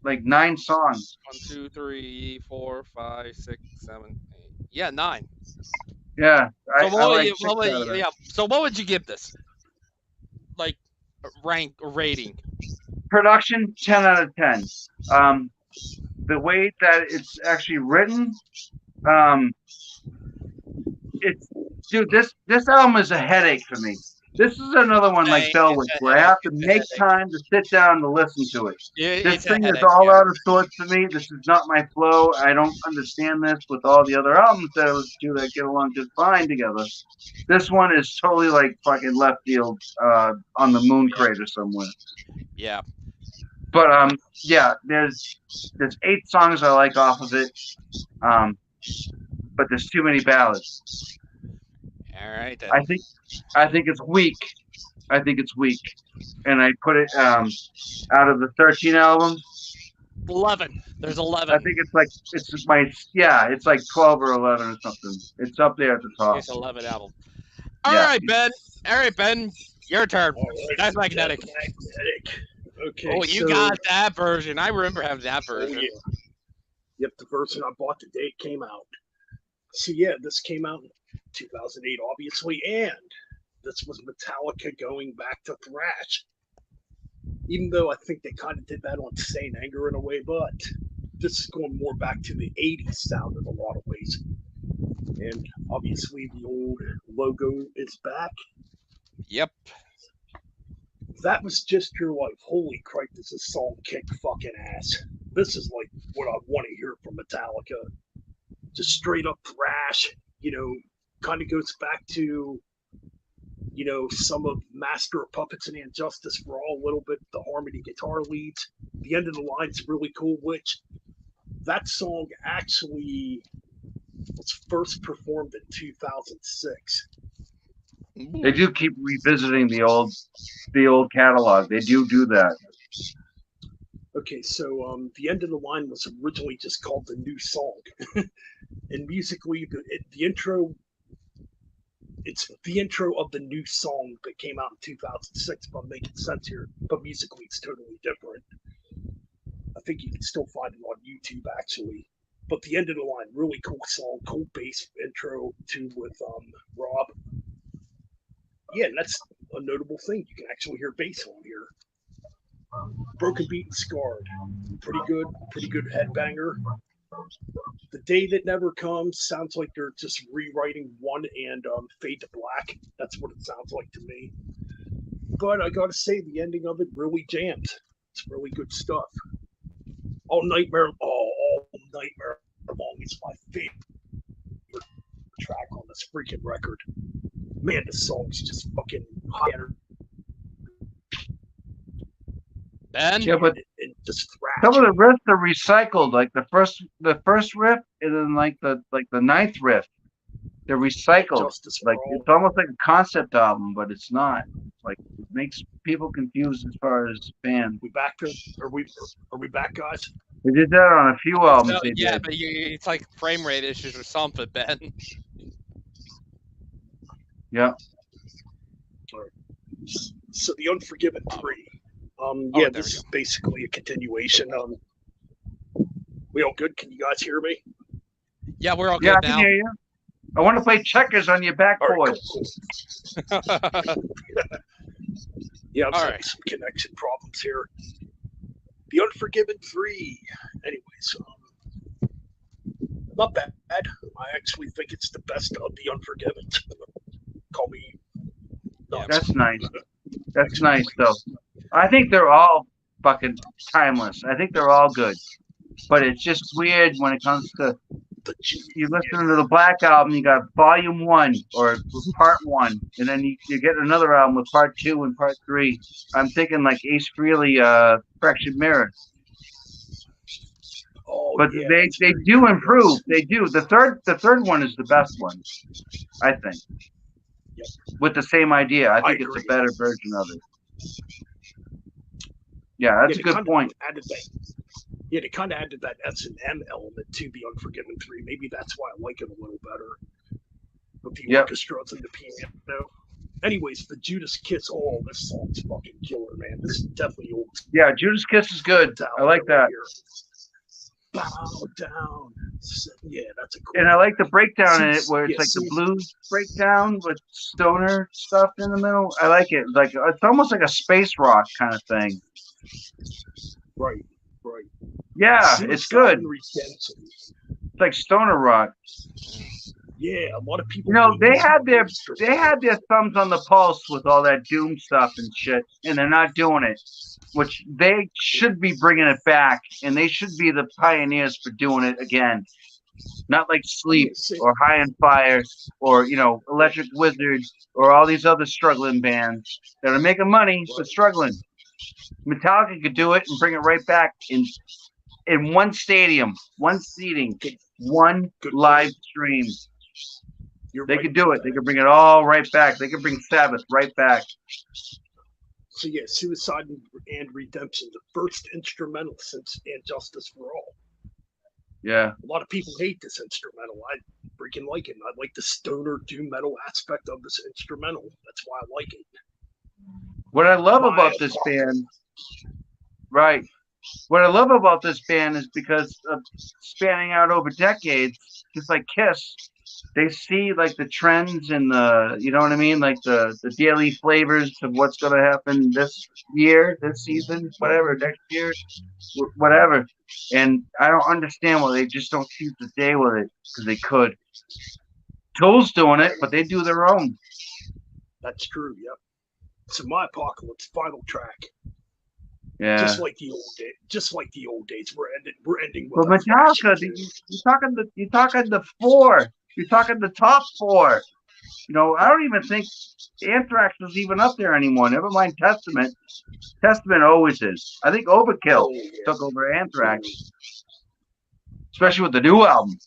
like 9 songs. 1, 2, 3, 4, 5, 6, 7, 8. Yeah, 9. Yeah, So I what would you give this? Like rank or rating? Production 10 out of 10. The way that it's actually written, it's dude. This album is a headache for me. This is another one like Bellwick, where I have to make time to sit down to listen to it. This thing is all out of sorts for me. This is not my flow. I don't understand this with all the other albums that I listen to that get along just fine together. This one is totally like fucking left field on the moon crater somewhere. Yeah. But yeah, there's 8 songs I like off of it. But there's too many ballads. All right. Then. I think it's weak. I think it's weak, and I put it out of the 13 albums. 11. There's 11. I think it's like 12 or 11 or something. It's up there at the top. It's 11 album. All right, Ben. Your turn. Right. That's Magnetic. Okay. Oh, you got that version. I remember having that version. Yeah. Yep, the version I bought the day it came out. So yeah, this came out in 2008, obviously, and this was Metallica going back to thrash. Even though I think they kind of did that on Sane Anger in a way, but this is going more back to the 80s sound in a lot of ways. And obviously the old logo is back. Yep. That was just your like, holy Christ, this is song kick fucking ass. This is like what I want to hear from Metallica. Just straight up thrash, kind of goes back to, some of Master of Puppets and Injustice for All a little bit, the harmony guitar leads. The end of the line's really cool, which that song actually was first performed in 2006. They do keep revisiting the old catalog. They do that. Okay, so the end of the line was originally just called The New Song. And musically, the intro, it's the intro of the new song that came out in 2006, if I'm making sense here. But musically, it's totally different. I think you can still find it on YouTube, actually. But the end of the line, really cool song, cool bass intro too with Rob. Yeah, and that's a notable thing. You can actually hear bass on here. Broken Beat and Scarred. Pretty good headbanger. The Day That Never Comes sounds like they're just rewriting One and Fade to Black. That's what it sounds like to me. But I gotta say, the ending of it really jams. It's really good stuff. All Nightmare Long is my favorite track on this freaking record. Man, this song's just fucking high energy. Ben? Yeah, but and just thrash. some of the riffs are recycled. Like the first riff, and then like the 9th riff, they're recycled. Like it's almost like a concept album, but it's not. Like it makes people confused as far as fans. We back to? Are we back, guys? They did that on a few albums. But it's like frame rate issues or something, Ben. Yeah. So the Unforgiven 3. This is basically a continuation. We all good? Can you guys hear me? Yeah, we're all good now. I can hear you. I want to play checkers on your backboard. Cool. Yeah, I'm having some connection problems here. The Unforgiven 3. Anyways, not bad. I actually think it's the best of the Unforgiven. Call me nuts. That's nice. That's nice, though. I think they're all fucking timeless. I think they're all good. But it's just weird when it comes to you listen to the Black Album, you got Volume 1 or Part 1, and then you get another album with Part 2 and Part 3. I'm thinking like Ace Frehley, Fraction Mirror. Oh, But yeah, they do improve. They do. The third one is the best one, I think. Yep. With the same idea. I think it's a better version of it. Yeah, that's a good point. Yeah, they kind of added that S&M element to the Unforgiven 3. Maybe that's why I like it a little better. With the orchestras and the piano. Anyways, the Judas Kiss, this song's fucking killer, man. This is definitely old. Yeah, Judas Kiss is good. I like that. Bow down. Yeah, that's a cool. And I like the breakdown in it where it's like the blues breakdown with stoner stuff in the middle. I like it. Like it's almost like a space rock kind of thing. Right. Yeah, it's good. It's like stoner rock. Yeah, a lot of people. They had their thumbs on the pulse with all that doom stuff and shit, and they're not doing it. Which they should be bringing it back, and they should be the pioneers for doing it again. Not like Sleep or High on Fire or Electric Wizard or all these other struggling bands that are making money but struggling. Metallica could do it and bring it right back in one stadium, one seating, one live stream. They could do it. They could bring it all right back. They could bring Sabbath right back. So yeah, Suicide and Redemption, the first instrumental since And Justice for All. Yeah. A lot of people hate this instrumental. I freaking like it. I like the stoner doom metal aspect of this instrumental. That's why I like it. What I love about this band, right? What I love about this band is because of spanning out over decades, just like Kiss, they see like the trends and the, you know what I mean? Like the daily flavors of what's going to happen this year, this season, whatever, next year, whatever. And I don't understand why they just don't seize the day with it, because they could. Tool's doing it, but they do their own. That's true, yep. So My Apocalypse, final track. Yeah. Just like the old days. We're ending with Metallica, you're talking the four. You're talking the top four. I don't even think Anthrax was even up there anymore. Never mind Testament. Testament always is. I think Overkill took over Anthrax. Especially with the new album.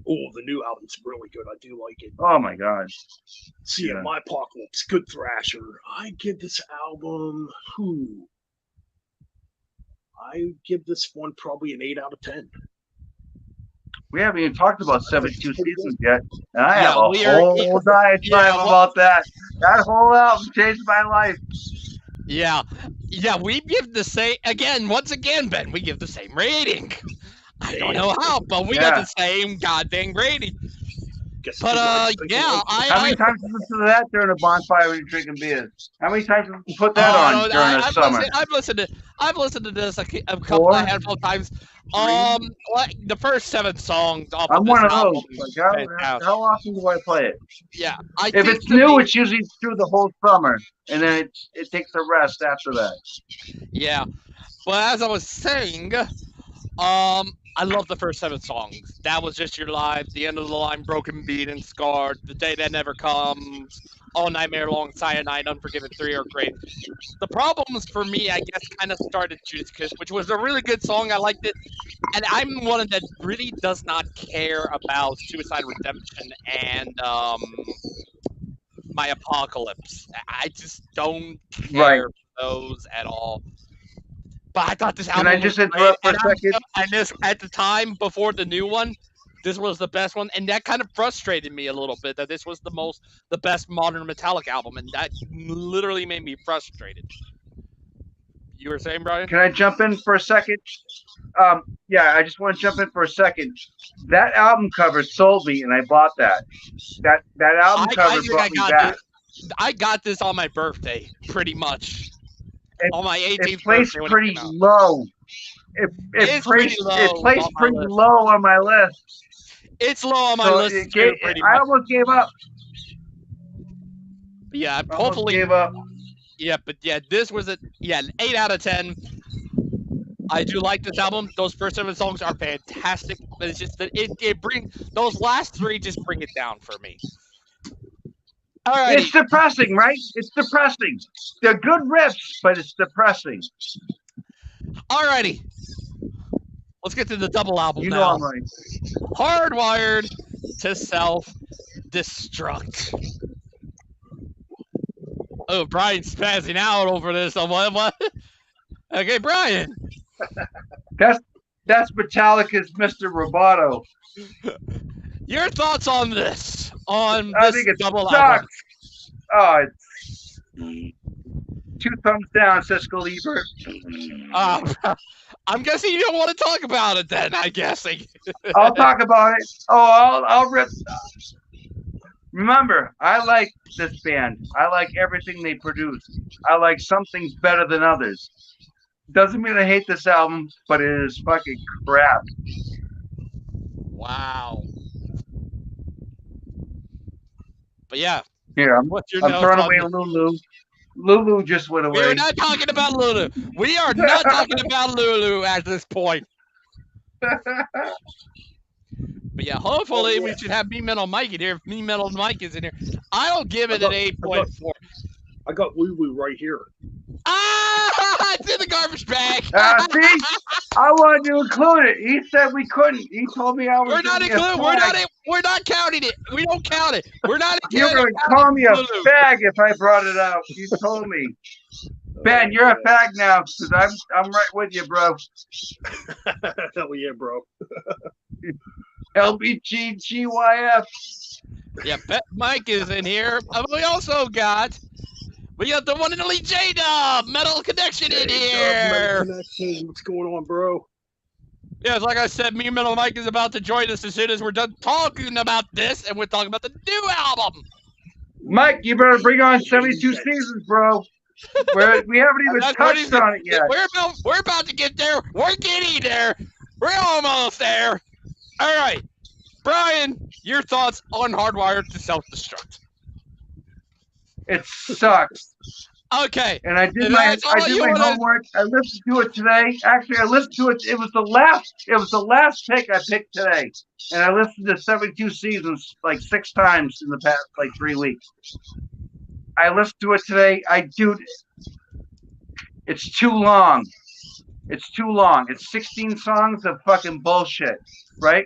Oh, the new album's really good. I do like it. Oh my god. So yeah, My Apocalypse, good thrasher. I give this album I give this one probably an 8 out of 10. We haven't even talked about 72 seasons yet, and I have a whole diatribe about that. That whole album changed my life. Yeah, we give the same, once again, Ben, we give the same rating. I don't know how, but we got the same goddamn rating. But, how many times did you listen to that during a bonfire when you're drinking beers? How many times did you put that on during the summer? I've listened to this a handful of times. The first 7 songs off I'm of one this of album. those. Like, how often do I play it? Yeah. If it's new, it's usually through the whole summer, and then it takes a rest after that. Yeah. Well, as I was saying, I love the first 7 songs. That Was Just Your Life, The End of the Line, Broken, Beat, and Scarred, The Day That Never Comes, All Nightmare Long, Cyanide, Unforgiven 3 are great. The problems for me, I guess, kind of started Judas Kiss, which was a really good song. I liked it. And I'm one that really does not care about Suicide Redemption and My Apocalypse. I just don't care for those at all. But I thought this album. Can I just interrupt for a second? And this, at the time before the new one, this was the best one, and that kind of frustrated me a little bit. That this was the best modern Metallica album, and that literally made me frustrated. You were saying, Brian? Can I jump in for a second? I just want to jump in for a second. That album cover sold me, and I bought that. That album cover brought me back. I got this on my birthday, pretty much. On my 18th it placed birthday pretty low. It placed pretty low on my list. It's low on my list too, pretty much. I almost gave up. Yeah, hopefully gave up. Yeah, but this was an 8 out of 10. I do like this album. Those first 7 songs are fantastic, but it's just that it brings those last 3 just bring it down for me. All right, It's depressing, right? It's depressing. They're good riffs, but it's depressing. Alrighty. Let's get to the double album You know now. I'm right. Hardwired to Self-Destruct. Oh, Brian's spazzing out over this. What? Okay, Brian. That's Metallica's Mr. Roboto. Your thoughts on this? On I this think it double sucks. album? Oh, it's 2 thumbs down, Siskel Ebert. I'm guessing you don't want to talk about it then, I'm guessing. I'll talk about it. Oh, I'll rip. Remember, I like this band. I like everything they produce. I like some things better than others. Doesn't mean I hate this album, but it is fucking crap. Wow. But yeah. Here, I'm throwing away Lulu. Lulu just went away. We're not talking about Lulu. We are not talking about Lulu at this point. But yeah, hopefully we should have Me Metal Mike in here. If Me Metal Mike is in here, I'll give it an 8.4. I got Lulu right here. Ah, it's in the garbage bag. See, I wanted to include it. He said we couldn't. He told me I was. We're not including. We're not counting it. We don't count it. We're not. You're gonna call me a fag if I brought it out. You told me. Ben, you're a fag now because I'm right with you, bro. Hell yeah, bro. LBGGYF. Yeah, Bet Mike is in here. We also got the one and only J-Dub, Metal Connection in here. Metal Connection. What's going on, bro? Yes, like I said, Me Metal Mike is about to join us as soon as we're done talking about this, and we're talking about the new album. Mike, you better bring on 72 Seasons, bro. We haven't even touched on it yet. We're about to get there. We're getting there. We're almost there. All right, Brian, your thoughts on Hardwired to Self-Destruct? It sucks. Okay. And I did my homework. I listened to it today. Actually, I listened to it. It was the last pick I picked today. And I listened to 72 Seasons like 6 times in the past 3 weeks. I listened to it today. It's too long. It's too long. It's 16 songs of fucking bullshit, right?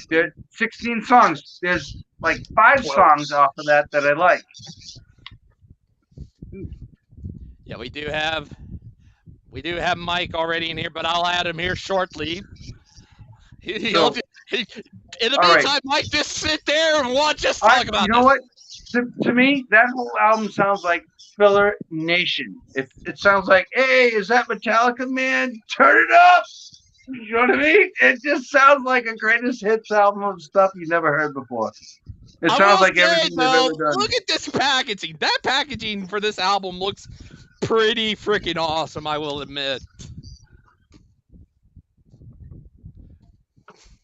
There's 16 songs. There's 5 songs off of that I like. Yeah, we do have Mike already in here, but I'll add him here shortly. In the meantime, Mike, just sit there and talk about this. You know what? To me, that whole album sounds like Filler Nation. It sounds like, hey, is that Metallica, man? Turn it up. You know what I mean? It just sounds like a greatest hits album of stuff you never heard before. It sounds like everything they've ever done. Look at this packaging. That packaging for this album looks pretty freaking awesome, I will admit.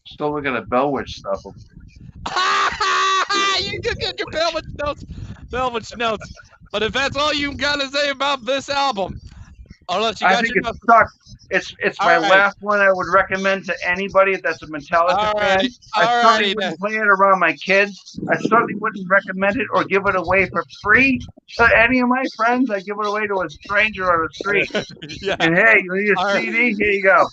Still looking at Bellwitch stuff. You just get your Bellwitch notes. But if that's all you got to say about this album, unless you got it sucks. It's my last one I would recommend to anybody that's a Metallica fan. I certainly wouldn't play it around my kids. I certainly wouldn't recommend it or give it away for free to any of my friends. I give it away to a stranger on the street. Yeah. And hey, you need a CD? Here you go.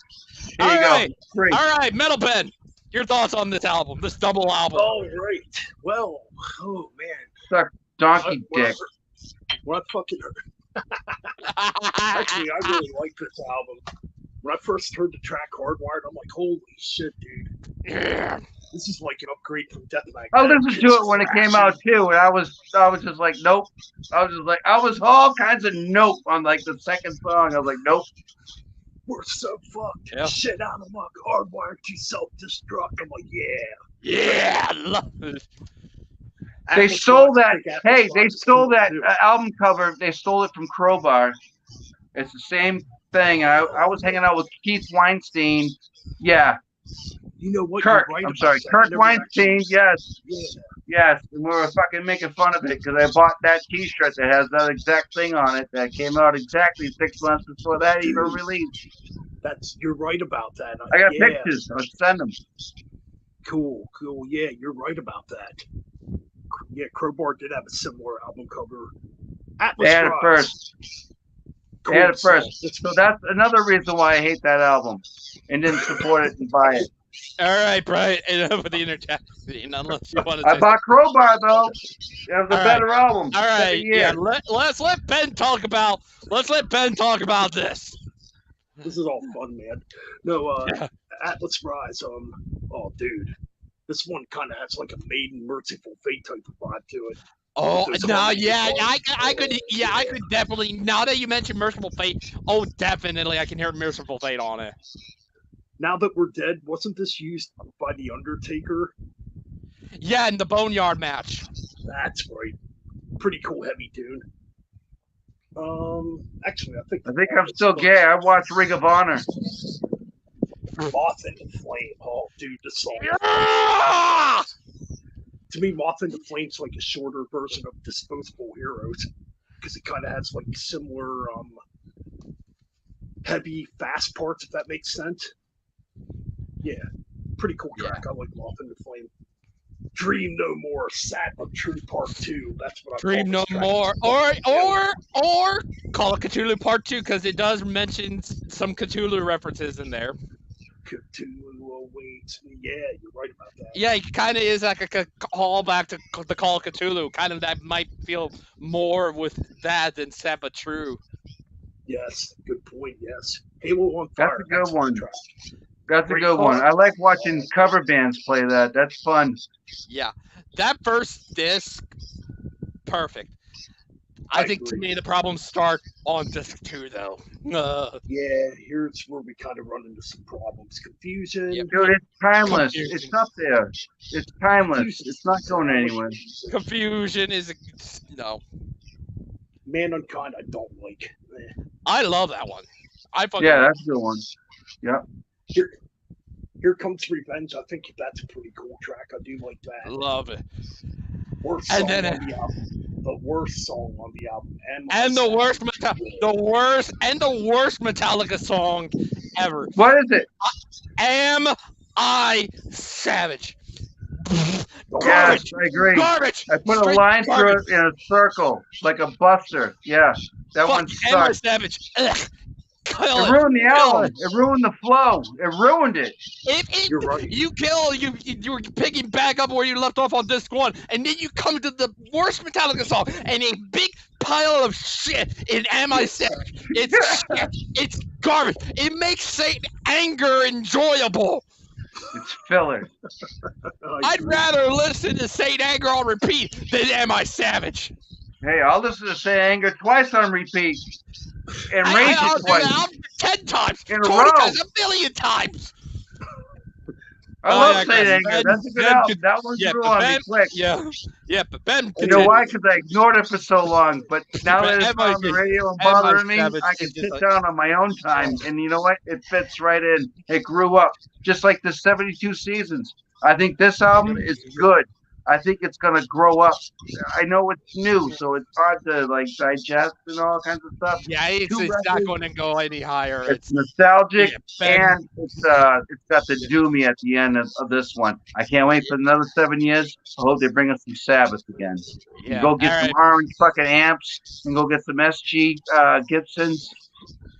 Here you go. Free. All right, Metalben, your thoughts on this album, this double album? All right. Well, oh man. Suck donkey dick. What fucking Actually, I really like this album. When I first heard the track Hardwired, I'm like, holy shit, dude. Yeah. This is like an upgrade from Death Magnetic. I listened to it when it came out too, and I was just like, nope. I was all kinds of nope on the second song. I was like, nope. We're so fucked. Yeah. Shit out of luck. Hardwired to Self-Destruct. I'm like, yeah. Yeah, I love it. They stole that. Hey, they stole that album cover. They stole it from Crowbar. It's the same thing. I was hanging out with Keith Weinstein. Yeah, You know what? Kirk. You're right I'm about sorry, that. Kirk I never Weinstein. actually- Yes, Yeah, yes. And we were fucking making fun of it because I bought that T-shirt that has that exact thing on it that came out exactly 6 months before that even released. you're right about that. I got Yeah, pictures. I'll send them. cool. Yeah, you're right about that. Yeah, Crowbar did have a similar album cover. Atlas They had it Rise. first. They Cool had it first. song. So that's another reason why I hate that album and didn't support it and buy it. All right, Brian. Enough with the interjection, unless you want to. I bought Crowbar though. It was a All better album. All right, 7 years. yeah. Let's let Ben talk about. Let's let Ben talk about this. This is all fun, man. No, Yeah. Atlas Rise. Oh, dude, this one kind of has like a Maiden Merciful Fate type of vibe to it. Oh There's no, harmony yeah, guitar. I could definitely. Now that you mentioned Merciful Fate, oh, definitely, I can hear Merciful Fate on it. Now That We're Dead, wasn't this used by The Undertaker? Yeah, in the Boneyard match. That's right. Pretty cool, heavy tune. Actually, I think I'm still gay. I watched Ring of Honor. Moth into Flame. Oh, dude, this song. Yeah! To me, Moth into Flame's like a shorter version of Disposable Heroes because it kind of has like similar heavy, fast parts, if that makes sense. Yeah, pretty cool track. I like Moth into Flame. Dream No More, Sat of Truth Part 2. That's what I Dream call No this track. More, or Call of Cthulhu Part 2, because it does mention some Cthulhu references in there. Cthulhu awaits me. Yeah, you're right about that. Yeah, it kind of is like a call back to the Call of Cthulhu. Kind of that might feel more with that than Saba True. Yes, good point. Yes, Halo on Fire. That's a good excellent one. track. That's a Great good one. call. I like watching cover bands play that. That's fun. Yeah, that first disc, perfect. I think to agree. me the problems start on disc 2 though. Yeah, here's where we kind of run into some problems. Confusion. Yep. Dude, it's timeless. Confusing. It's up there. It's timeless. It's not going anywhere. Confusion is no. Man Unkind, I don't like. I love that one. I fucking Yeah, that's a good one. Yep. Here Comes Revenge. I think that's a pretty cool track. I do like that. love it. Worst And song then- on the album. The worst song on the album. And the worst Metallica song ever. What is it? Am I Savage? Yes, Garbage. I agree. Garbage. I put a Straight line through garbage. it in a circle, like a buster. Yeah, that one Am I sucked. Savage? Ugh. Kill It it. ruined the Kill album. it. It ruined the flow. It ruined it. You're right. You were picking back up where you left off on disc 1, and then you come to the worst Metallica song and a big pile of shit in Am I Savage? It's shit. It's garbage. It makes Saint Anger enjoyable. It's filler. I'd rather listen to Saint Anger on repeat than Am I Savage? Hey, I'll listen to Say Anger twice on repeat and Rage I'll it do twice. that 10 times, In a 20 row. times, a million times. I love yeah, Say Ben- Anger. That's a good Ben album. could- That one yeah, grew but on me Ben- quick. Yeah, but Ben. You know why? Because I ignored it for so long. But now But that it's Am I on the Savage- radio and Am I bothering me, Savage I can is just sit like- down on my own time. And you know what? It fits right in. It grew up. Just like the 72 Seasons. I think this album is good. I think it's going to grow up. I know it's new, so it's hard to like digest and all kinds of stuff. Yeah, it's Two not records. going to go any higher. It's nostalgic, yeah, Ben- and it's got the doomy at the end of this one. I can't wait for another 7 years. I hope they bring us some Sabbath again. yeah. Go get all some right. orange fucking amps and go get some SG Gibsons.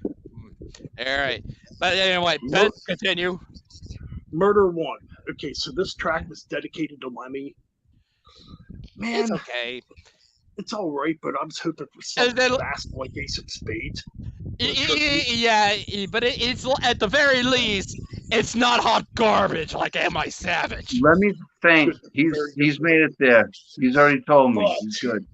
All right. But anyway, Ben, continue. Murder One. Okay, so this track was dedicated to Lemmy. Man, It's okay. it's all right, but I was hoping for something then- fast like Ace of Spades. Yeah, but it's at the very least, it's not hot garbage like Am I Savage? Let me think. He's made it there. He's already told me. He's good.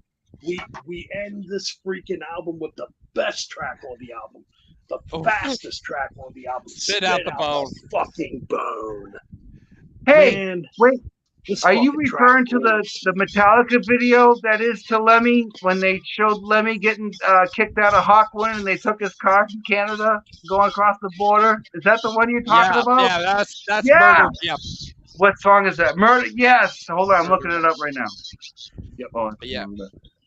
We end this freaking album with the best track on the album. The Oh. fastest track on the album. Spit out the bone. Fucking bone. Hey, Man, wait. Are you referring to the Metallica video that is to Lemmy when they showed Lemmy getting kicked out of Hawkwind and they took his car from Canada going across the border? Is that the one you're talking about? Yeah, that's Murder. Yeah. What song is that? Murder. Yes. Hold on, I'm looking it up right now. Yep. Oh,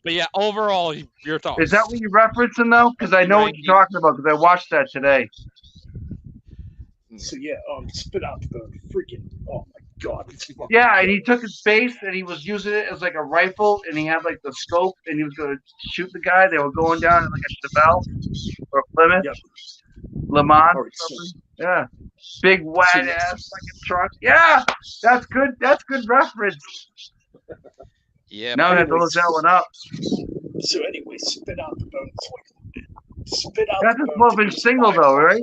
But yeah, overall, your thoughts. is that what you're referencing though? Because I know what you're talking about because I watched that today. So yeah, spit out the freaking. Oh my god. Yeah, and he took his bass and he was using it as like a rifle, and he had like the scope, and he was going to shoot the guy. They were going down in like a Chevelle or a Plymouth, Le Mans. Right, so, yeah, big wide ass fucking truck. Yeah, that's good. That's good reference. Yeah. Now I have to look that one up. So anyway, spit out the bone. Spit out. That's a 12-inch single though, right?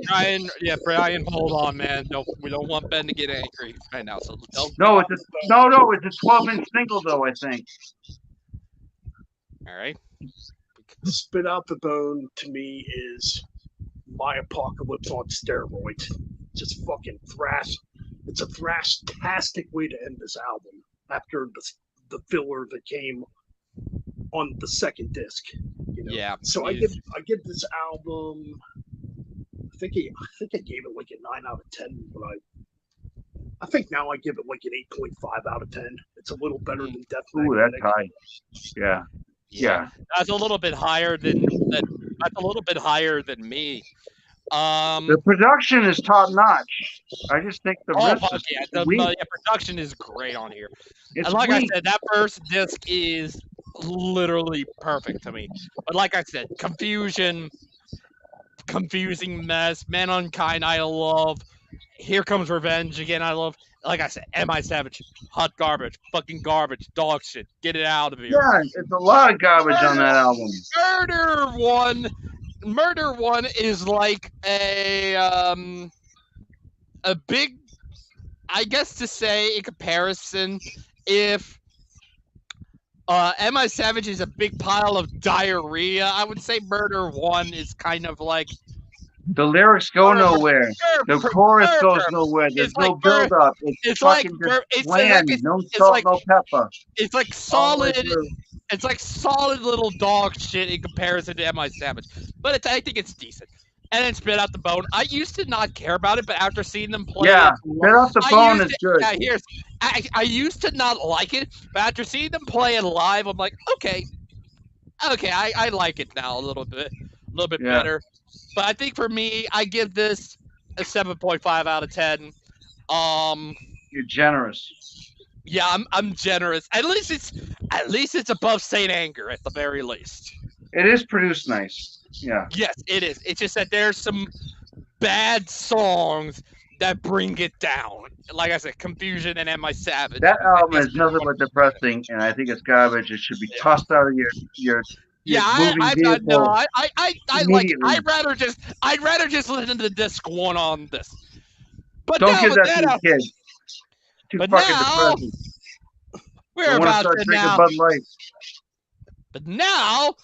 Brian, hold on, man. No, we don't want Ben to get angry right now. So no, it's a 12-inch single though, I think. All right. Spit out the bone to me is my apocalypse on steroids. Just fucking thrash. It's a thrash-tastic way to end this album after the filler that came on the second disc. You know? Yeah. So I give this album. I think I gave it like a 9 out of 10, but I think now I give it like an 8.5 out of 10. It's a little better than Death Magnetic. Ooh, that's high. Yeah. Yeah. That's a little bit higher than that. That's a little bit higher than me. The production is top notch. I just think the production is great on here. It's and like weak. I said, that first disc is literally perfect to me. But like I said, confusing mess, Man Unkind, I love. Here Comes Revenge again, I love. Like I said, Am I Savage? Hot garbage, fucking garbage, dog shit. Get it out of here. Yeah, it's a lot of garbage on that album. Murder One is like a big, I guess to say in comparison, if Am I Savage is a big pile of diarrhea, I would say Murder One is kind of like the lyrics go nowhere. The chorus goes nowhere. There's no build up. It's fucking just bland. No salt, no pepper. It's like solid. It's like solid little dog shit in comparison to Am I Savage, but I think it's decent. And then Spit Out the Bone. I used to not care about it, but after seeing them play, Spit Out the Bone is good. Yeah, I used to not like it, but after seeing them play it live, I'm like, okay, I like it now a little bit better. But I think for me, I give this a 7.5 out of 10. You're generous. Yeah, I'm generous. At least it's above Saint Anger at the very least. It is produced nice. Yeah. Yes, it is. It's just that there's some bad songs that bring it down. Like I said, Confusion and Am I Savage. That album is nothing but depressing, and I think it's garbage. It should be tossed out of your I like it. I'd rather just listen to disc one on this. But don't give that to your kids. Too fucking depressing. We're about to now. Bud Light. But now,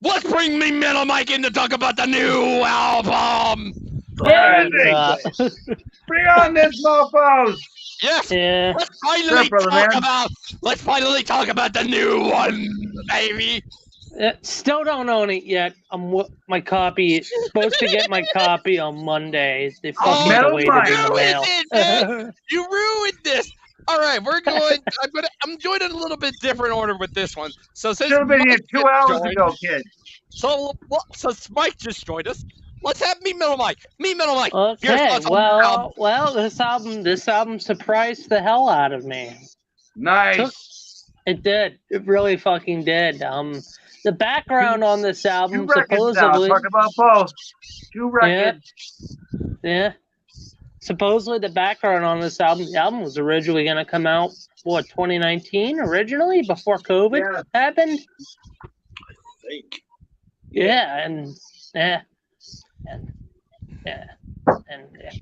let's bring me Metal Mike in to talk about the new album. Bring on this, mofos. Yes. Yeah. Let's finally talk about the new one, baby. Still don't own it yet. My copy is supposed to get my copy on Monday. They fucking waited in the mail. You ruined this. All right, we're going. I'm doing it a little bit different order with this one. So since should have been here 2 hours ago, kid. So Mike just joined us. Let's have me Metal Mike. Okay. Well, this album surprised the hell out of me. Nice. It did. It really fucking did. The background on this album supposedly talk about both. 2 records. Yeah. Supposedly the background on this album, the album was originally going to come out 2019 originally before COVID happened. I think.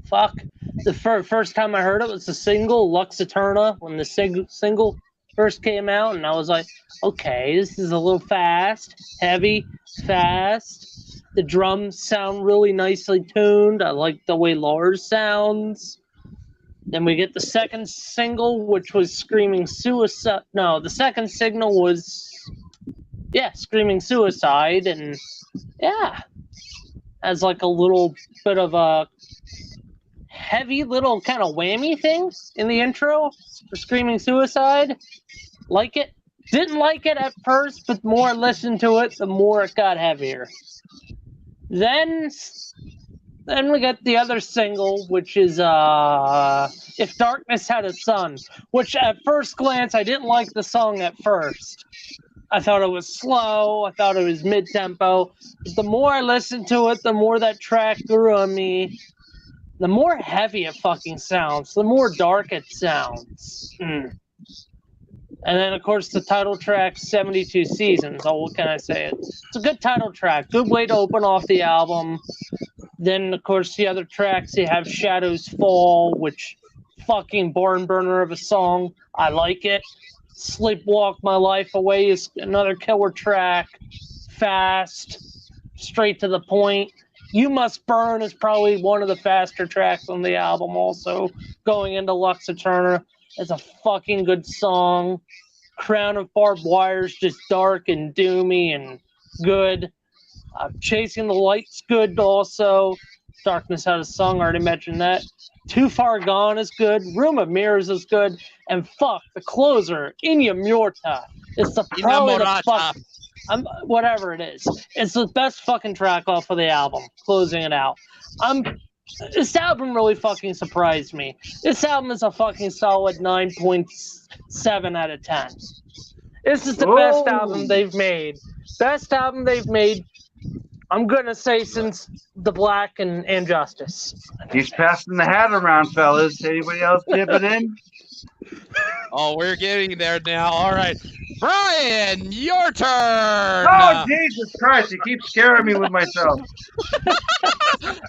Fuck. The first time I heard it was the single Lux Eterna when the single first came out, and I was like, okay, this is a little fast, heavy, fast. The drums sound really nicely tuned. I like the way Lars sounds. Then we get the second single, which was Screaming Suicide. No, the second single was, Screaming Suicide. And yeah, as like a little bit of a heavy little kind of whammy thing in the intro for Screaming Suicide. Like it. Didn't like it at first, but the more I listened to it, the more it got heavier. Then we got the other single, which is If Darkness Had a Sun, which at first glance, I didn't like the song at first. I thought it was slow. I thought it was mid-tempo. But the more I listened to it, the more that track grew on me. The more heavy it fucking sounds, the more dark it sounds. And then, of course, the title track, 72 Seasons. Oh, what can I say? It's a good title track. Good way to open off the album. Then, of course, the other tracks, you have Shadows Fall, which fucking barn burner of a song. I like it. Sleepwalk My Life Away is another killer track. Fast, straight to the point. You Must Burn is probably one of the faster tracks on the album also. Going into Lux Eterna. It's a fucking good song. Crown of Barbed Wire is just dark and doomy and good. Chasing the Light's good also. Darkness Had a Song, I already mentioned that. Too Far Gone is good. Room of Mirrors is good. And fuck, the closer, Inamorata. It's probably the fuck... whatever it is. It's the best fucking track off of the album. Closing it out. This album really fucking surprised me. This album is a fucking solid 9.7 out of 10. This is the best album they've made. Best album they've made, I'm going to say, since The Black and Justice. He's passing the hat around, fellas. Anybody else dipping in? Oh, we're getting there now. All right. Bryan, your turn. Oh, Jesus Christ. You keep scaring me with myself.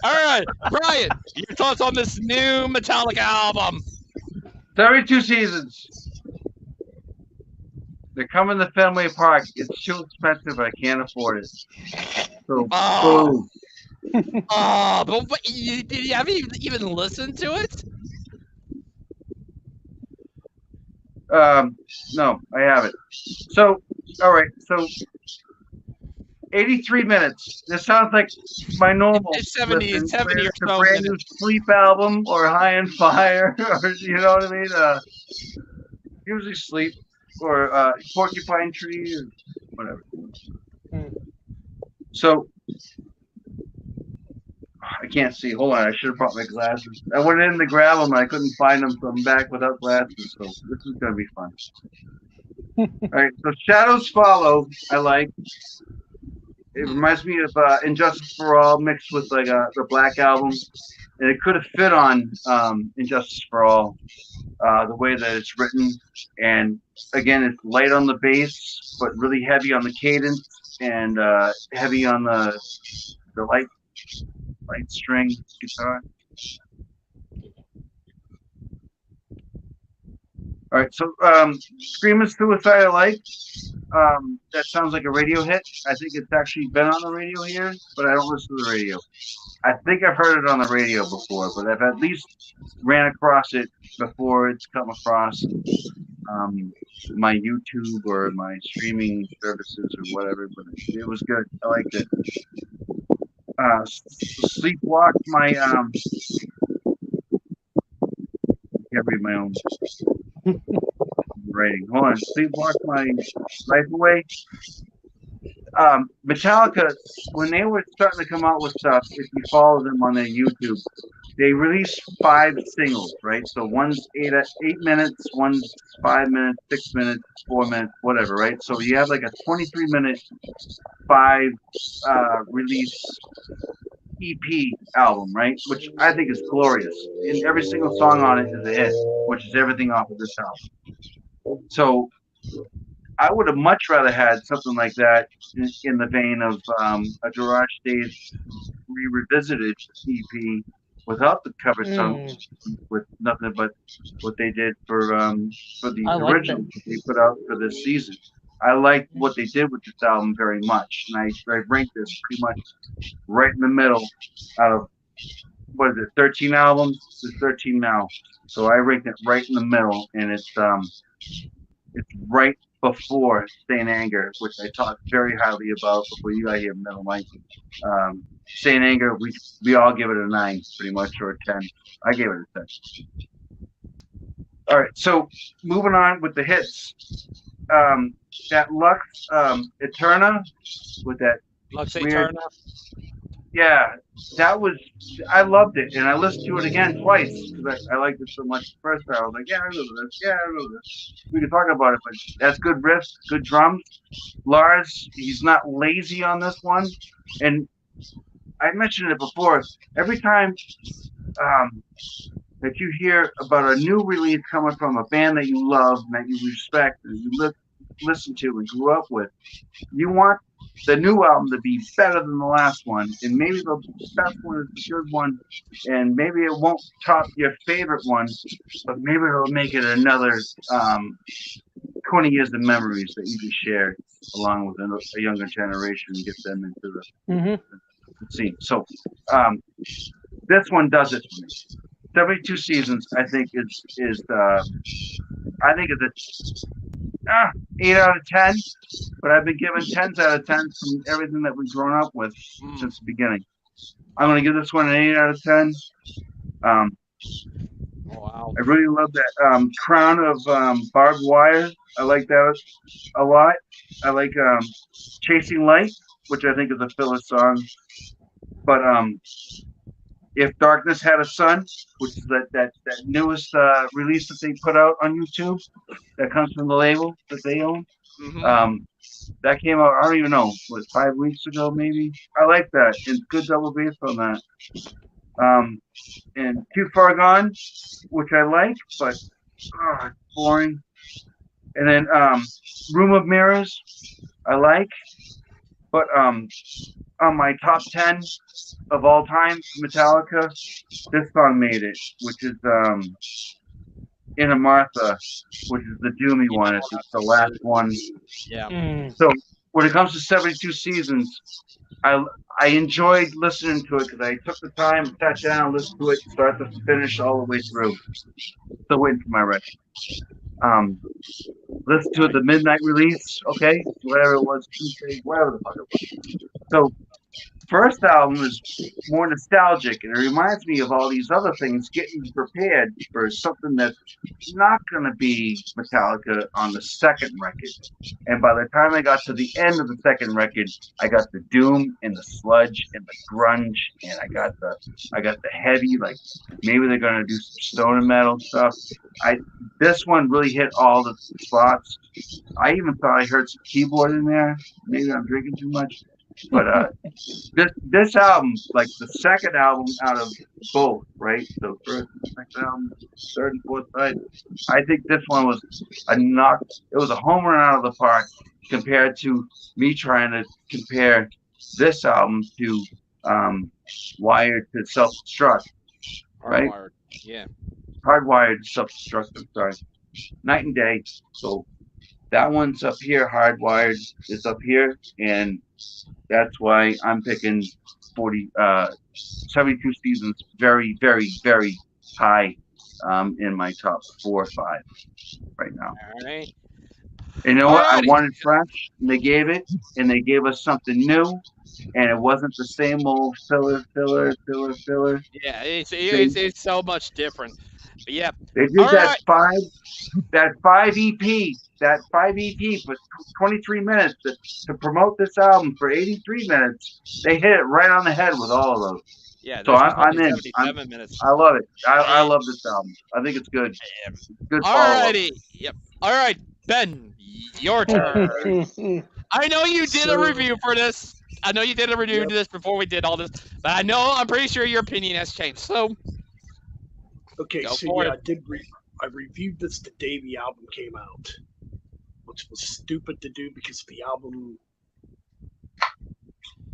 All right. Bryan, your thoughts on this new Metallica album? 32 Seasons. They're coming to Fenway Park. It's too expensive. I can't afford it. So, boom. But did you ever even listen to it? No, I haven't. So, all right. So, 83 minutes. This sounds like my normal. It's 70 or so brand new minutes. Sleep album or High and Fire, or you know what I mean? Usually Sleep or Porcupine Tree or whatever. So, I can't see. Hold on. I should have brought my glasses. I went in to grab them and I couldn't find them, so I'm back without glasses. So this is going to be fun. All right. So Shadows Follow, I like. It reminds me of Injustice for All mixed with like the Black Album. And it could have fit on Injustice for All, the way that it's written. And again, it's light on the bass, but really heavy on the cadence and heavy on the light string guitar. All right, so Screaming Suicide I like. That sounds like a radio hit. I think it's actually been on the radio here, but I don't listen to the radio. I think I've heard it on the radio before, but I've at least ran across it before it's come across my YouTube or my streaming services or whatever, but it was good. I liked it. Sleepwalk my can't read my own writing. Hold on. Sleepwalk My Life Away. Metallica, when they were starting to come out with stuff, if you follow them on their YouTube, they released 5 singles, right? So one's 8 minutes, one's 5 minutes, 6 minutes, 4 minutes, whatever, right? So you have like a 23-minute 5 release EP album, right? Which I think is glorious. And every single song on it is a hit, which is everything off of this album. So I would have much rather had something like that in the vein of a Garage Days revisited EP without the cover songs, with nothing but what they did for the original they put out for this season. I liked what they did with this album very much, and I ranked this pretty much right in the middle out of what is it, 13 albums? There's 13 now. So I ranked it right in the middle, and it's right before Saint Anger, which I talked very highly about before you got here, Metal Mike. Saint Anger, we all give it a 9, pretty much, or a 10. I gave it a 10. All right, so moving on with the hits. That Lux Eterna with that Lux weird, Eterna. yeah, I loved it, and I listened to it again twice because I liked it so much. The first time I was like, yeah, I remember this. Yeah, I remember this. We can talk about it, but that's good riffs, good drums. Lars, he's not lazy on this one, and I mentioned it before. Every time that you hear about a new release coming from a band that you love, and that you respect, and you listen to and grew up with, you want the new album to be better than the last one, and maybe the best one is the good one, and maybe it won't top your favorite one, but maybe it'll make it another 20 years of memories that you can share along with a younger generation and get them into the scene. So this one does it for me. 72 Seasons, I think is I think it's a 8 out of 10. But I've been given 10s out of 10s from everything that we've grown up with since the beginning. I'm going to give this one an 8 out of 10. Wow. I really love that Crown of Barbed Wire. I like that a lot. I like Chasing Light, which I think is a filler song. But If Darkness Had a Sun, which is that newest release that they put out on YouTube that comes from the label that they own. That came out, I don't even know, 5 weeks ago maybe? I like that. And good double bass on that. And Too Far Gone, which I like, but it's boring. And then Room of Mirrors, I like. But on my top 10 of all time, Metallica, this song made it, which is In a Martha, which is the doomy one. It's the last one. Yeah. So when it comes to 72 Seasons, I enjoyed listening to it because I took the time, sat down, listened to it, start to finish all the way through. Still waiting for my record. Listen to the midnight release, okay, whatever it was, Tuesday, whatever the fuck it was. So first album is more nostalgic, and it reminds me of all these other things, getting prepared for something that's not going to be Metallica on the second record. And by the time I got to the end of the second record, I got the doom and the sludge and the grunge, and I got the heavy, like maybe they're going to do some stoner metal stuff. This one really hit all the spots. I even thought I heard some keyboard in there. Maybe I'm drinking too much. But this album, like the second album out of both, right? So first and second album, third and fourth side. I think this one was it was a home run out of the park compared to me trying to compare this album to Wired to Self-Destruct, right? Hardwired. Yeah. Hardwired to Self-Destruct. I'm sorry. Night and day. So that one's up here. Hardwired is up here, and that's why I'm picking 72 Seasons very, very, very high in my top 4 or 5 right now. All right. You know what? I wanted Thrash, and they gave it, and they gave us something new, and it wasn't the same old filler. Yeah, it's so much different. But yeah. They did that 5 EP. That 5 EP for 23 minutes to promote this album for 83 minutes. They hit it right on the head with all of those. Yeah, so I'm in. 77 minutes. I love it. I love this album. I think it's good. Good follow-up. Alrighty. Yep. All right, Ben, your turn. I know you did a review for this. I know you did a review to this before we did all this, but I'm pretty sure your opinion has changed. So, okay, so yeah, I reviewed this the day the album came out, which was stupid to do because the album.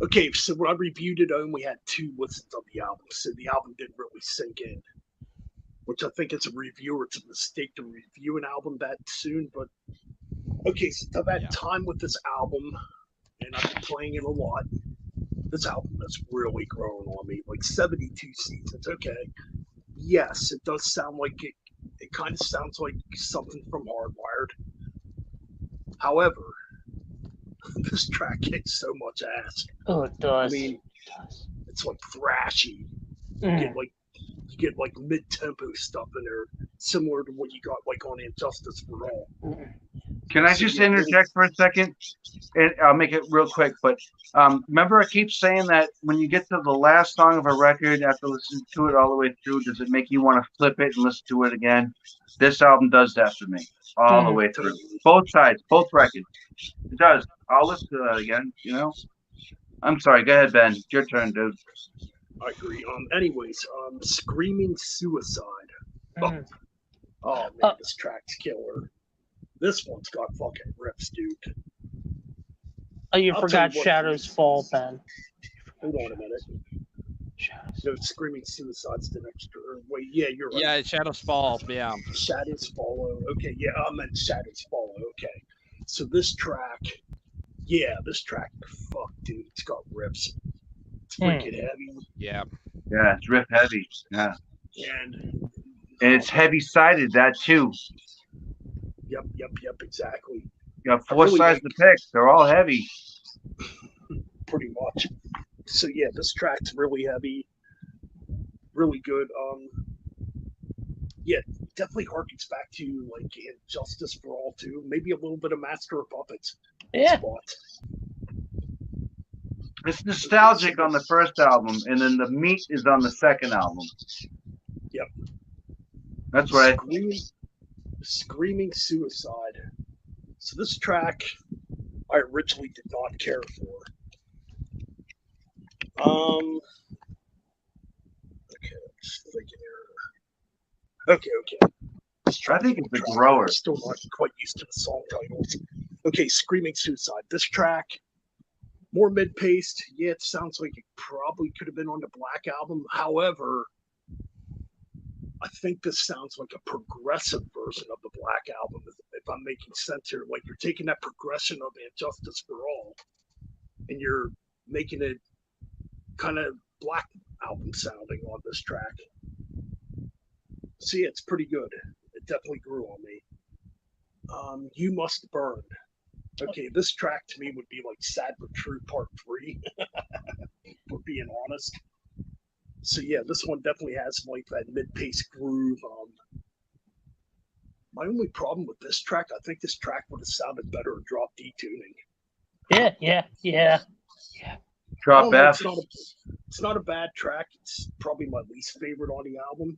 Okay, so when I reviewed it, I only had 2 listens of the album, so the album didn't really sink in. Which I think as a reviewer, it's a mistake to review an album that soon. But okay, so I've had time with this album, and I've been playing it a lot. This album has really grown on me. Like 72 seasons. Okay. Yes, it does sound like it. It kind of sounds like something from Hardwired. However, this track kicks so much ass. Oh, it does. I mean, it's like thrashy. You get like mid-tempo stuff in there, similar to what you got like on Injustice for All. Can I just interject for a second? And I'll make it real quick. But remember, I keep saying that when you get to the last song of a record, after listening to it all the way through, does it make you want to flip it and listen to it again? This album does that for me all the way through. Both sides, both records. It does. I'll listen to that again, you know? I'm sorry. Go ahead, Ben. It's your turn, dude. I agree. Anyways, Screaming Suicide. Oh man, this track's killer. This one's got fucking rips, dude. Oh, you forgot Shadows Fall, Ben. Hold on a minute. Shadows. No, Screaming Suicide's the next. Wait, yeah, you're right. Yeah, Shadows Fall. Yeah. Shadows Follow. Okay, yeah, I meant Shadows Follow. Okay. So this track, fuck, dude, it's got rips. It's freaking heavy. Yeah. Yeah, it's riff heavy. Yeah. And it's heavy-sided, that too. Yep, exactly. You got four sides to pick. They're all heavy. Pretty much. So yeah, this track's really heavy, really good. Yeah, definitely harkens back to like Injustice for All too. Maybe a little bit of Master of Puppets. Yeah. It's nostalgic on the first album, and then the meat is on the second album. Yep. That's right. Screaming Suicide. So this track, I originally did not care for. Okay, just thinking here. Okay. I think it's a grower. I'm still not quite used to the song titles. Okay, Screaming Suicide. This track, more mid-paced. Yeah, it sounds like it probably could have been on the Black Album. However, I think this sounds like a progressive version of the Black Album, if I'm making sense here. Like, you're taking that progression of Injustice for All, and you're making it kind of Black Album sounding on this track. See, it's pretty good. It definitely grew on me. You Must Burn. Okay, this track to me would be like Sad But True Part 3, for being honest. So yeah, this one definitely has like that mid-paced groove. My only problem with this track, I think this track would have sounded better in drop D tuning. Yeah. Drop F. It's not a bad track. It's probably my least favorite on the album.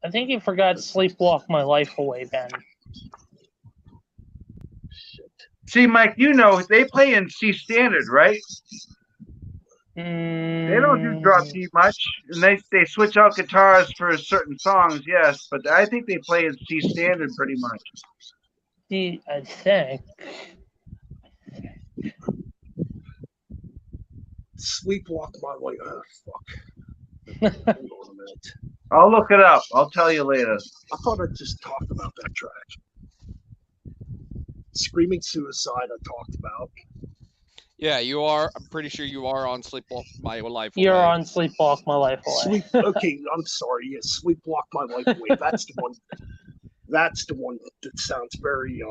I think you forgot Sleepwalk My Life Away, Ben. Shit. See, Mike, you know, they play in C standard, right? They don't do drop D much, and they switch out guitars for certain songs, yes, but I think they play in C standard pretty much. I think. Sleepwalk My Life. Oh, fuck. Hold on a minute. I'll look it up. I'll tell you later. I thought I just talked about that track. Screaming Suicide I talked about. Yeah, you are. I'm pretty sure you are on Sleepwalk My Life Away. You're on Sleepwalk My Life Away. Okay, I'm sorry. Yeah, Sleepwalk My Life Away. That's the one. That's the one that sounds very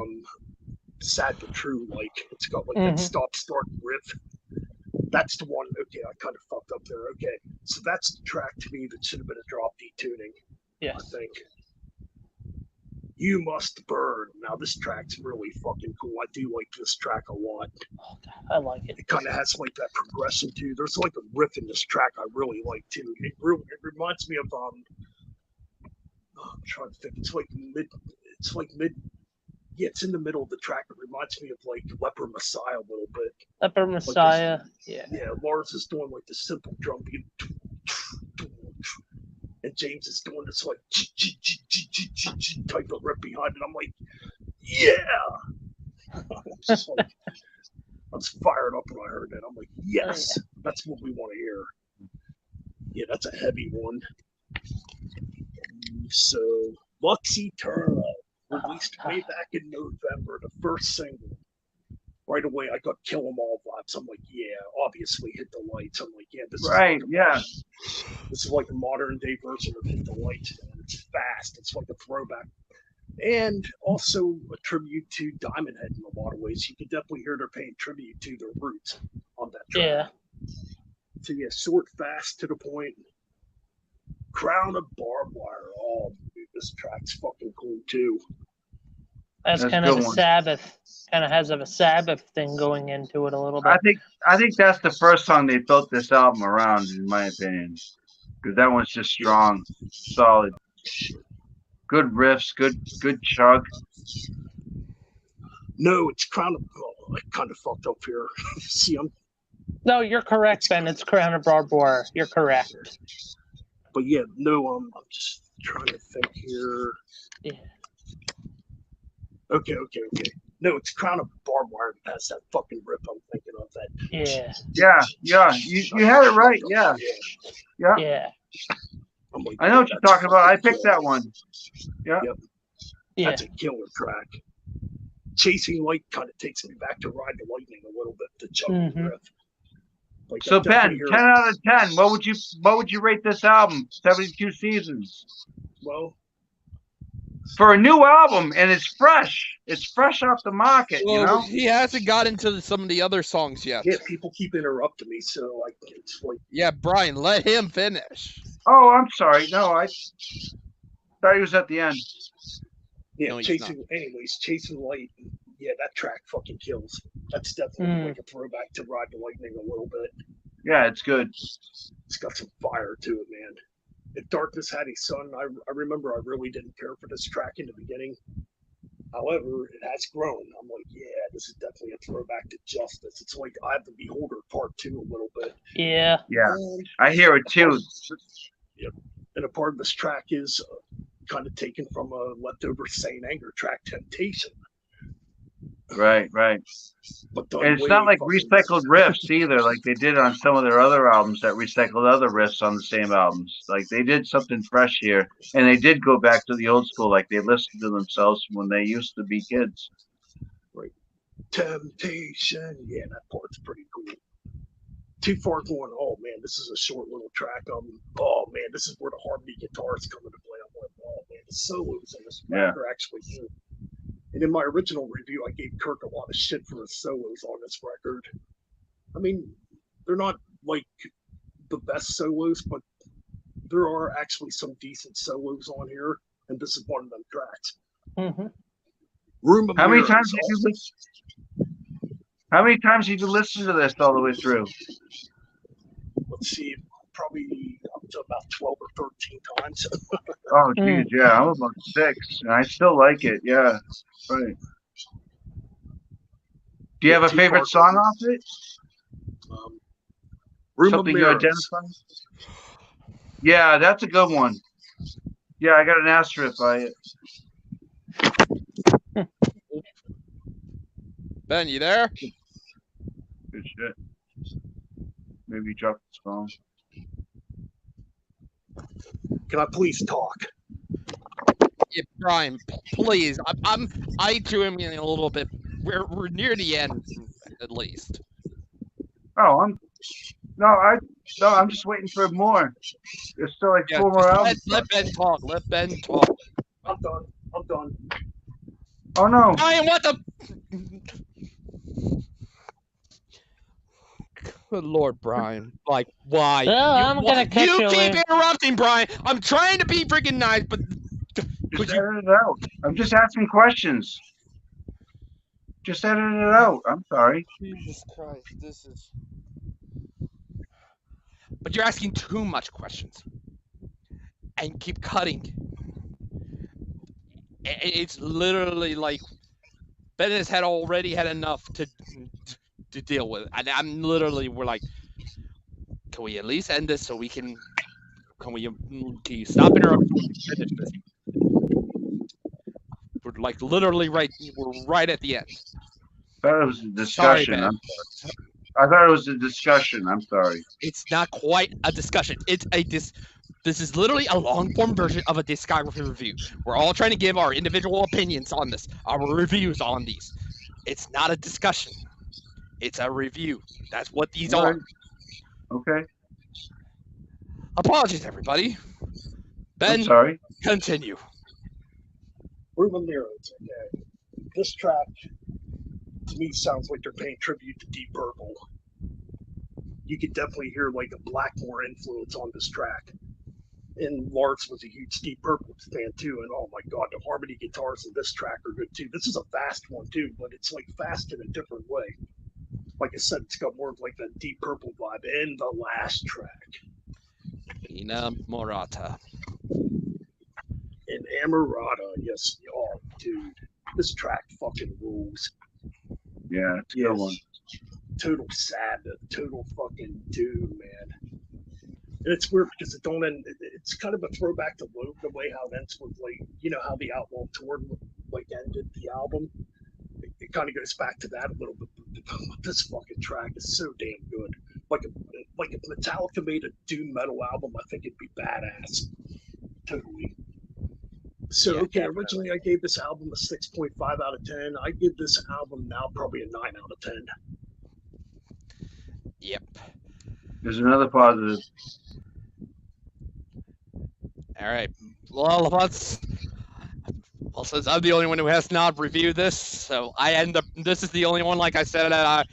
Sad But True. Like it's got like that stop-start riff. That's the one. Okay, I kind of fucked up there. Okay, so that's the track to me that should have been a drop D tuning. Yeah, I think. You Must Burn. Now this track's really fucking cool. I do like this track a lot. Oh, God, I like it. It kind of has like that progression too. There's like a riff in this track I really like too. It reminds me of I'm trying to think. It's like mid. Yeah, it's in the middle of the track. It reminds me of like Leper Messiah a little bit. Leper Messiah. Yeah, Lars is doing like the simple drum beat, and James is doing this like type of rip behind it. I'm like, yeah. I was fired up when I heard that. I'm like, yes, that's what we want to hear. Yeah, that's a heavy one. So, Lux Eterna, released way back in November, the first single. right away I got Kill 'Em All vibes. I'm like, yeah, obviously Hit the Lights. I'm like, yeah, this is like a modern day version of Hit the Lights. And it's fast. It's like a throwback. And also a tribute to Diamond Head in a lot of ways. You can definitely hear they're paying tribute to their roots on that track. Yeah. So yeah, short, fast, to the point. Crown of Barbed Wire. Oh, dude, this track's fucking cool too. That's kind of a Sabbath. Kind of has a Sabbath thing going into it a little bit. I think that's the first song they built this album around, in my opinion, because that one's just strong, solid, good riffs, good chug. No, it's Crown of. Oh, I kind of fucked up here. See, No, you're correct, Ben. It's Crown of Barbed Wire. You're correct. But yeah, no, I'm just trying to think here. Yeah. Okay. No, it's Crown of Barbed Wire that has that fucking riff I'm thinking of. That. Yeah. Yeah. You had it right. Yeah. I'm like, I know what you're talking about. I picked that one. Yeah. Yep. That's a killer track. Chasing Light kind of takes me back to Ride the Lightning a little bit, the chunky riff. Like, so Ben, 10 out of 10. What would you rate this album? 72 seasons. Well, for a new album, and it's fresh. It's fresh off the market. Well, you know, he hasn't got into some of the other songs yet. Yeah, people keep interrupting me, so like it's like. Yeah, Brian, let him finish. Oh, I'm sorry. No, I thought he was at the end. Yeah, no, Chasing Light. Yeah, that track fucking kills. That's definitely like a throwback to Ride the Lightning a little bit. Yeah, it's good. It's got some fire to it, man. If Darkness Had a Son, I remember I really didn't care for this track in the beginning. However, it has grown. I'm like, yeah, this is definitely a throwback to Justice. It's like I Have the Beholder Part 2 a little bit. Yeah. Yeah, I hear it too. Yep. And a part of this track is kind of taken from a leftover Saint Anger track, Temptation. Right. But and it's not like recycled riffs either, like they did on some of their other albums that recycled other riffs on the same albums. Like they did something fresh here, and they did go back to the old school, like they listened to themselves when they used to be kids. Right. Temptation. Yeah, that part's pretty cool. Too Far Going. Oh man, this is a short little track. Oh man, this is where the harmony guitars come into play. I'm like, oh man, the solos in this track are actually good. And in my original review, I gave Kirk a lot of shit for his solos on this record. I mean, they're not like the best solos, but there are actually some decent solos on here, and this is one of them tracks. Mm-hmm. How many times did you listen? How many times did you listen to this all the way through? Let's see, probably up to about 12 or 13 times. Oh, geez, yeah, I'm about 6, and I still like it. Yeah, right. Do you have a favorite song off it? Something you identify? Yeah, that's a good one. Yeah, I got an asterisk by it. Ben, you there? Good shit. Maybe he dropped his phone. Can I please talk? Yeah, Brian, please. I too am in a little bit. We're near the end, at least. Oh, I'm just waiting for more. There's still like 4 more albums. Let Ben talk. Let Ben talk. I'm done. Oh no. Brian, what the? Good Lord, Brian. Like, why? I'm gonna catch you keep interrupting, Brian. I'm trying to be freaking nice, but just edit it out. I'm just asking questions. Just edit it out. I'm sorry. Jesus Christ, this is. But you're asking too much questions, and keep cutting. It's literally like Ben has already had enough to deal with, and we're like, can we at least end this so we can you stop interrupting and finish this? We're like literally we're right at the end. I thought it was a discussion. Sorry, I thought it was a discussion. I'm sorry. It's not quite a discussion. It's this is literally a long-form version of a discography review. We're all trying to give our individual opinions on this, our reviews on these. It's not a discussion. It's a review. That's what these All are. right. Okay. Apologies, everybody. Ben, I'm sorry. continue. Ruben lyrics, okay. This track, to me, sounds like they're paying tribute to Deep Purple. You could definitely hear like a Blackmore influence on this track. And Lars was a huge Deep Purple fan too, and oh my god, the harmony guitars in this track are good too. This is a fast one too, but it's like fast in a different way. Like I said, it's got more of like that Deep Purple vibe. And the last track, Inamorata. in Amarata, yes, oh dude, this track fucking rules. Yeah, it's a good one. Total sadness, total fucking doom, man. And it's weird because it don't end. It's kind of a throwback to Load, the way how it ends with like, you know how the Outlaw tour like ended the album. It kind of goes back to that a little bit. This fucking track is so damn good. Like if Metallica made a doom metal album, I think it'd be badass. Totally. So, Yeah, okay, definitely. originally I gave this album a 6.5 out of 10. I give this album now probably a 9 out of 10. Yep. There's another positive. All right. Well, since I'm the only one who has not reviewed this, so I end up. This is the only one, like I said, that I.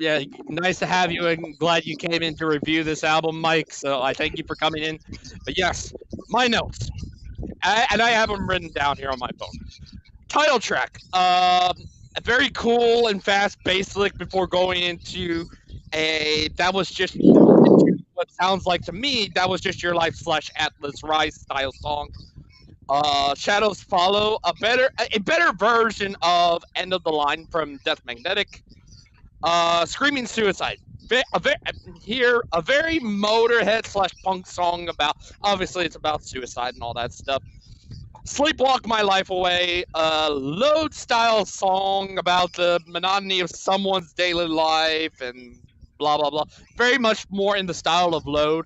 Yeah. Nice to have you, and glad you came in to review this album, Mike. So I thank you for coming in. But yes, my notes, and I have them written down here on my phone. Title track, a very cool and fast bass lick before going into that was just what sounds like to me that was just Your Life / Atlas Rise style song. Shadows Follow, a better version of End of the Line from Death Magnetic. Screaming Suicide. A very Motorhead / punk song about, obviously it's about suicide and all that stuff. Sleepwalk My Life Away, a Load style song about the monotony of someone's daily life and blah blah blah. Very much more in the style of Load.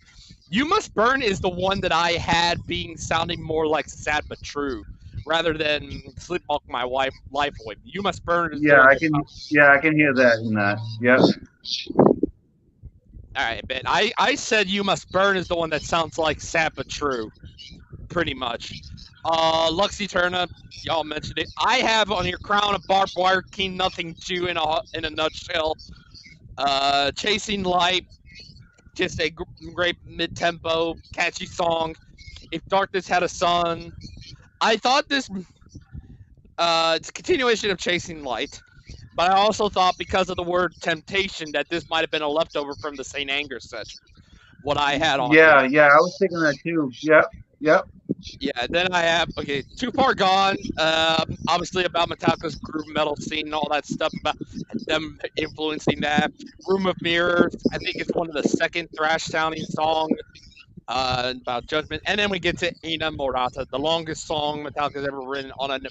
You Must Burn is the one that I had sounding more like Sad But True, rather than Sleepwalk My Life Away. You Must Burn is I can hear that in that. Yep. All right, Ben. I said You Must Burn is the one that sounds like Sad But True, pretty much. Lux Eterna, y'all mentioned it. I have on Your Crown a Barbed Wire King Nothing 2 in a nutshell. Chasing Light, just a great mid-tempo, catchy song. If Darkness Had a Sun, I thought this it's a continuation of Chasing Light, but I also thought because of the word temptation that this might have been a leftover from the Saint Anger session. What I had on. Yeah, I was thinking that too. Yep. Yeah, then I have Too Far Gone, obviously about Metallica's groove metal scene and all that stuff, about them influencing that. Room of Mirrors, I think it's one of the second thrash sounding songs about Judgment. And then we get to Inamorata, the longest song Metallica's ever written on an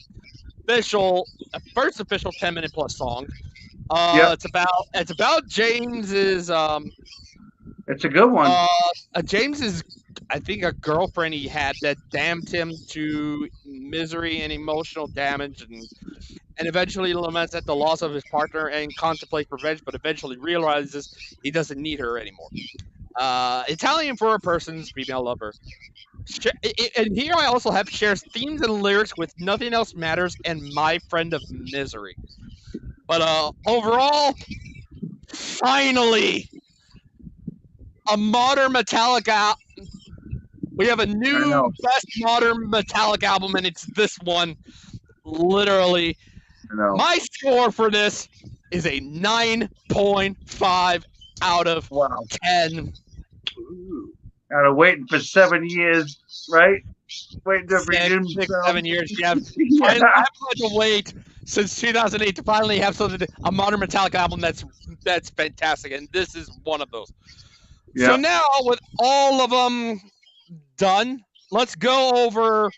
first official 10-minute plus song. It's about James's it's a good one. James's, I think, a girlfriend he had that damned him to misery and emotional damage, and eventually laments at the loss of his partner and contemplates revenge, but eventually realizes he doesn't need her anymore. Italian for a person's female lover. And here I also have shares themes and lyrics with Nothing Else Matters and My Friend of Misery. But overall, finally, a modern Metallica. We have a new best modern Metallica album, and it's this one. Literally, my score for this is a 9.5 out of 10. Ooh. Out of waiting for 7 years, right? Waiting to redeem 7 years. Yeah, I've had to wait since 2008 to finally have a modern Metallica album that's fantastic, and this is one of those. Yeah. So now, with all of them done, let's go over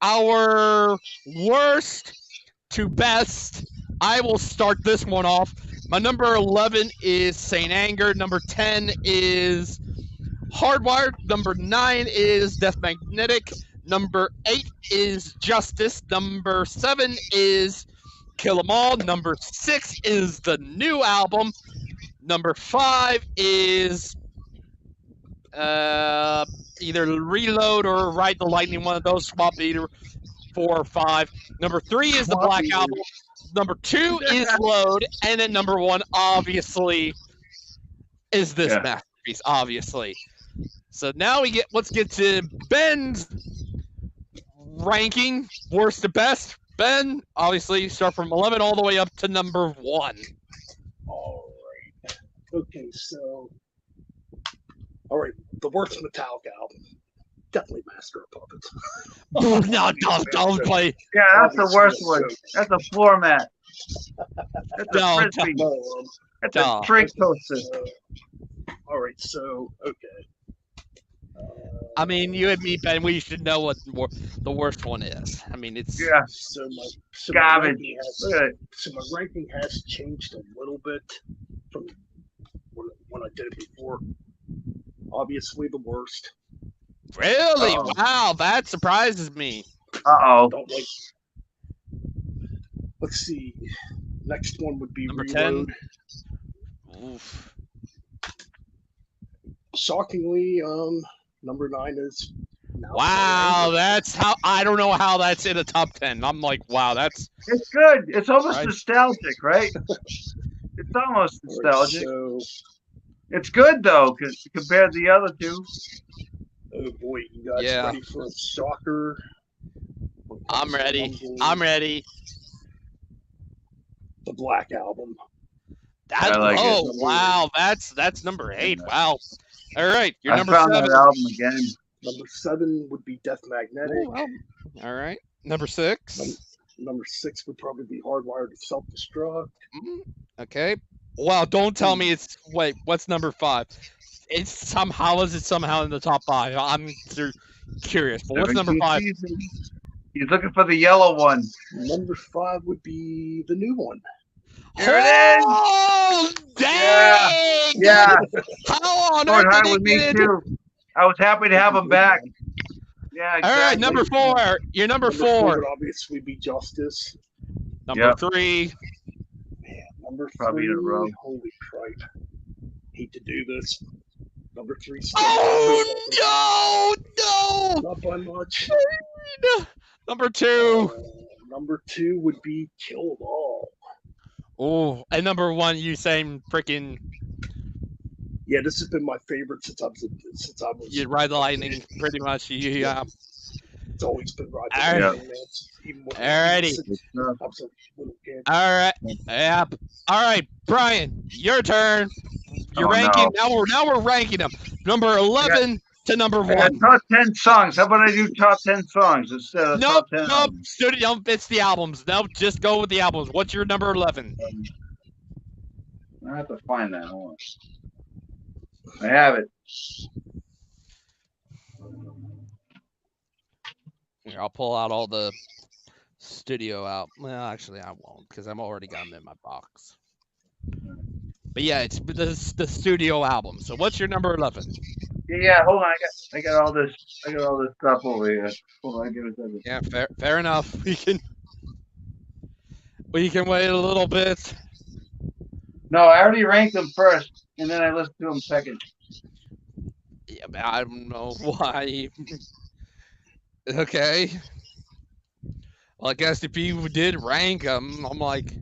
our worst to best. I will start this one off. My number 11 is Saint Anger. Number 10 is Hardwired. Number 9 is Death Magnetic. Number 8 is Justice. Number 7 is Kill 'Em All. Number 6 is the new album. Number 5 is either Reload or Ride the Lightning. One of those. Swap either 4 or 5. Number 3 is the Black Album. Number 2 is Load, and then number 1, obviously, is this masterpiece. Obviously. So now let's get to Ben's ranking, worst to best. Ben, obviously, start from 11 all the way up to number 1. All right. Okay, so. All right, the worst Metallica album. Definitely Master of Puppets. No, don't play. Yeah, that's the worst one. That's a floor mat. That's a frisbee. That's a drink toaster. All right, so, okay. I mean, you and me, Ben, we should know what the worst one is. I mean, it's... Yeah. So garbage. My ranking has changed a little bit from when I did it before. Obviously, the worst. Really? Uh-oh. Wow, that surprises me. Uh-oh. Let's see. Next one would be number Reload. 10. Oof. Shockingly, number 9 is. Wow, that's how. I don't know how that's in a top 10. I'm like, wow, that's. It's good. It's almost nostalgic, right? It's almost nostalgic. So, it's good though, because compared to the other two. Oh boy, you guys ready for a shocker? I'm ready. I'm ready. The Black Album. Wow, that's number 8. Wow. All right, you're number 7. That album again. Number 7 would be Death Magnetic. Ooh, wow. All right. Number 6. Number 6 would probably be Hardwired to Self-Destruct. Okay. Wow, don't tell me it's... Wait, what's number 5? It's somehow in the top 5? I'm curious. But what's number 5? He's looking for the yellow one. Number 5 would be the new one. Here it is. Oh, dang! Yeah. How on earth did he get too. I was happy to have him back. Yeah, exactly. All right, number 4. You're number 4. Would obviously be Justice. Number 3. Man, number 3. Probably in a row. Holy crap. Hate to do this. Number 3. Oh, no! Not by much. Number 2. Number 2 would be Kill 'Em All. Oh, and number 1, you saying freaking... Yeah, this has been my favorite since I was. You Ride the Lightning, pretty much. Yeah. It's always been Ride the Lightning, man. Alrighty. Kid. All right. Yep. All right, Brian, your turn. You're ranking. No. Now we're ranking them. Number 11 to number 1. Top 10 songs. How about I do top 10 songs instead of top 10? Nope. Studio. It's the albums. Nope. Just go with the albums. What's your number 11? I have to find that. Hold on. I have it. Here, I'll pull out all the studio out. Well, actually, I won't because I've already got them in my box. But yeah, it's the studio album. So what's your number 11? Yeah, hold on. I got all this. I got all this stuff over here. Hold on, give it a second. Yeah, fair enough. We can wait a little bit. No, I already ranked them first, and then I listened to them second. Yeah, but I don't know why. Okay. Well, I guess if you did rank them, I'm like,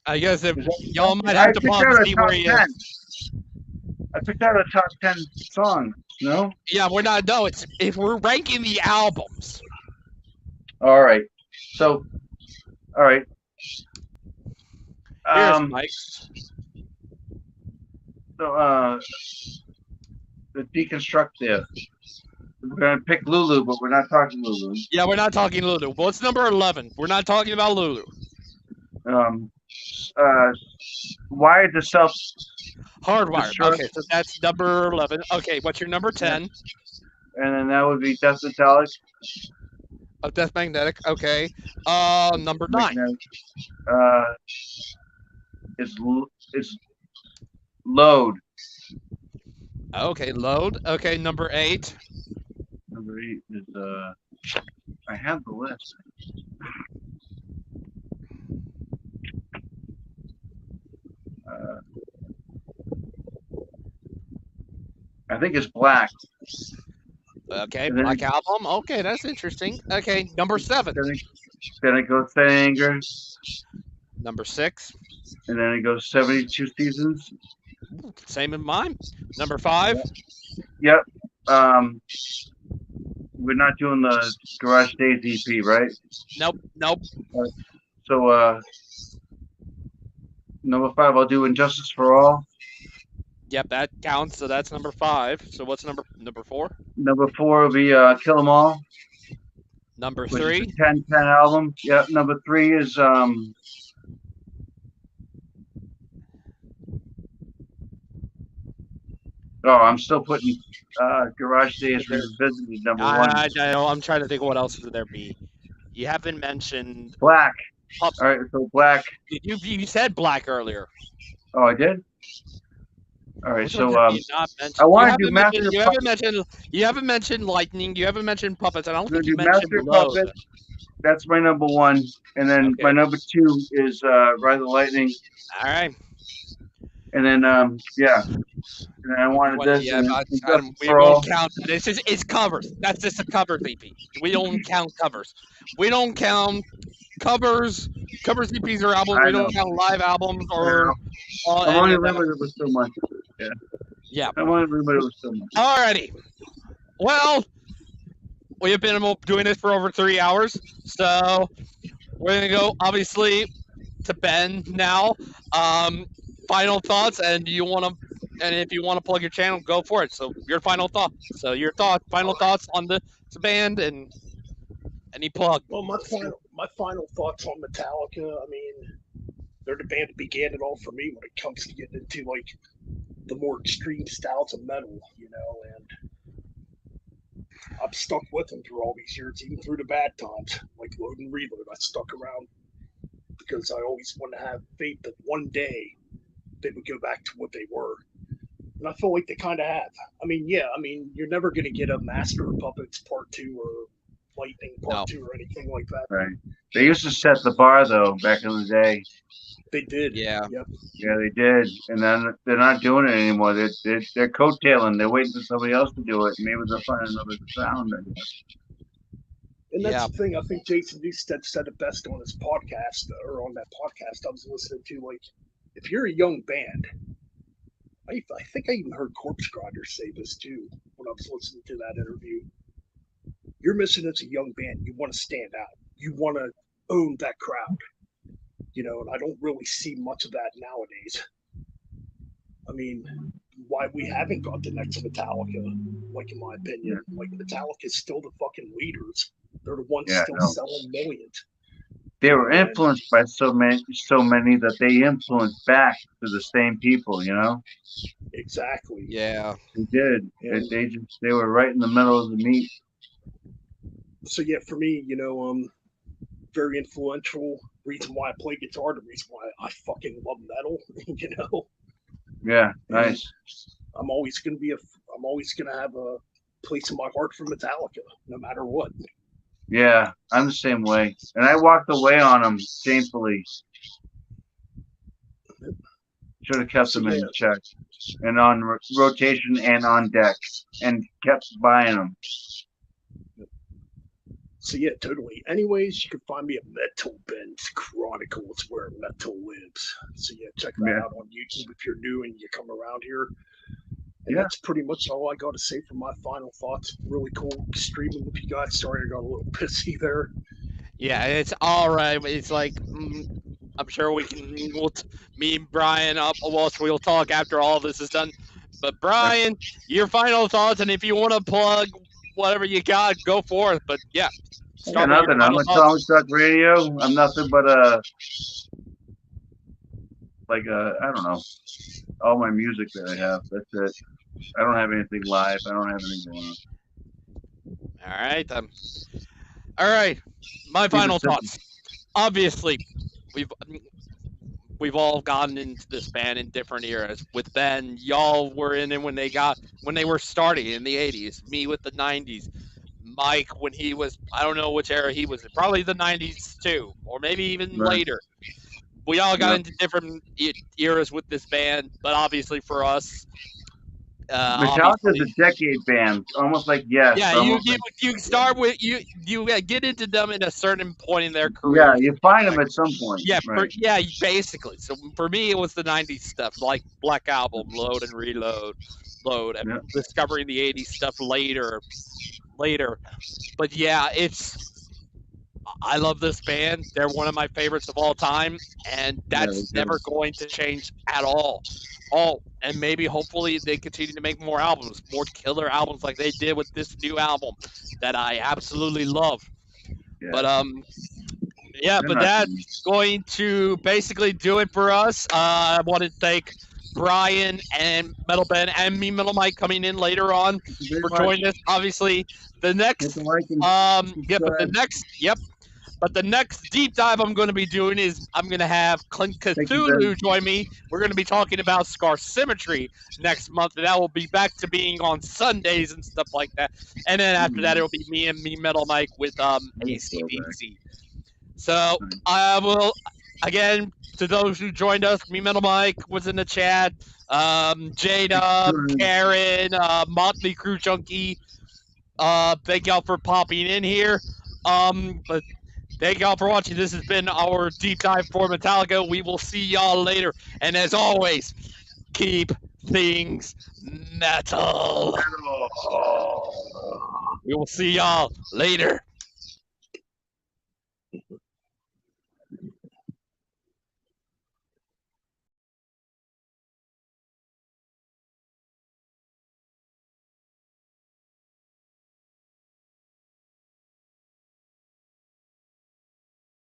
I guess if y'all might have to pause and see where he is. I picked out a top 10 song. No? Yeah, we're not. No, it's if we're ranking the albums. All right. So, all right. Here's Mike. So, the deconstruct there. We're gonna pick Lulu, but we're not talking Lulu. Yeah, we're not talking Lulu. What's number 11? We're not talking about Lulu. Wired to self. Hardwired. Okay, so that's number 11. Okay, what's your number 10? And then that would be Death Metallic. Oh, Death Magnetic. Okay. Number 9. Is Load. Okay, Load. Okay, number 8. Number 8 is I have the list. I think it's Black. Okay, And then- Black Album. Okay, that's interesting. Okay, number 7. Then it goes Anger, Number 6. and then it goes 72 Seasons. Same in mine. Number 5. Yep. We're not doing the Garage Days EP, right? Nope. So number 5, I'll do Injustice for All. Yep, that counts. So that's number 5. So what's number 4? Number 4 will be Kill 'Em All. Number Which 3. is a 10-10 album. Yep. Number 3 is I'm still putting Garage Days Revisited number 1. I know. I'm trying to think of what else would there be. You haven't mentioned Black. All right, so Black. You said Black earlier. Oh, I did. All right, Which so one did you not mention? I want to do mentioned- Master You of haven't Puppets. mentioned. You haven't mentioned Lightning. You haven't mentioned Puppets. I don't I'm gonna think you do mentioned Master of Blows. Puppets. That's my number 1, and then Okay. my number 2 is Ride the Lightning, All right. and then yeah, and then I wanted Well, this. yeah, and but Injustice we for All. won't count. It's covers. That's just a cover EP. We don't count covers. We don't count covers. Covers EPs or albums. I We don't know. count live albums or. I'm any only of that. limited with so much. Yeah. I'm only limited with so much. Alrighty. Well, we have been doing this for over 3 hours, so we're gonna go obviously to Ben now. Final thoughts, and if you want to plug your channel, go for it. So your final thoughts. So final thoughts on the band and any plug. Well, my final thoughts on Metallica. I mean, they're the band that began it all for me when it comes to getting into like the more extreme styles of metal, and I've stuck with them through all these years, even through the bad times, like Load and Reload. I stuck around because I always want to have faith that one day they would go back to what they were. And I feel like they kind of have. I mean, you're never going to get a Master of Puppets Part 2 or Lightning Part 2 or anything like that. Right. They used to set the bar though back in the day. They did. Yeah. Yep. Yeah, they did, and then they're not doing it anymore. They're coattailing. They're waiting for somebody else to do it. Maybe they'll find another sound. I guess. And that's the thing. I think Jason Newsted said it best on his podcast, or on that podcast I was listening to. Like, if you're a young band, I think I even heard Corpse Grinder say this too when I was listening to that interview. You're missing as a young band. You want to stand out. You want to own that crowd. And I don't really see much of that nowadays. I mean, why we haven't got the next Metallica, like in my opinion. Like Metallica is still the fucking leaders. They're the ones still selling millions. They were influenced by so many that they influenced back to the same people. Exactly. Yeah. They did. They were right in the middle of the meat. So yeah, for me, very influential. Reason why I play guitar, the reason why I fucking love metal, Yeah, nice. I'm always gonna have a place in my heart for Metallica, no matter what. Yeah, I'm the same way, and I walked away on them shamefully. Should have kept them in check, and on rotation and on deck, and kept buying them. So yeah, totally. Anyways, you can find me at Metalben Chronicles, where metal lives. So yeah, check that out on YouTube if you're new and you come around here. And that's pretty much all I got to say for my final thoughts. Really cool streaming with you guys. Sorry I got a little pissy there. Yeah, it's all right. It's like I'm sure me and Brian we'll talk after all this is done. But Brian, your final thoughts, and if you want to plug whatever you got, go for it. But yeah, start nothing. I'm a Comic Talk Radio. I'm nothing but I don't know, all my music that I have. That's it. I don't have anything live. I don't have anything going on. All right. My final thoughts. Obviously, we've all gotten into this band in different eras. With Ben, y'all were in it when they were starting in the 80s. Me with the 90s. Mike when he was, I don't know which era he was in, probably the 90s too, or maybe even Right. later. We all got Yeah. into different eras with this band, but obviously for us, Metallica's obviously, a decade band, almost like Yes. yeah, almost you start with you get into them at a certain point in their like, career. yeah, you find them at some point. Yeah, Right. basically. So for me, it was the '90s stuff, like Black Album, Load and Reload, and Yeah. discovering the '80s stuff later. But yeah, I love this band. They're one of my favorites of all time, and that's it's never going to change at all. And maybe hopefully they continue to make more albums, more killer albums like they did with this new album that I absolutely love. Yeah. But They're but not that's going to basically do it for us. I want to thank Bryan and Metalben and me, Metal Mike, coming in later on very for much. joining us. Obviously, the next, Hit the like and but the next deep dive I'm going to be doing is I'm going to have Clint you, Cthulhu Ben. join me. We're going to be talking about Scar Symmetry next month, and that will be back to being on Sundays and stuff like that. And then after that, it'll be me and me, Metal Mike, with ACDC. So I will, again, to those who joined us, me, Metal Mike was in the chat, J-Dub, Karen, Motley Crue Junkie. Thank y'all for popping in here. But thank y'all for watching. This has been our deep dive for Metallica. We will see y'all later. And as always, keep things metal. We will see y'all later.